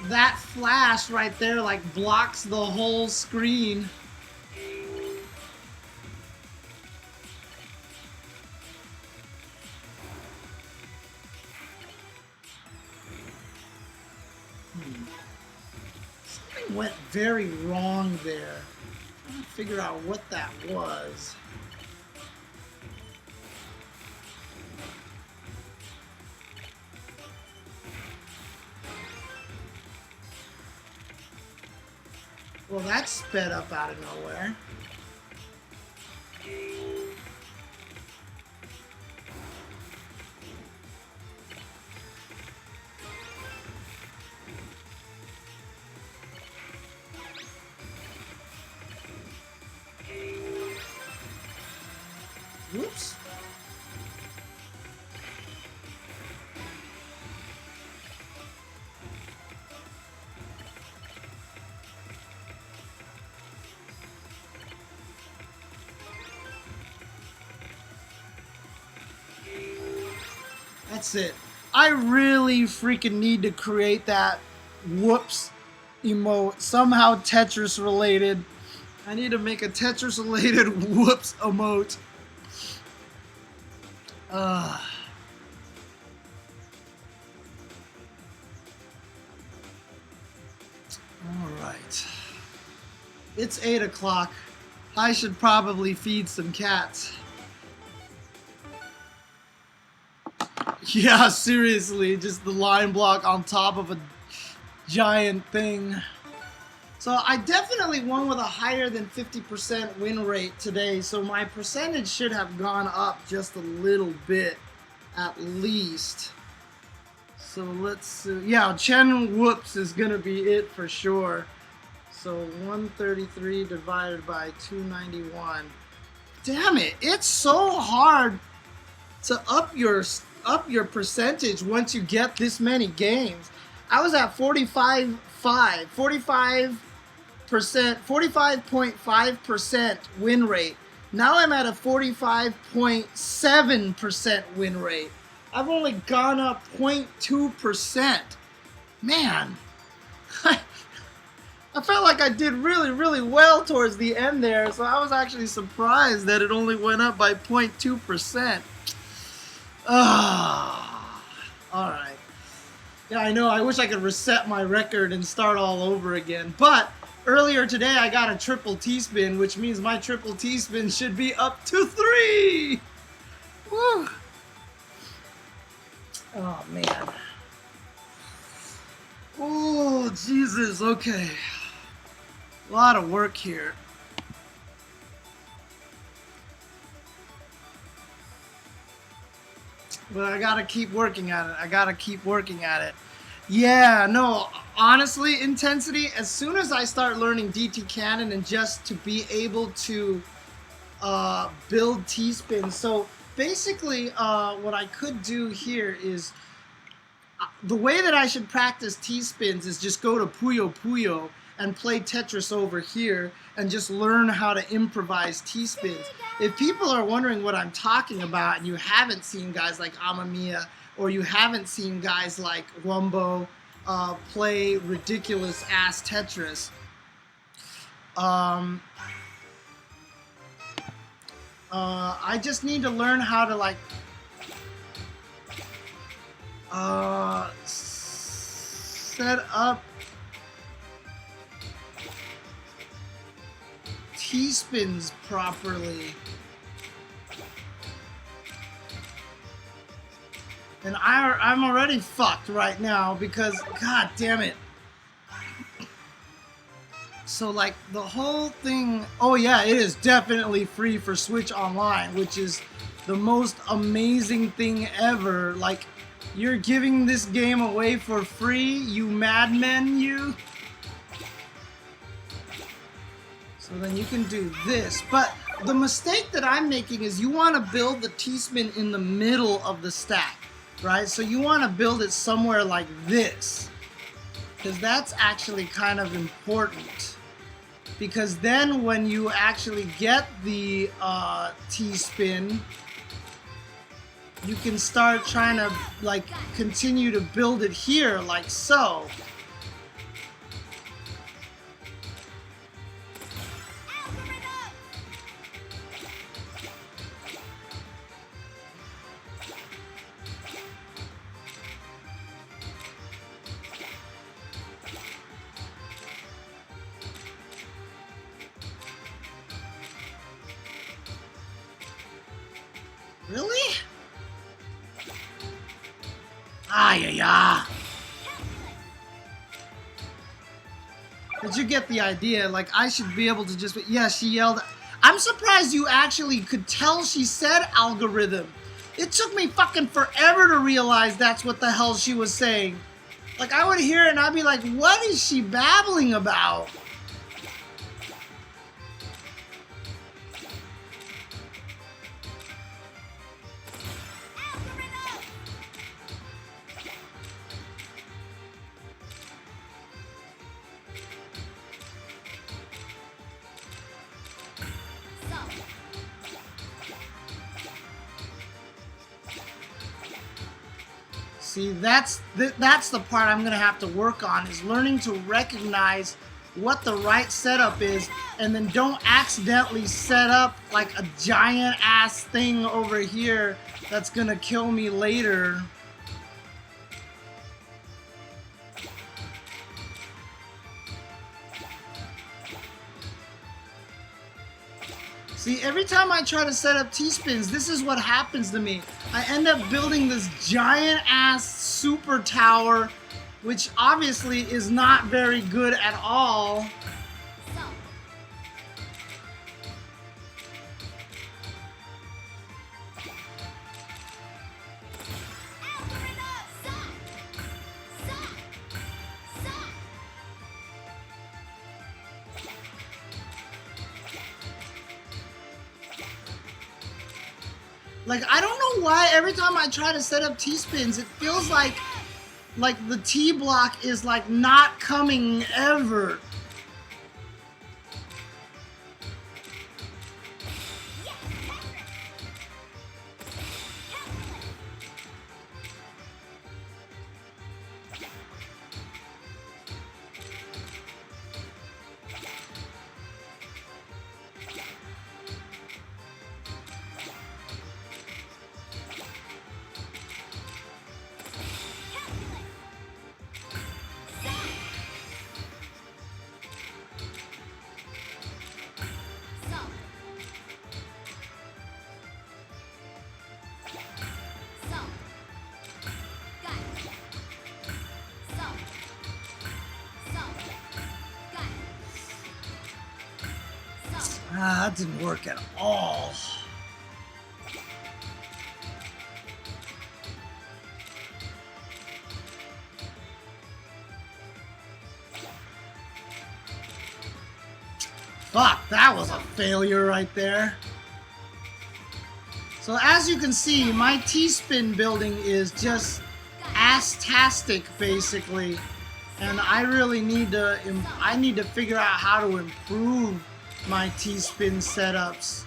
A: that flash right there like blocks the whole screen. Something went very wrong there. I'm trying to figure out what that was. Well, that sped up out of nowhere. Whoops. That's it. I really freaking need to create that whoops emote, somehow Tetris related. I need to make a Tetris related whoops emote. Alright. It's 8 o'clock. I should probably feed some cats. Yeah, seriously, just the line block on top of a giant thing. So I definitely won with a higher than 50% win rate today, so my percentage should have gone up just a little bit, at least. So let's see. Yeah, Chen whoops is gonna be it for sure. So 133 divided by 291. Damn it, it's so hard to up your percentage once you get this many games. I was at 45.5% win rate. Now I'm at a 45.7% win rate. I've only gone up 0.2%. Man, I felt like I did really, really well towards the end there, so I was actually surprised that it only went up by 0.2%. Alright. Yeah, I know, I wish I could reset my record and start all over again, but earlier today I got a triple T-spin, which means my triple T-spin should be up to 3! Woo! Oh, man. Oh, Jesus, okay. A lot of work here. But I gotta keep working at it. Yeah, no, honestly, Intensity, as soon as I start learning DT Cannon and just to be able to build T-spins. So basically, what I could do here is, the way that I should practice T-spins is just go to Puyo Puyo and play Tetris over here and just learn how to improvise T-spins. If people are wondering what I'm talking about and you haven't seen guys like Amamiya or you haven't seen guys like Wumbo play ridiculous ass Tetris, I just need to learn how to like set up T-spins properly. And I'm already fucked right now because, god damn it. So like the whole thing, oh yeah, it is definitely free for Switch Online, which is the most amazing thing ever. Like, you're giving this game away for free, you madmen, you. So then you can do this. But the mistake that I'm making is you want to build the T-spin in the middle of the stack, right? So you want to build it somewhere like this, because that's actually kind of important. Because then when you actually get the T-spin, you can start trying to like continue to build it here like so. Really? Ah, yeah. Did you get the idea? Like, I should be able to just... Yeah, she yelled... I'm surprised you actually could tell she said algorithm. It took me fucking forever to realize that's what the hell she was saying. Like, I would hear it and I'd be like, what is she babbling about? See, that's the part I'm gonna have to work on, is learning to recognize what the right setup is, and then don't accidentally set up like a giant ass thing over here that's gonna kill me later. See, every time I try to set up T-spins, this is what happens to me. I end up building this giant-ass super tower, which obviously is not very good at all. Like, I don't know why every time I try to set up T-spins, it feels like the T block is like not coming ever. Ah, that didn't work at all. Fuck, that was a failure right there. So as you can see, my T-spin building is just ass-tastic, basically. And I really need to figure out how to improve my T-spin setups.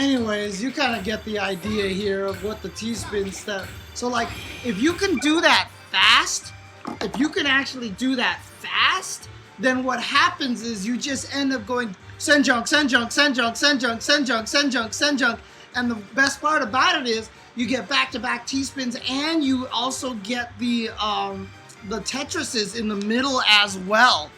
A: Anyways, you kind of get the idea here of what the T-spin step. So like, if you can do that fast, if you can actually do that fast, then what happens is you just end up going send junk, send junk, send junk, send junk, send junk, send junk, send junk. And the best part about it is you get back-to-back T-spins, and you also get the Tetrises in the middle as well.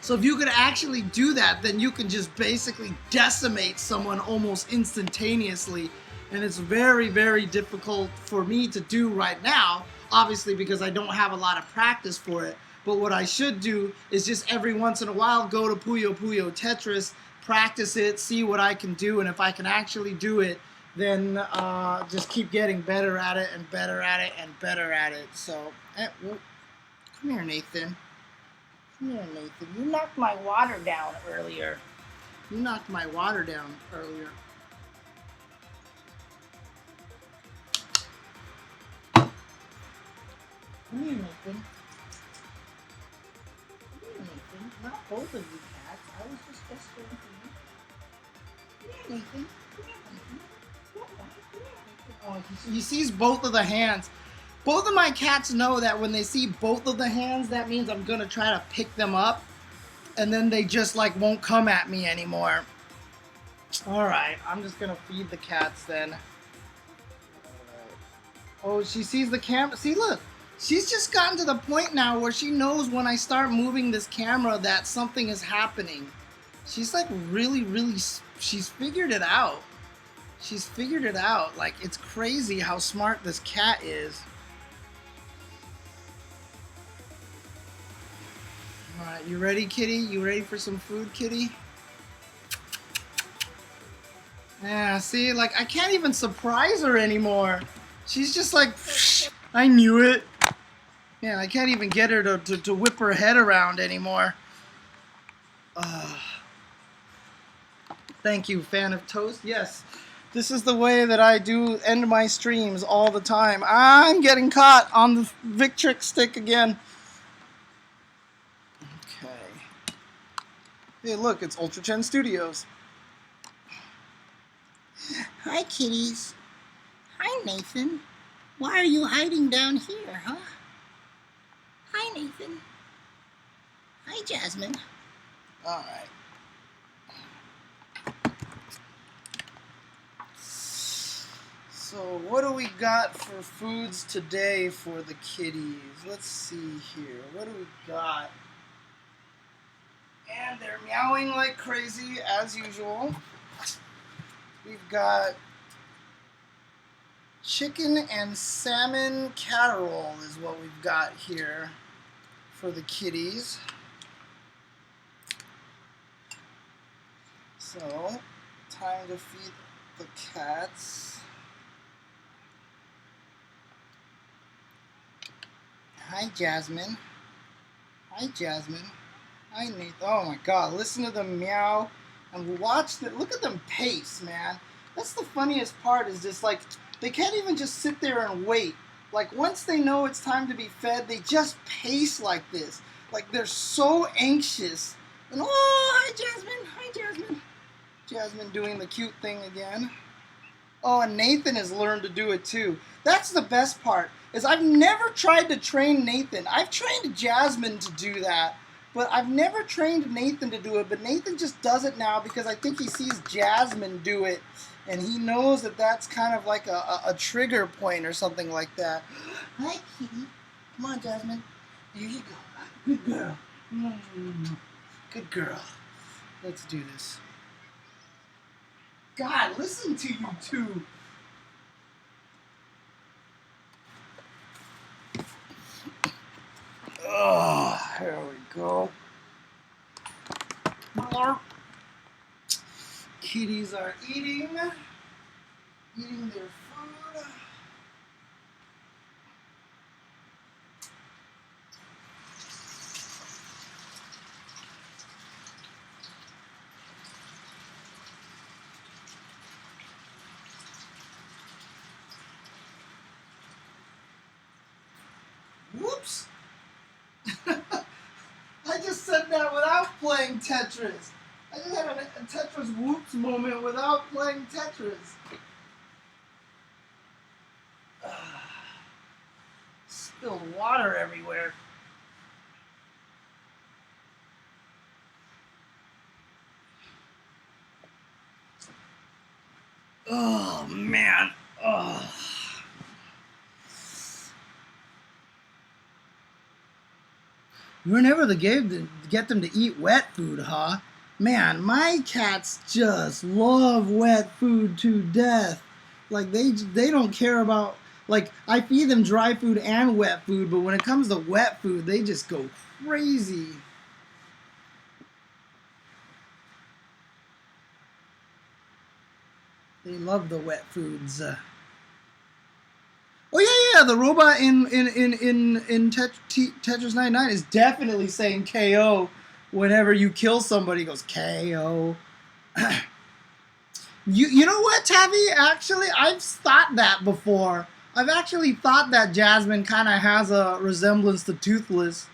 A: So if you could actually do that, then you can just basically decimate someone almost instantaneously. And it's very, very difficult for me to do right now, obviously because I don't have a lot of practice for it. But what I should do is just every once in a while go to Puyo Puyo Tetris, practice it, see what I can do, and if I can actually do it, then just keep getting better at it and better at it and better at it. So, well, come here, Nathan. Come here, Nathan. You knocked my water down earlier. You knocked my water down earlier. Come here, Nathan. Come here, Nathan. Not both of you cats. I was just going for you. Come here, Nathan. Come here, Nathan. Oh, he sees both of the hands. Both of my cats know that when they see both of the hands, that means I'm going to try to pick them up. And then they just like won't come at me anymore. Alright, I'm just going to feed the cats then. Oh, she sees the camera. See, look. She's just gotten to the point now where she knows when I start moving this camera that something is happening. She's like really, she's figured it out. She's figured it out. Like, it's crazy how smart this cat is. Alright, you ready, kitty? You ready for some food, kitty? Yeah, see, like, I can't even surprise her anymore. She's just like, I knew it. Yeah, I can't even get her to whip her head around anymore. Thank you, fan of toast. Yes, this is the way that I do end my streams all the time. I'm getting caught on the Victrix stick again. Okay. Hey, look, it's Ultra Chen Studios. Hi, kitties. Hi, Nathan. Why are you hiding down here, huh? Hi, Nathan. Hi, Jasmine. All right. So what do we got for foods today for the kitties? Let's see here. What do we got? And they're meowing like crazy as usual. We've got chicken and salmon casserole is what we've got here for the kitties. So, time to feed the cats. Hi, Jasmine. Hi, Jasmine. Hi, Nathan. Oh my God, listen to them meow and watch the, look at them pace, man. That's the funniest part, is just like, they can't even just sit there and wait. Like, once they know it's time to be fed, they just pace like this. Like, they're so anxious. And, oh, hi, Jasmine. Hi, Jasmine. Jasmine doing the cute thing again. Oh, and Nathan has learned to do it too. That's the best part, is I've never tried to train Nathan. I've trained Jasmine to do that, but I've never trained Nathan to do it. But Nathan just does it now because I think he sees Jasmine do it, and he knows that that's kind of like a trigger point or something like that. Hi, kitty. Come on, Jasmine. There you go. Good girl. Good girl. Let's do this. God, listen to you two. Oh, there we go. Kitties are eating their food. Whoops! I just said that without playing Tetris. I just had a Tetris whoops moment without playing Tetris. Spilled water everywhere. Oh man. Oh. You were never the game to get them to eat wet food, huh? Man, my cats just love wet food to death. Like they don't care about, like, I feed them dry food and wet food, but when it comes to wet food, they just go crazy. They love the wet foods. Oh yeah, the robot in Tetris 99 is definitely saying KO whenever you kill somebody. He goes KO. You know what, Tavi? Actually, I've thought that before. I've actually thought that Jasmine kind of has a resemblance to Toothless.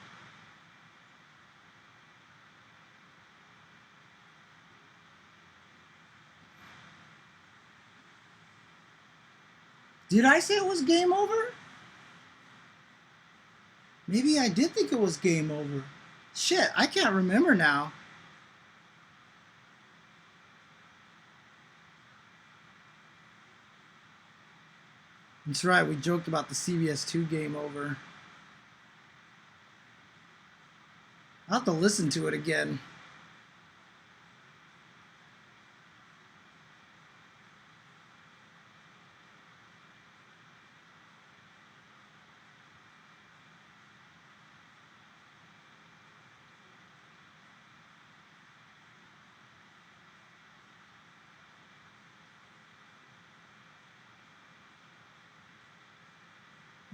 A: Did I say it was game over? Maybe I did think it was game over. Shit, I can't remember now. That's right, we joked about the CBS2 game over. I'll have to listen to it again.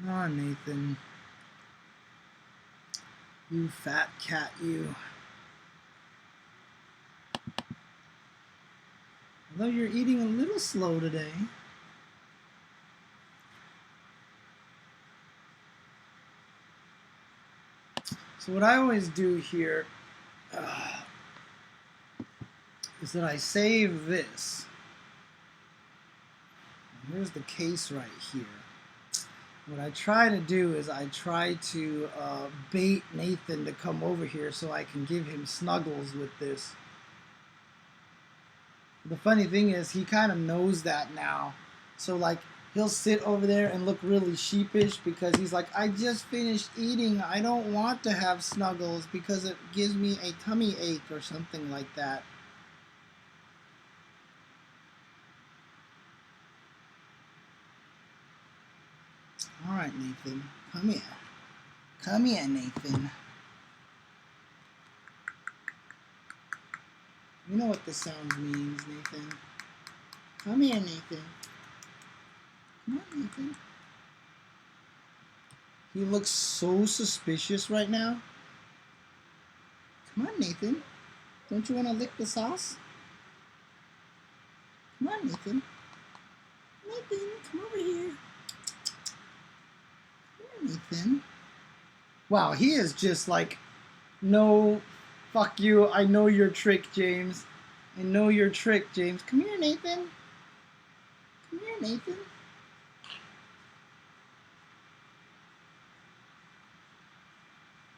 A: Oh, Nathan. You fat cat, you. Although you're eating a little slow today. So what I always do here is that I save this. Here's the case right here. What I try to do is I try to bait Nathan to come over here so I can give him snuggles with this. The funny thing is he kind of knows that now. So like he'll sit over there and look really sheepish because he's like, I just finished eating. I don't want to have snuggles because it gives me a tummy ache or something like that. All right, Nathan, come here. Come here, Nathan. You know what the sound means, Nathan. Come here, Nathan. Come on, Nathan. He looks so suspicious right now. Come on, Nathan. Don't you want to lick the sauce? Come on, Nathan. Nathan, come over here. Come here, Nathan. Wow, he is just like, no, fuck you. I know your trick, James. I know your trick, James. Come here, Nathan. Come here, Nathan.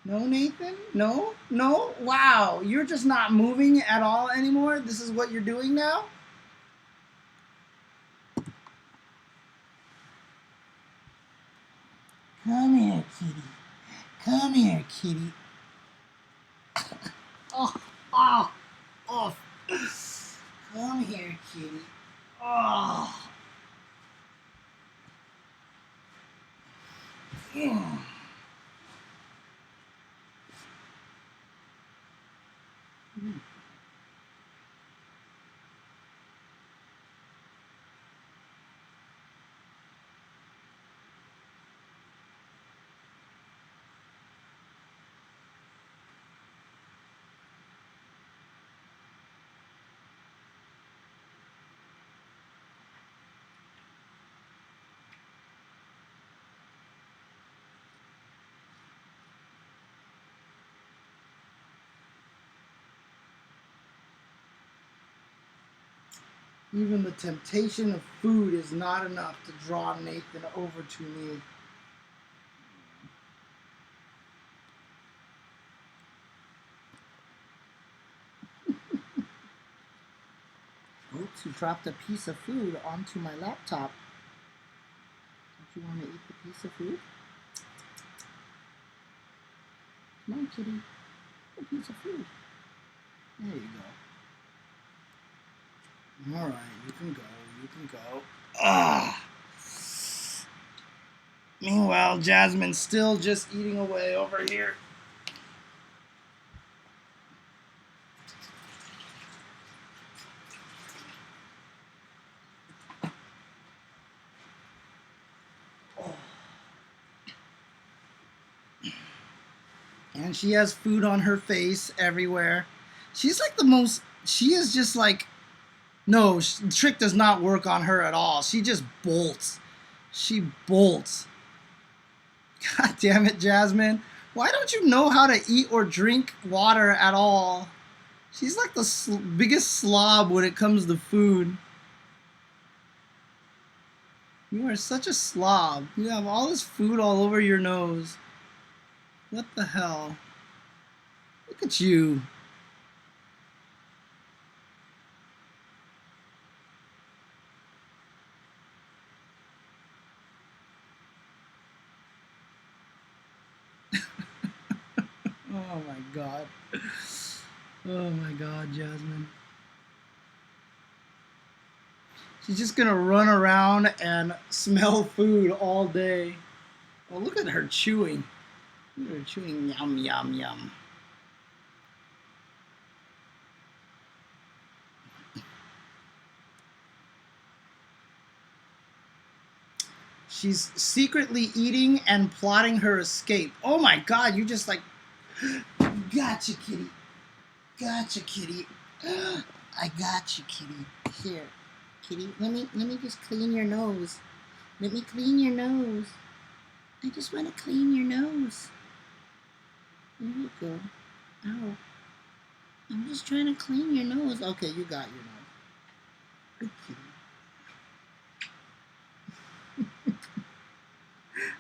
A: No, Nathan? No? No? Wow, you're just not moving at all anymore? This is what you're doing now? Come here, kitty. Come here, kitty. Oh, oh, oh. Come here, kitty. Oh. Mm. Mm. Even the temptation of food is not enough to draw Nathan over to me. Oops, you dropped a piece of food onto my laptop. Don't you want to eat the piece of food? Come on, kitty. A piece of food. There you go. All right, you can go. You can go. Ah. Meanwhile, Jasmine's still just eating away over here. And she has food on her face everywhere. She's like the most, she is just like, no, trick does not work on her at all. She just bolts. She bolts. God damn it, Jasmine. Why don't you know how to eat or drink water at all? She's like the biggest slob when it comes to food. You are such a slob. You have all this food all over your nose. What the hell? Look at you. Oh my God. Oh my God, Jasmine. She's just gonna run around and smell food all day. Oh, look at her chewing. Look at her chewing. Yum, yum, yum. She's secretly eating and plotting her escape. Oh my God, you just like, gotcha, kitty. Gotcha, kitty. I got you, kitty. Here, kitty. Let me just clean your nose. Let me clean your nose. I just want to clean your nose. There you go. Ow. I'm just trying to clean your nose. Okay, you got your nose. Good kitty.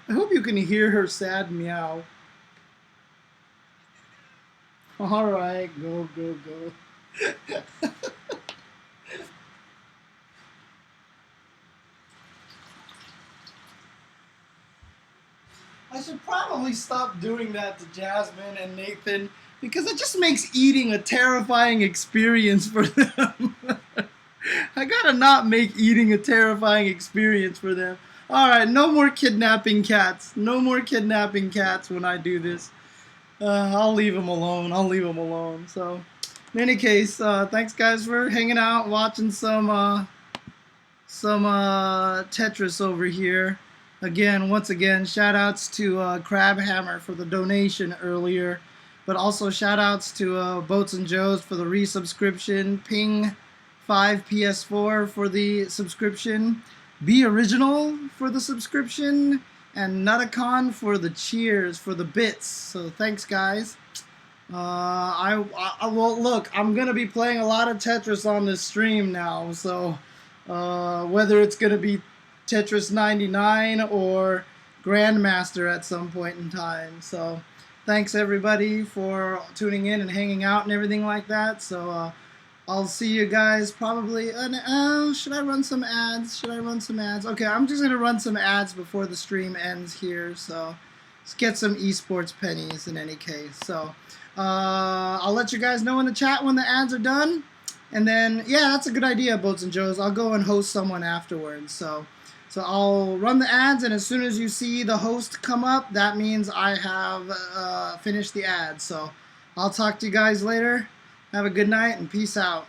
A: I hope you can hear her sad meow. All right, go, go, go. I should probably stop doing that to Jasmine and Nathan because it just makes eating a terrifying experience for them. I gotta not make eating a terrifying experience for them. Alright, no more kidnapping cats. No more kidnapping cats when I do this. I'll leave them alone. I'll leave them alone. So, in any case, thanks guys for hanging out, watching some Tetris over here. Again, once again, shout outs to Crabhammer for the donation earlier. But also shout outs to Boats and Joes for the resubscription. Ping 5 PS4 for the subscription. Be Original for the subscription. And Nutacon for the cheers, for the bits. So thanks, guys. Well, look, I'm going to be playing a lot of Tetris on this stream now. So whether it's going to be Tetris 99 or Grandmaster at some point in time. So thanks everybody for tuning in and hanging out and everything like that. So I'll see you guys probably. Should I run some ads? Should I run some ads? Okay, I'm just gonna run some ads before the stream ends here. So let's get some esports pennies in any case. So I'll let you guys know in the chat when the ads are done. And then, yeah, that's a good idea, Boats and Joes. I'll go and host someone afterwards. So I'll run the ads, and as soon as you see the host come up, that means I have finished the ads. So I'll talk to you guys later. Have a good night, and peace out.